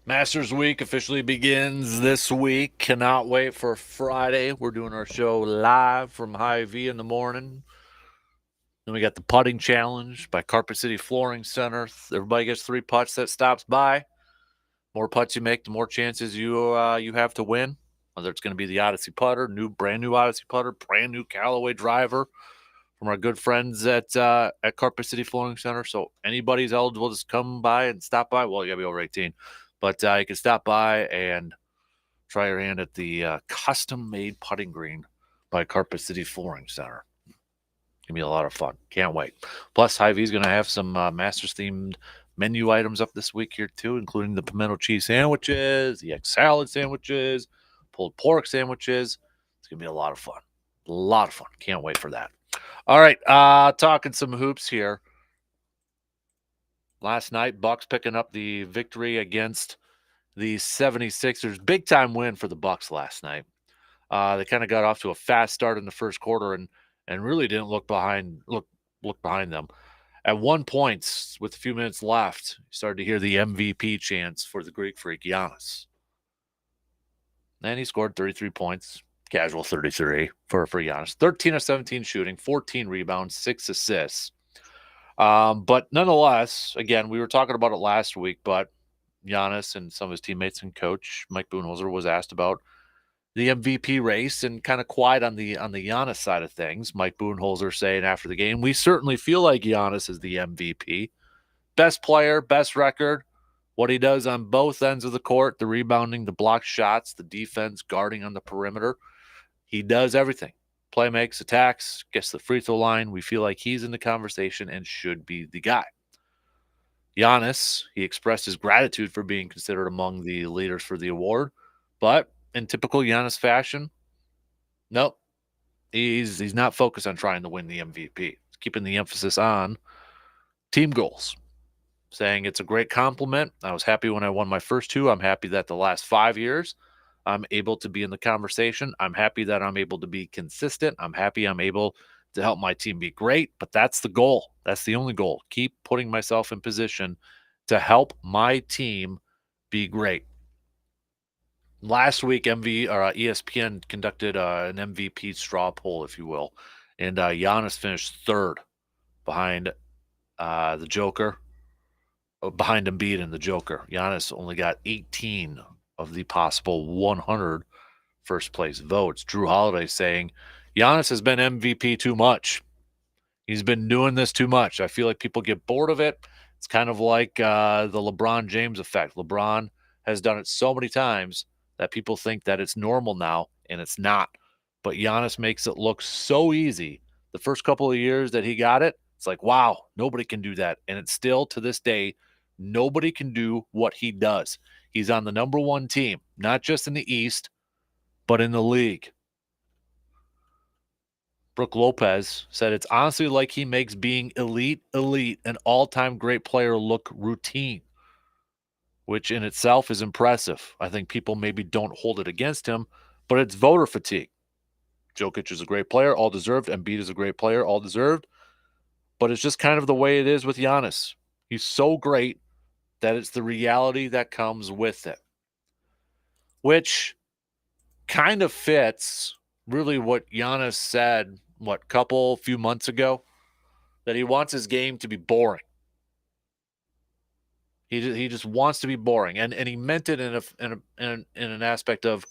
Masters Week officially begins this week. Cannot wait for Friday. We're doing our show live from Hy-Vee in the morning. Then we got the putting challenge by Carpet City Flooring Center. Everybody gets 3 putts that stops by. More putts you make, the more chances you have to win. Whether it's going to be the Odyssey putter, brand new Odyssey putter, brand new Callaway driver from our good friends at Carpet City Flooring Center. So anybody's eligible, just come by and stop by. Well, you got to be over 18. But you can stop by and try your hand at the custom-made putting green by Carpet City Flooring Center. It's going to be a lot of fun. Can't wait. Plus, Hy-Vee's going to have some Masters-themed menu items up this week here, too, including the pimento cheese sandwiches, the egg salad sandwiches, pulled pork sandwiches. It's going to be a lot of fun. A lot of fun. Can't wait for that. All right, talking some hoops here. Last night, Bucks picking up the victory against the 76ers. Big time win for the Bucks last night. They kind of got off to a fast start in the first quarter and really didn't look behind them. At one point, with a few minutes left, you started to hear the MVP chants for the Greek Freak Giannis. And he scored 33 points, casual 33 for Giannis. 13 of 17 shooting, 14 rebounds, 6 assists. But nonetheless, again, we were talking about it last week, but Giannis and some of his teammates and coach Mike Budenholzer was asked about the MVP race and kind of quiet on the Giannis side of things. Mike Budenholzer saying after the game, we certainly feel like Giannis is the MVP. Best player, best record, what he does on both ends of the court, the rebounding, the blocked shots, the defense, guarding on the perimeter. He does everything. Play makes, attacks, gets the free throw line. We feel like he's in the conversation and should be the guy. Giannis, he expressed his gratitude for being considered among the leaders for the award, but in typical Giannis fashion, nope, he's not focused on trying to win the MVP. He's keeping the emphasis on team goals, saying it's a great compliment. I was happy when I won my first 2. I'm happy that the last 5 years I'm able to be in the conversation. I'm happy that I'm able to be consistent. I'm happy I'm able to help my team be great, but that's the goal. That's the only goal. Keep putting myself in position to help my team be great. Last week, ESPN conducted an MVP straw poll, if you will, and Giannis finished 3rd behind the Joker, behind Embiid and the Joker. Giannis only got 18 of the possible 100 first place votes. Drew Holiday saying, Giannis has been MVP too much. He's been doing this too much. I feel like people get bored of it. It's kind of like the LeBron James effect. LeBron has done it so many times that people think that it's normal now, and it's not. But Giannis makes it look so easy. The first couple of years that he got it, it's like, wow, nobody can do that. And it's still, to this day, nobody can do what he does. He's on the number 1 team, not just in the East, but in the league. Brooke Lopez said it's honestly like he makes being elite, an all-time great player look routine, which in itself is impressive. I think people maybe don't hold it against him, but it's voter fatigue. Jokic is a great player, all deserved. Embiid is a great player, all deserved. But it's just kind of the way it is with Giannis. He's so great that it's the reality that comes with it, which kind of fits really what Giannis said, few months ago, that he wants his game to be boring. He just wants to be boring, and he meant it in an aspect of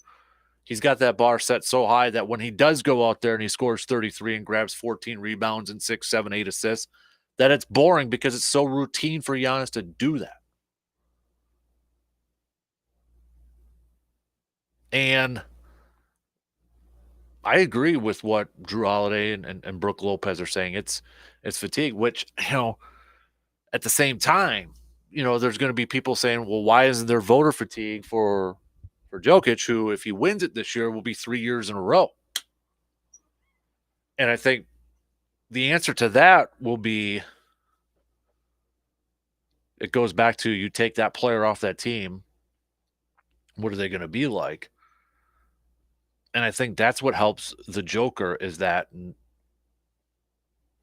he's got that bar set so high that when he does go out there and he scores 33 and grabs 14 rebounds and 6, 7, 8 assists, that it's boring because it's so routine for Giannis to do that. And I agree with what Drew Holiday and Brooke Lopez are saying. It's fatigue, which, at the same time, there's going to be people saying, well, why isn't there voter fatigue for Jokic, who, if he wins it this year, will be 3 years in a row? And I think the answer to that will be, it goes back to, you take that player off that team, what are they going to be like? And I think that's what helps the Joker, is that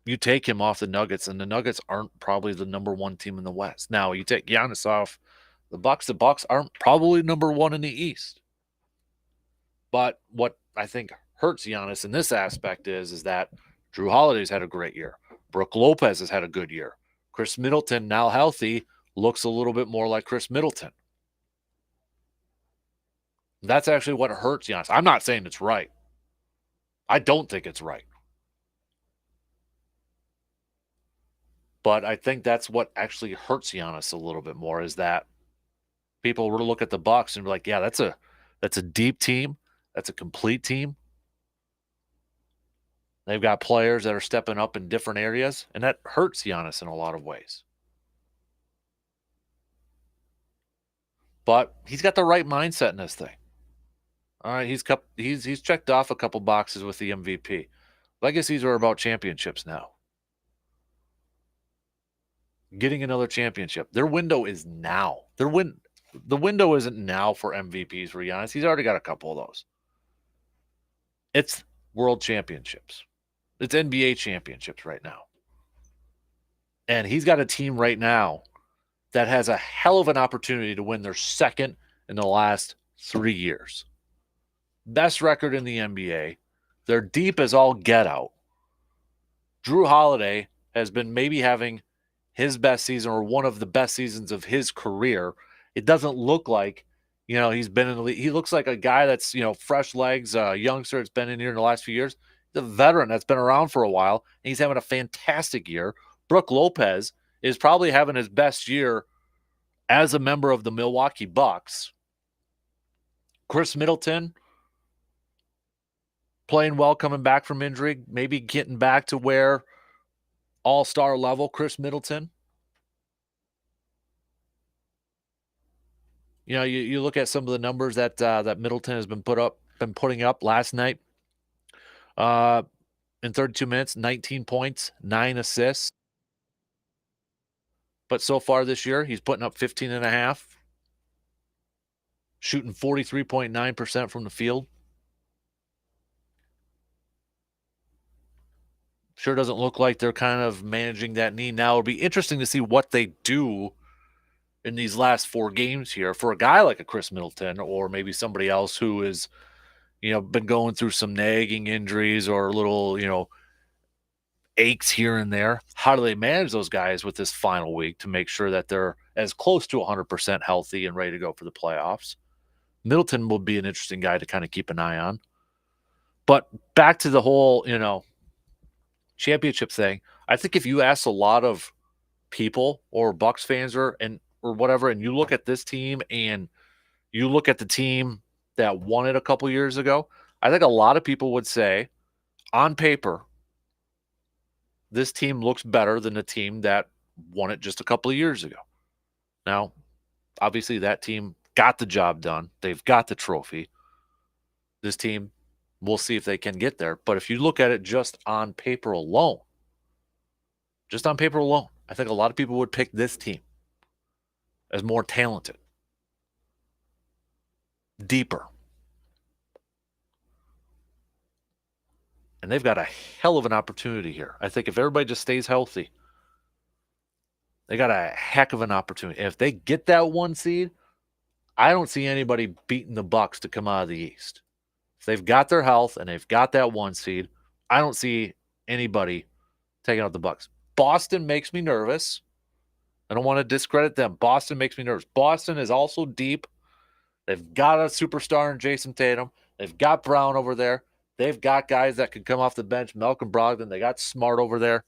you take him off the Nuggets, and the Nuggets aren't probably the number 1 team in the West. Now, you take Giannis off the Bucks aren't probably number one in the East. But what I think hurts Giannis in this aspect is that Drew Holiday's had a great year. Brook Lopez has had a good year. Chris Middleton, now healthy, looks a little bit more like Chris Middleton. That's actually what hurts Giannis. I'm not saying it's right. I don't think it's right. But I think that's what actually hurts Giannis a little bit more is that people were to look at the Bucks and be like, yeah, that's a deep team. That's a complete team. They've got players that are stepping up in different areas, and that hurts Giannis in a lot of ways. But he's got the right mindset in this thing. All right, he's checked off a couple boxes with the MVP. Legacies are about championships now. Getting another championship. Their window is now. The window isn't now for MVPs for Giannis. He's already got a couple of those. It's world championships. It's NBA championships right now. And he's got a team right now that has a hell of an opportunity to win their second in the last 3 years. Best record in the NBA. They're deep as all get out. Drew Holiday has been maybe having his best season or one of the best seasons of his career. It doesn't look like, he's been in the league. He looks like a guy that's, fresh legs, youngster that's been in here in the last few years. The veteran that's been around for a while, and he's having a fantastic year. Brook Lopez is probably having his best year as a member of the Milwaukee Bucks. Chris Middleton playing well, coming back from injury, maybe getting back to where all-star level Chris Middleton. You look at some of the numbers that Middleton has been putting up last night. In 32 minutes, 19 points, 9 assists. But so far this year, he's putting up 15 and a half, shooting 43.9% from the field. Sure doesn't look like they're kind of managing that knee now. It'll be interesting to see what they do in these last 4 games here for a guy like a Chris Middleton or maybe somebody else who is, been going through some nagging injuries or little, aches here and there. How do they manage those guys with this final week to make sure that they're as close to 100% healthy and ready to go for the playoffs? Middleton will be an interesting guy to kind of keep an eye on. But back to the whole, championship thing. I think if you ask a lot of people or Bucks fans or whatever, and you look at this team and you look at the team that won it a couple years ago, I think a lot of people would say, on paper, this team looks better than the team that won it just a couple of years ago. Now, obviously, that team got the job done. They've got the trophy. This team, we'll see if they can get there. But if you look at it just on paper alone, I think a lot of people would pick this team as more talented, deeper. And they've got a hell of an opportunity here. I think if everybody just stays healthy, they got a heck of an opportunity. And if they get that 1 seed, I don't see anybody beating the Bucks to come out of the East. If they've got their health and they've got that 1 seed, I don't see anybody taking out the Bucks. Boston makes me nervous. I don't want to discredit them. Boston makes me nervous. Boston is also deep. They've got a superstar in Jason Tatum. They've got Brown over there. They've got guys that can come off the bench. Malcolm Brogdon. They got Smart over there.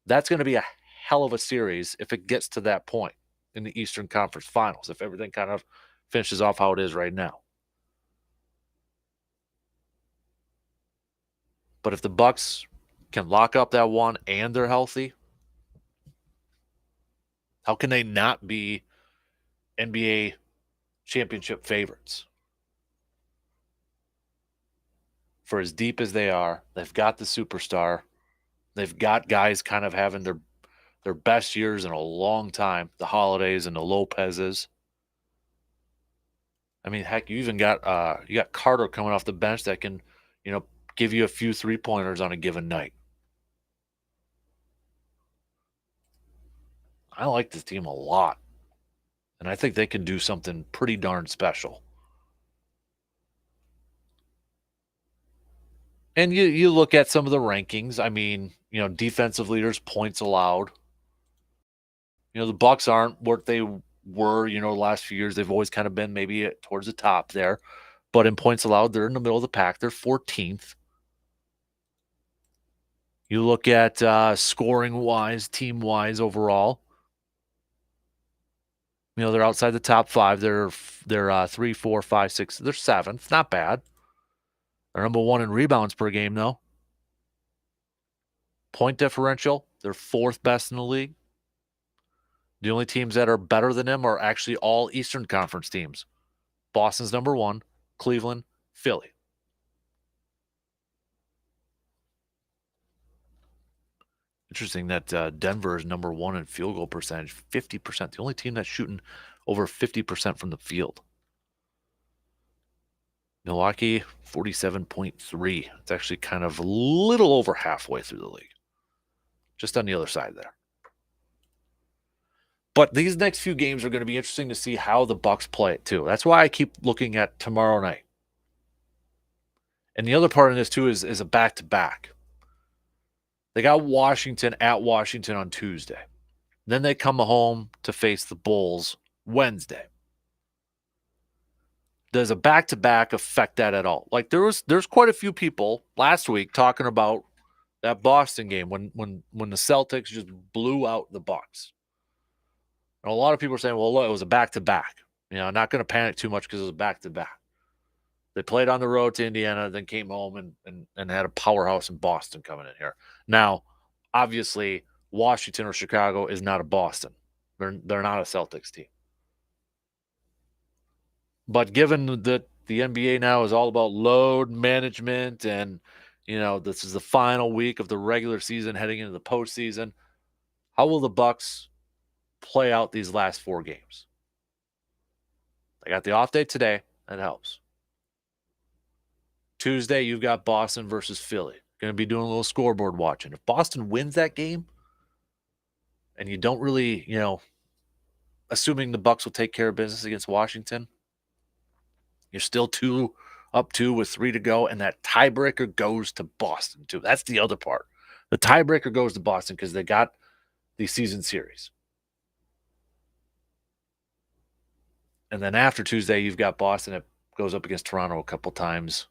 That's going to be a hell of a series if it gets to that point in the Eastern Conference Finals, if everything kind of finishes off how it is right now. But if the Bucks can lock up that 1 and they're healthy, how can they not be NBA championship favorites? For as deep as they are, they've got the superstar. They've got guys kind of having their best years in a long time, the Holidays and the Lopez's. I mean, heck, you even got Carter coming off the bench that can, give you a few 3-pointers on a given night. I like this team a lot. And I think they can do something pretty darn special. And you look at some of the rankings. I mean, defensive leaders, points allowed. The Bucks aren't what they were, the last few years. They've always kind of been maybe towards the top there. But in points allowed, they're in the middle of the pack. They're 14th. You look at scoring-wise, team-wise overall. They're outside the top 5. They're 3, 4, 5, 6. They're 7th. Not bad. They're number 1 in rebounds per game, though. Point differential, they're 4th best in the league. The only teams that are better than them are actually all Eastern Conference teams. Boston's number 1, Cleveland, Philly. Interesting that Denver is number 1 in field goal percentage, 50%. The only team that's shooting over 50% from the field. Milwaukee, 47.3. It's actually kind of a little over halfway through the league. Just on the other side there. But these next few games are going to be interesting to see how the Bucks play it too. That's why I keep looking at tomorrow night. And the other part of this too is a back-to-back. They got Washington at Washington on Tuesday. Then they come home to face the Bulls Wednesday. Does a back-to-back affect that at all? Like there's quite a few people last week talking about that Boston game when the Celtics just blew out the Bucks. And a lot of people are saying, well, look, it was a back-to-back. Not going to panic too much because it was a back-to-back. They played on the road to Indiana, then came home and had a powerhouse in Boston coming in here. Now, obviously, Washington or Chicago is not a Boston. They're not a Celtics team. But given that the NBA now is all about load management and, this is the final week of the regular season heading into the postseason, how will the Bucks play out these last 4 games? They got the off day today. That helps. Tuesday, you've got Boston versus Philly. Going to be doing a little scoreboard watching. If Boston wins that game, and you don't really, assuming the Bucks will take care of business against Washington, you're still 2 up 2 with 3 to go, and that tiebreaker goes to Boston too. That's the other part. The tiebreaker goes to Boston because they got the season series. And then after Tuesday, you've got Boston that goes up against Toronto a couple times.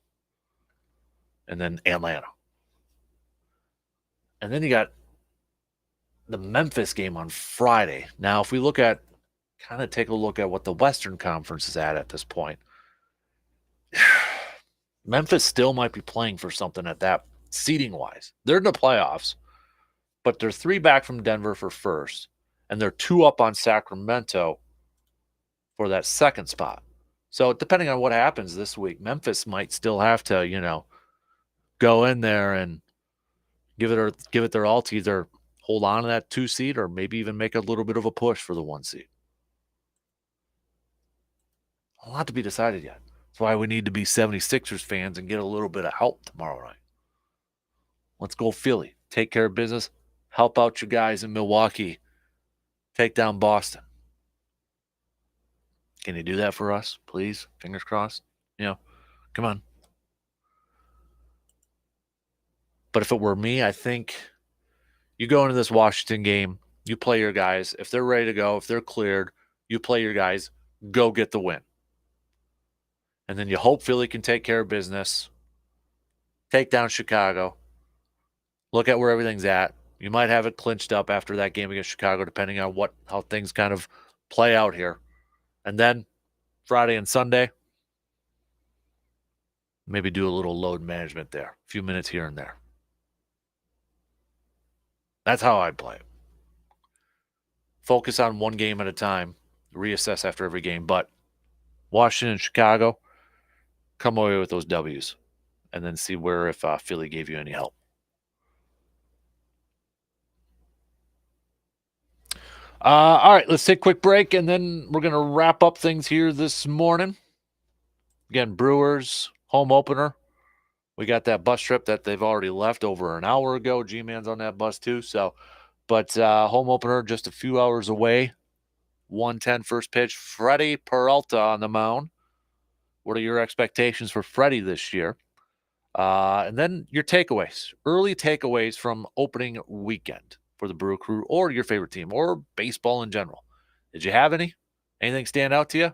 And then Atlanta. And then you got the Memphis game on Friday. Now, if we take a look at what the Western Conference is at this point, Memphis still might be playing for something at that seeding-wise. They're in the playoffs, but they're 3 back from Denver for first, and they're 2 up on Sacramento for that second spot. So depending on what happens this week, Memphis might still have to, go in there and give it their all to either hold on to that 2 seed or maybe even make a little bit of a push for the 1 seed. A lot to be decided yet. That's why we need to be 76ers fans and get a little bit of help tomorrow night. Let's go Philly. Take care of business. Help out your guys in Milwaukee. Take down Boston. Can you do that for us, please? Fingers crossed. Come on. But if it were me, I think you go into this Washington game, you play your guys. If they're ready to go, if they're cleared, you play your guys, go get the win. And then you hope Philly can take care of business, take down Chicago, look at where everything's at. You might have it clinched up after that game against Chicago, depending on how things kind of play out here. And then Friday and Sunday, maybe do a little load management there, a few minutes here and there. That's how I'd play it. Focus on one game at a time, reassess after every game. But Washington and Chicago, come away with those W's and then see where if Philly gave you any help. All right, let's take a quick break, and then we're going to wrap up things here this morning. Again, Brewers, home opener. We got that bus trip that they've already left over an hour ago. G-Man's on that bus too. But home opener just a few hours away. 110 first pitch. Freddie Peralta on the mound. What are your expectations for Freddie this year? And then your takeaways, early takeaways from opening weekend for the Brew Crew or your favorite team or baseball in general. Did you have any? Anything stand out to you?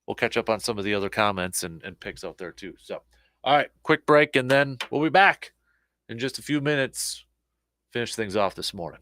We'll catch up on some of the other comments and picks out there too. So, all right, quick break, and then we'll be back in just a few minutes. Finish things off this morning.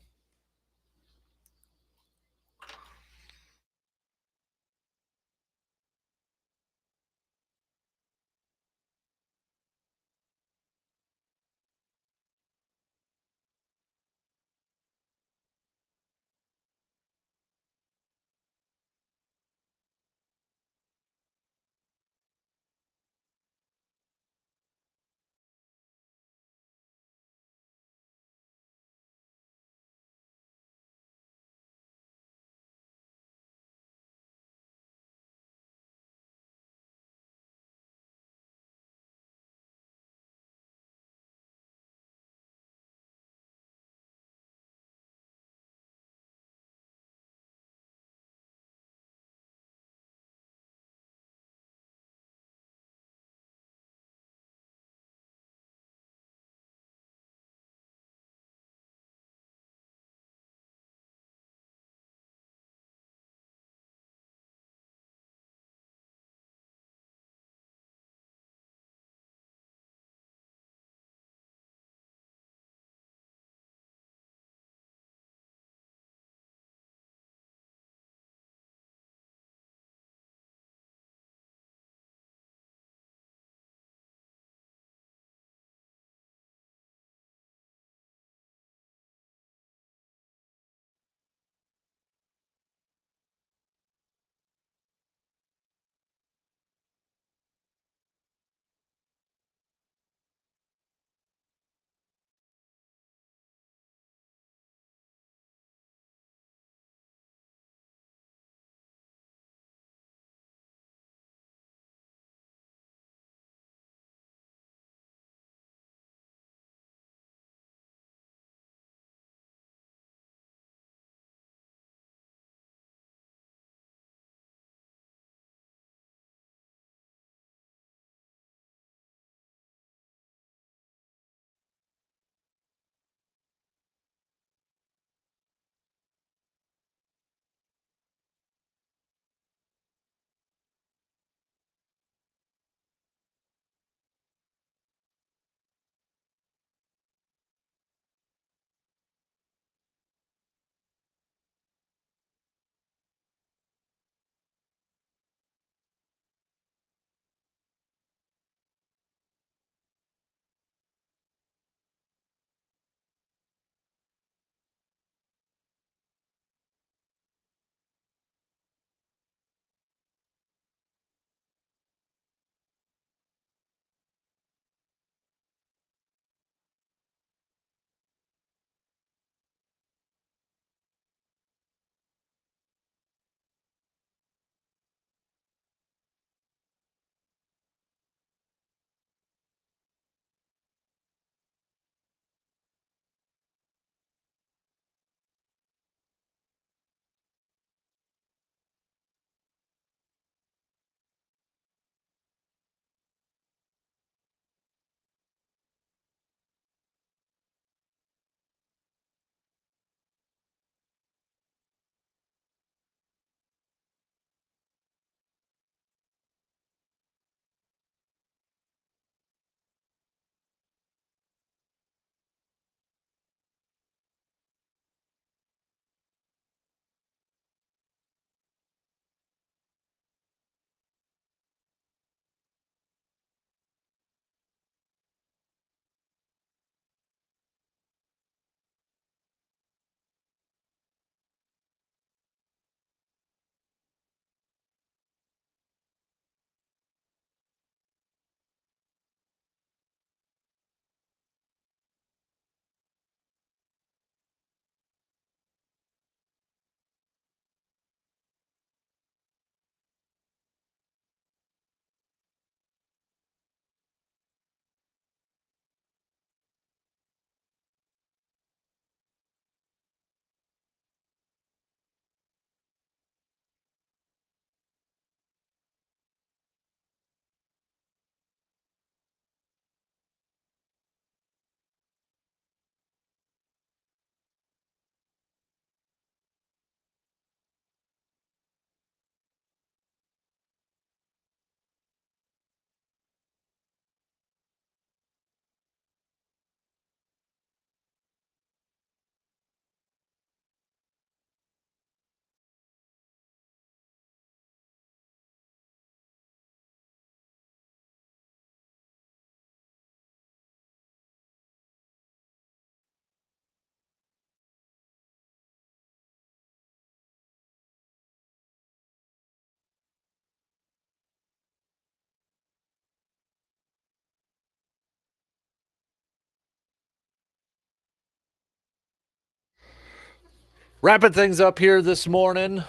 Wrapping things up here this morning.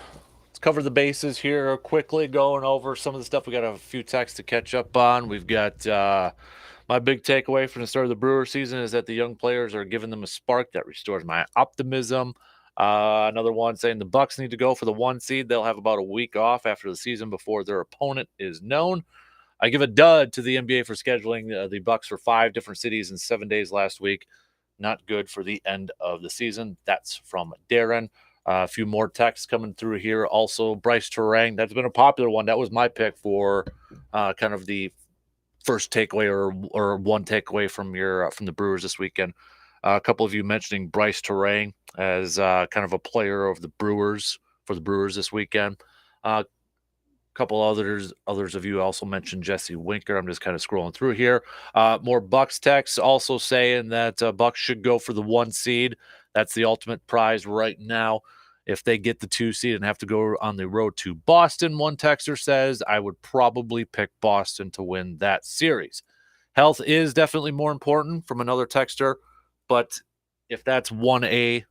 Let's cover the bases here quickly, going over some of the stuff. We got a few texts to catch up on. We've got my big takeaway from the start of the Brewer season is that the young players are giving them a spark that restores my optimism. Another one saying the Bucks need to go for the 1 seed. They'll have about a week off after the season before their opponent is known. I give a dud to the NBA for scheduling the Bucks for 5 different cities in 7 days last week. Not good for the end of the season. That's from Darren. A few more texts coming through here. Also, Bryce Terang. That's been a popular one. That was my pick for kind of the first takeaway or one takeaway from the Brewers this weekend. A couple of you mentioning Bryce Terang as kind of a player of the Brewers for the Brewers this weekend. Couple others of you also mentioned Jesse Winker. I'm just kind of scrolling through here. More Bucks texts also saying that Bucks should go for the 1 seed. That's the ultimate prize right now. If they get the 2 seed and have to go on the road to Boston, one texter says, I would probably pick Boston to win that series. Health is definitely more important from another texter, but if that's 1A,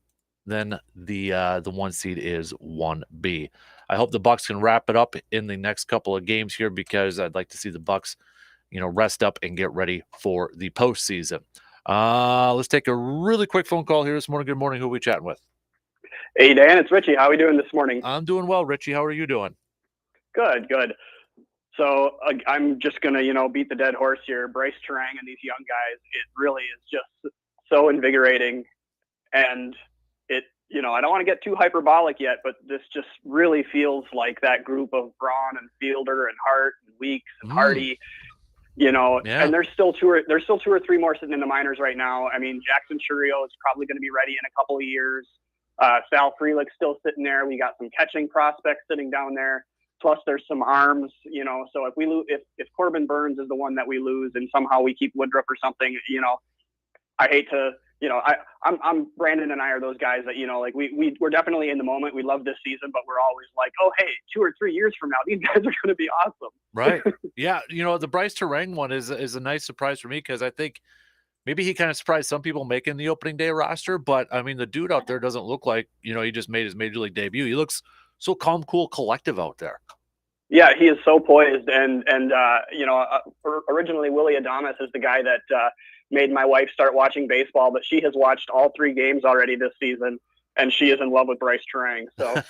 then the 1 seed is 1B. I hope the Bucks can wrap it up in the next couple of games here because I'd like to see the Bucks, rest up and get ready for the postseason. Let's take a really quick phone call here this morning. Good morning. Who are we chatting with? Hey, Dan, it's Richie. How are we doing this morning? I'm doing well, Richie. How are you doing? Good. So I'm just going to, beat the dead horse here. Bryce Terang and these young guys, it really is just so invigorating. And I don't want to get too hyperbolic yet, but this just really feels like that group of Braun and Fielder and Hart and Weeks and Hardy, and there's still two or three more sitting in the minors right now. I mean, Jackson Churio is probably going to be ready in a couple of years. Sal Frelick's still sitting there. We got some catching prospects sitting down there. Plus there's some arms, so if Corbin Burns is the one that we lose and somehow we keep Woodruff or something, I hate to, I'm Brandon and I are those guys that, we're definitely in the moment. We love this season, but we're always like, oh, hey, 2 or 3 years from now, these guys are going to be awesome. Right. Yeah. The Bryce Terang one is a nice surprise for me because I think maybe he kind of surprised some people making the opening day roster, but I mean, the dude out there doesn't look like, he just made his major league debut. He looks so calm, cool, collective out there. Yeah, he is so poised. And originally Willie Adames is the guy that made my wife start watching baseball, but she has watched all 3 games already this season, and she is in love with Bryce Terang. So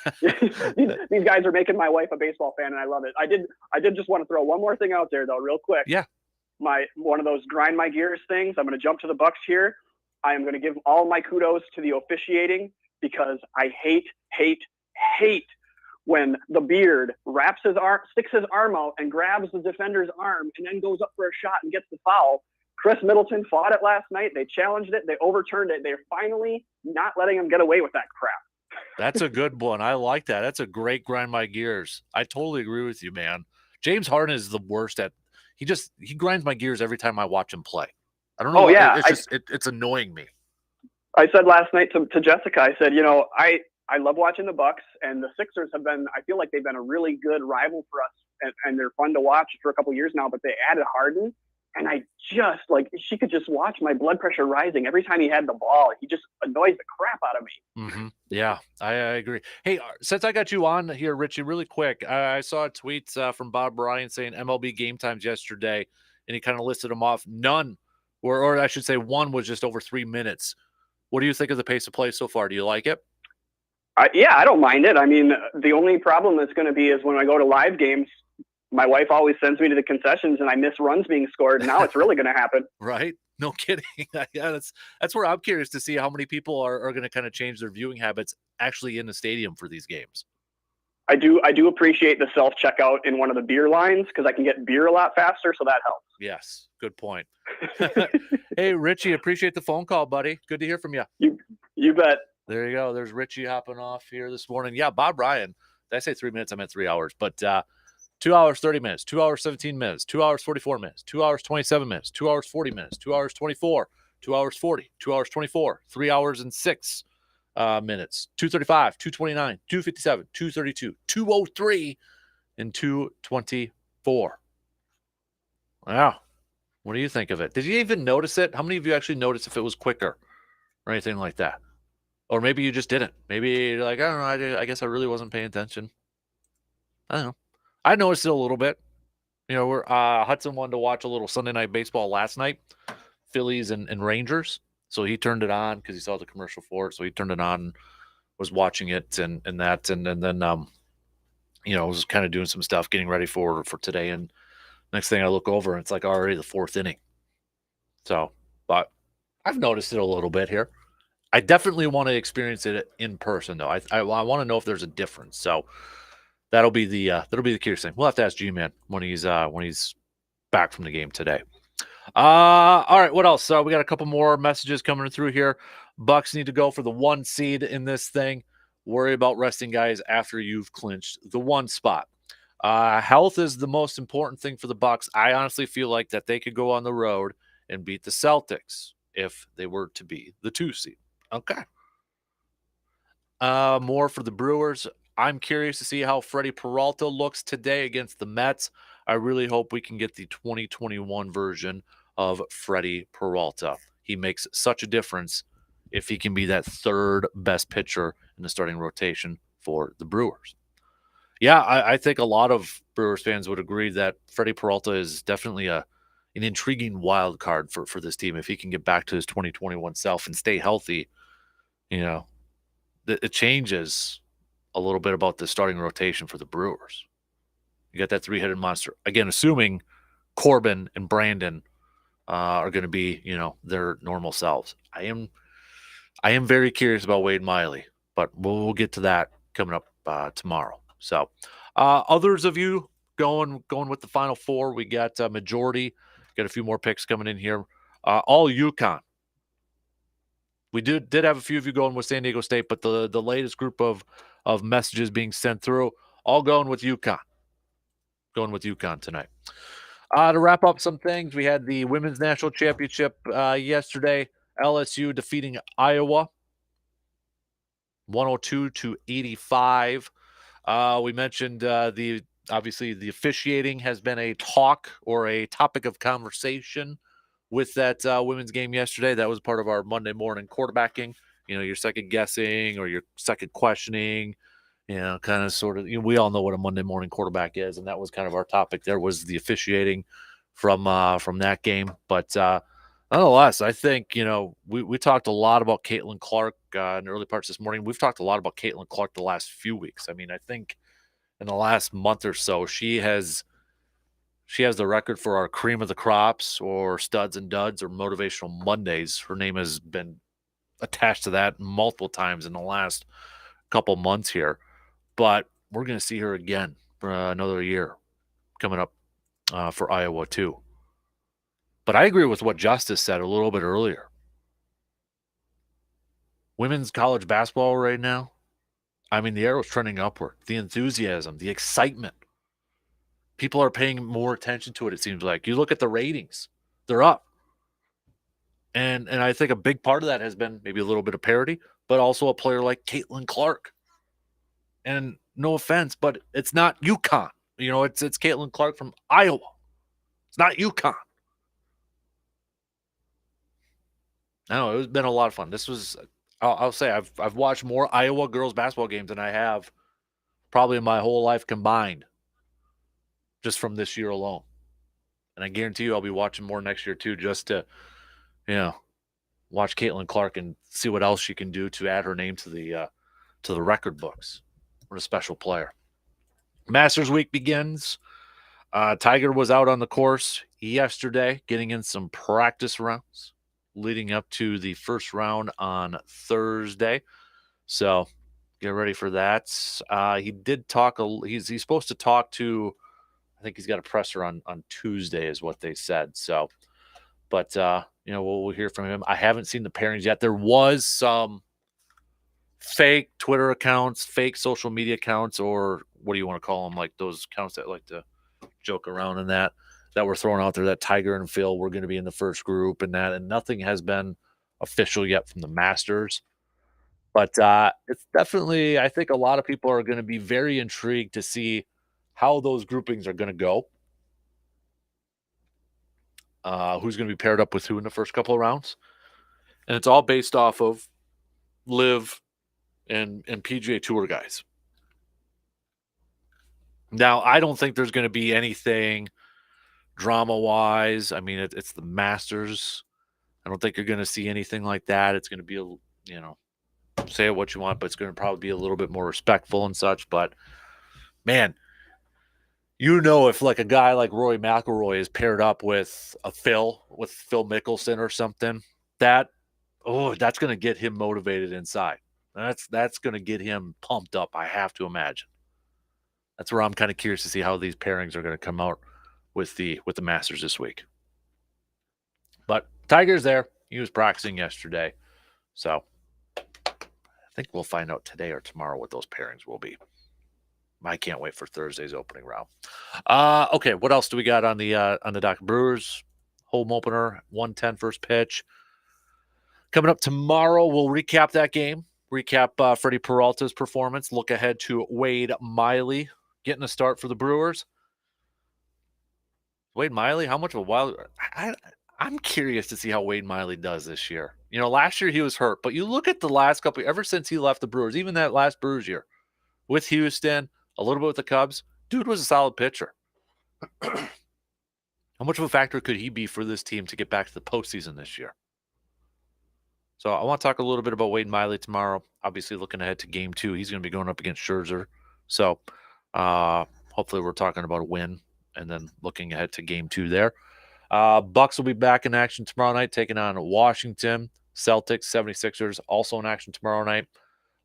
these guys are making my wife a baseball fan, and I love it. I did just want to throw one more thing out there, though, real quick. Yeah. One of those grind my gears things. I'm going to jump to the Bucks here. I am going to give all my kudos to the officiating because I hate when the Beard sticks his arm out and grabs the defender's arm and then goes up for a shot and gets the foul. Chris Middleton fought it last night. They challenged it. They overturned it. They're finally not letting him get away with that crap. That's a good one. I like that. That's a great grind my gears. I totally agree with you, man. James Harden is the worst at he grinds my gears every time I watch him play. I don't know. Oh, yeah. It's annoying me. I said last night to Jessica, I said, I love watching the Bucks, and the Sixers I feel like they've been a really good rival for us, and they're fun to watch for a couple of years now, but they added Harden, and I just, she could just watch my blood pressure rising every time he had the ball. He just annoys the crap out of me. Mm-hmm. Yeah, I agree. Hey, since I got you on here, Richie, really quick, I saw a tweet from Bob Bryan saying MLB game times yesterday, and he kind of listed them off. None, or I should say one was just over 3 minutes. What do you think of the pace of play so far? Do you like it? I don't mind it. I mean, the only problem that's going to be is when I go to live games, my wife always sends me to the concessions and I miss runs being scored. Now it's really going to happen. Right? No kidding. Yeah, that's where I'm curious to see how many people are going to kind of change their viewing habits actually in the stadium for these games. I do appreciate the self-checkout in one of the beer lines because I can get beer a lot faster, so that helps. Yes, good point. Hey, Richie, appreciate the phone call, buddy. Good to hear from you. You bet. There you go. There's Richie hopping off here this morning. Yeah, Bob Ryan. Did I say 3 minutes? I meant 3 hours. But 2 hours, 30 minutes, 2 hours, 17 minutes, 2 hours, 44 minutes, 2 hours, 27 minutes, 2 hours, 40 minutes, 2 hours, 24, 2 hours, 40, 2 hours, 24, 3 hours and 6 minutes, 235, 229, 257, 232, 203, and 224. Wow. What do you think of it? Did you even notice it? How many of you actually noticed if it was quicker or anything like that? Or maybe you just didn't. Maybe you're like, I don't know, I guess I really wasn't paying attention. I don't know. I noticed it a little bit. We're Hudson wanted to watch a little Sunday Night Baseball last night, Phillies and Rangers. So he turned it on because he saw the commercial for it. So he turned it on, was watching it and then was kind of doing some stuff, getting ready for today. And next thing I look over, and it's like already the fourth inning. So, but I've noticed it a little bit here. I definitely want to experience it in person, though. I want to know if there's a difference. So that'll be the curious thing. We'll have to ask G-Man when he's back from the game today. All right, what else? So we got a couple more messages coming through here. Bucks need to go for the 1 seed in this thing. Worry about resting guys after you've clinched the 1 spot. Health is the most important thing for the Bucks. I honestly feel like that they could go on the road and beat the Celtics if they were to be the 2 seed. Okay. More for the Brewers. I'm curious to see how Freddie Peralta looks today against the Mets. I really hope we can get the 2021 version of Freddie Peralta. He makes such a difference if he can be that third best pitcher in the starting rotation for the Brewers. Yeah, I think a lot of Brewers fans would agree that Freddie Peralta is definitely an intriguing wild card for this team. If he can get back to his 2021 self and stay healthy, it changes a little bit about the starting rotation for the Brewers. You got that 3-headed monster. Again, assuming Corbin and Brandon are going to be, their normal selves. I am very curious about Wade Miley, but we'll get to that coming up tomorrow. So, others of you going with the Final Four, we got majority. Got a few more picks coming in here. All UConn. We did have a few of you going with San Diego State, but the latest group of messages being sent through, all going with UConn. Going with UConn tonight. To wrap up some things, we had the Women's National Championship yesterday. LSU defeating Iowa 102-85. We mentioned obviously the officiating has been a talk or a topic of conversation with that women's game yesterday. That was part of our Monday morning quarterbacking. Your second guessing or your second questioning. Kind of sort of. We all know what a Monday morning quarterback is, and that was kind of our topic. There was the officiating from that game, but nonetheless, I think we talked a lot about Caitlin Clark in the early parts this morning. We've talked a lot about Caitlin Clark the last few weeks. I mean, I think in the last month or so, she has the record for our cream of the crops or studs and duds or motivational Mondays. Her name has been attached to that multiple times in the last couple months here. But we're going to see her again for another year coming up for Iowa too. But I agree with what Justice said a little bit earlier. Women's college basketball right now, I mean, the arrow's trending upward. The enthusiasm, the excitement. People are paying more attention to it, it seems like. You look at the ratings. They're up. And I think a big part of that has been maybe a little bit of parity, but also a player like Caitlin Clark. And no offense, but it's not UConn. It's Caitlin Clark from Iowa. It's not UConn. No, it's been a lot of fun. This was, I'll say, I've watched more Iowa girls basketball games than I have probably in my whole life combined, just from this year alone. And I guarantee you, I'll be watching more next year too, just to, watch Caitlin Clark and see what else she can do to add her name to the record books. What a special player. Masters Week begins. Tiger was out on the course yesterday, getting in some practice rounds, leading up to the first round on Thursday. So get ready for that. He did talk. He's supposed to talk to. I think he's got a presser on Tuesday, is what they said. So, but we'll hear from him. I haven't seen the pairings yet. There was some fake Twitter accounts, fake social media accounts, or what do you want to call them? Like those accounts that like to joke around and that were thrown out there that Tiger and Phil were going to be in the first group and nothing has been official yet from the Masters. But it's definitely, I think a lot of people are going to be very intrigued to see how those groupings are going to go. Who's going to be paired up with who in the first couple of rounds. And it's all based off of Live, and PGA Tour guys. Now, I don't think there's going to be anything drama-wise. I mean, it's the Masters. I don't think you're going to see anything like that. It's going to be, say what you want, but it's going to probably be a little bit more respectful and such. But, man, if like a guy like Rory McIlroy is paired up with Phil Mickelson or something, that's going to get him motivated inside. That's going to get him pumped up, I have to imagine. That's where I'm kind of curious to see how these pairings are going to come out with the Masters this week. But Tiger's there. He was practicing yesterday. So I think we'll find out today or tomorrow what those pairings will be. I can't wait for Thursday's opening round. Okay, what else do we got on the dock? Brewers home opener, 1:10 first pitch. Coming up tomorrow, we'll recap that game. Recap Freddie Peralta's performance. Look ahead to Wade Miley getting a start for the Brewers. Wade Miley, how much of a wild... I'm curious to see how Wade Miley does this year. Last year he was hurt, but you look at the last couple, ever since he left the Brewers, even that last Brewers year, with Houston, a little bit with the Cubs, dude was a solid pitcher. How much of a factor could he be for this team to get back to the postseason this year? So I want to talk a little bit about Wade Miley tomorrow. Obviously, looking ahead to Game 2, he's going to be going up against Scherzer. So hopefully we're talking about a win and then looking ahead to Game 2 there. Bucks will be back in action tomorrow night, taking on Washington. Celtics, 76ers, also in action tomorrow night.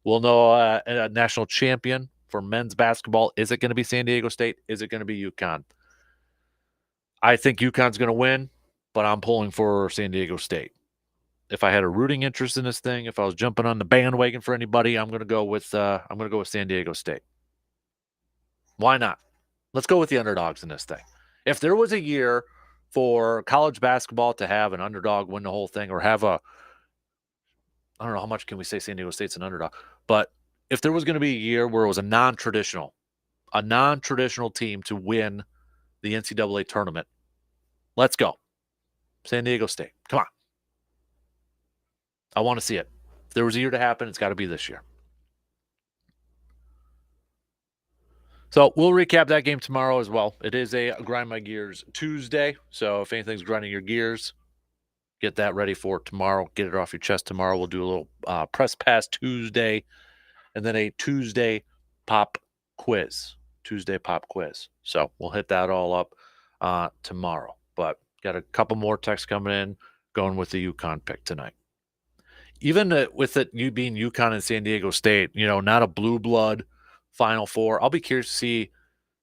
We'll know a national champion for men's basketball. Is it going to be San Diego State? Is it going to be UConn? I think UConn's going to win, but I'm pulling for San Diego State. If I had a rooting interest in this thing, if I was jumping on the bandwagon for anybody, I'm going to go with San Diego State. Why not? Let's go with the underdogs in this thing. If there was a year for college basketball to have an underdog win the whole thing, or have I don't know how much can we say San Diego State's an underdog, but if there was going to be a year where it was a non-traditional team to win the NCAA tournament, let's go. San Diego State. Come on. I want to see it. If there was a year to happen, it's got to be this year. So we'll recap that game tomorrow as well. It is a Grind My Gears Tuesday. So if anything's grinding your gears, get that ready for tomorrow. Get it off your chest tomorrow. We'll do a little Press Pass Tuesday and then a Tuesday pop quiz. So we'll hit that all up tomorrow. But got a couple more texts coming in, going with the UConn pick tonight. Even with it you being UConn and San Diego State, not a blue blood Final Four. I'll be curious to see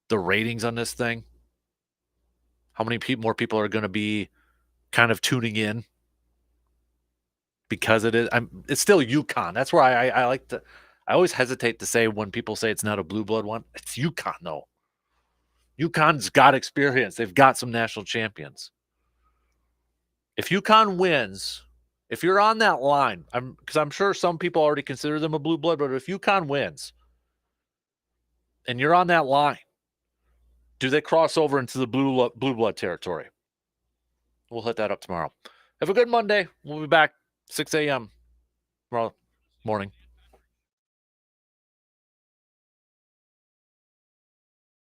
the ratings on this thing. How many more people are going to be kind of tuning in because it is. It's still UConn. That's where I like to. I always hesitate to say when people say it's not a blue blood one. It's UConn though. UConn's got experience. They've got some national champions. If UConn wins, if you're on that line, because I'm sure some people already consider them a blue blood, but if UConn wins and you're on that line, do they cross over into the blue blood territory? We'll hit that up tomorrow. Have a good Monday. We'll be back 6 a.m. tomorrow morning.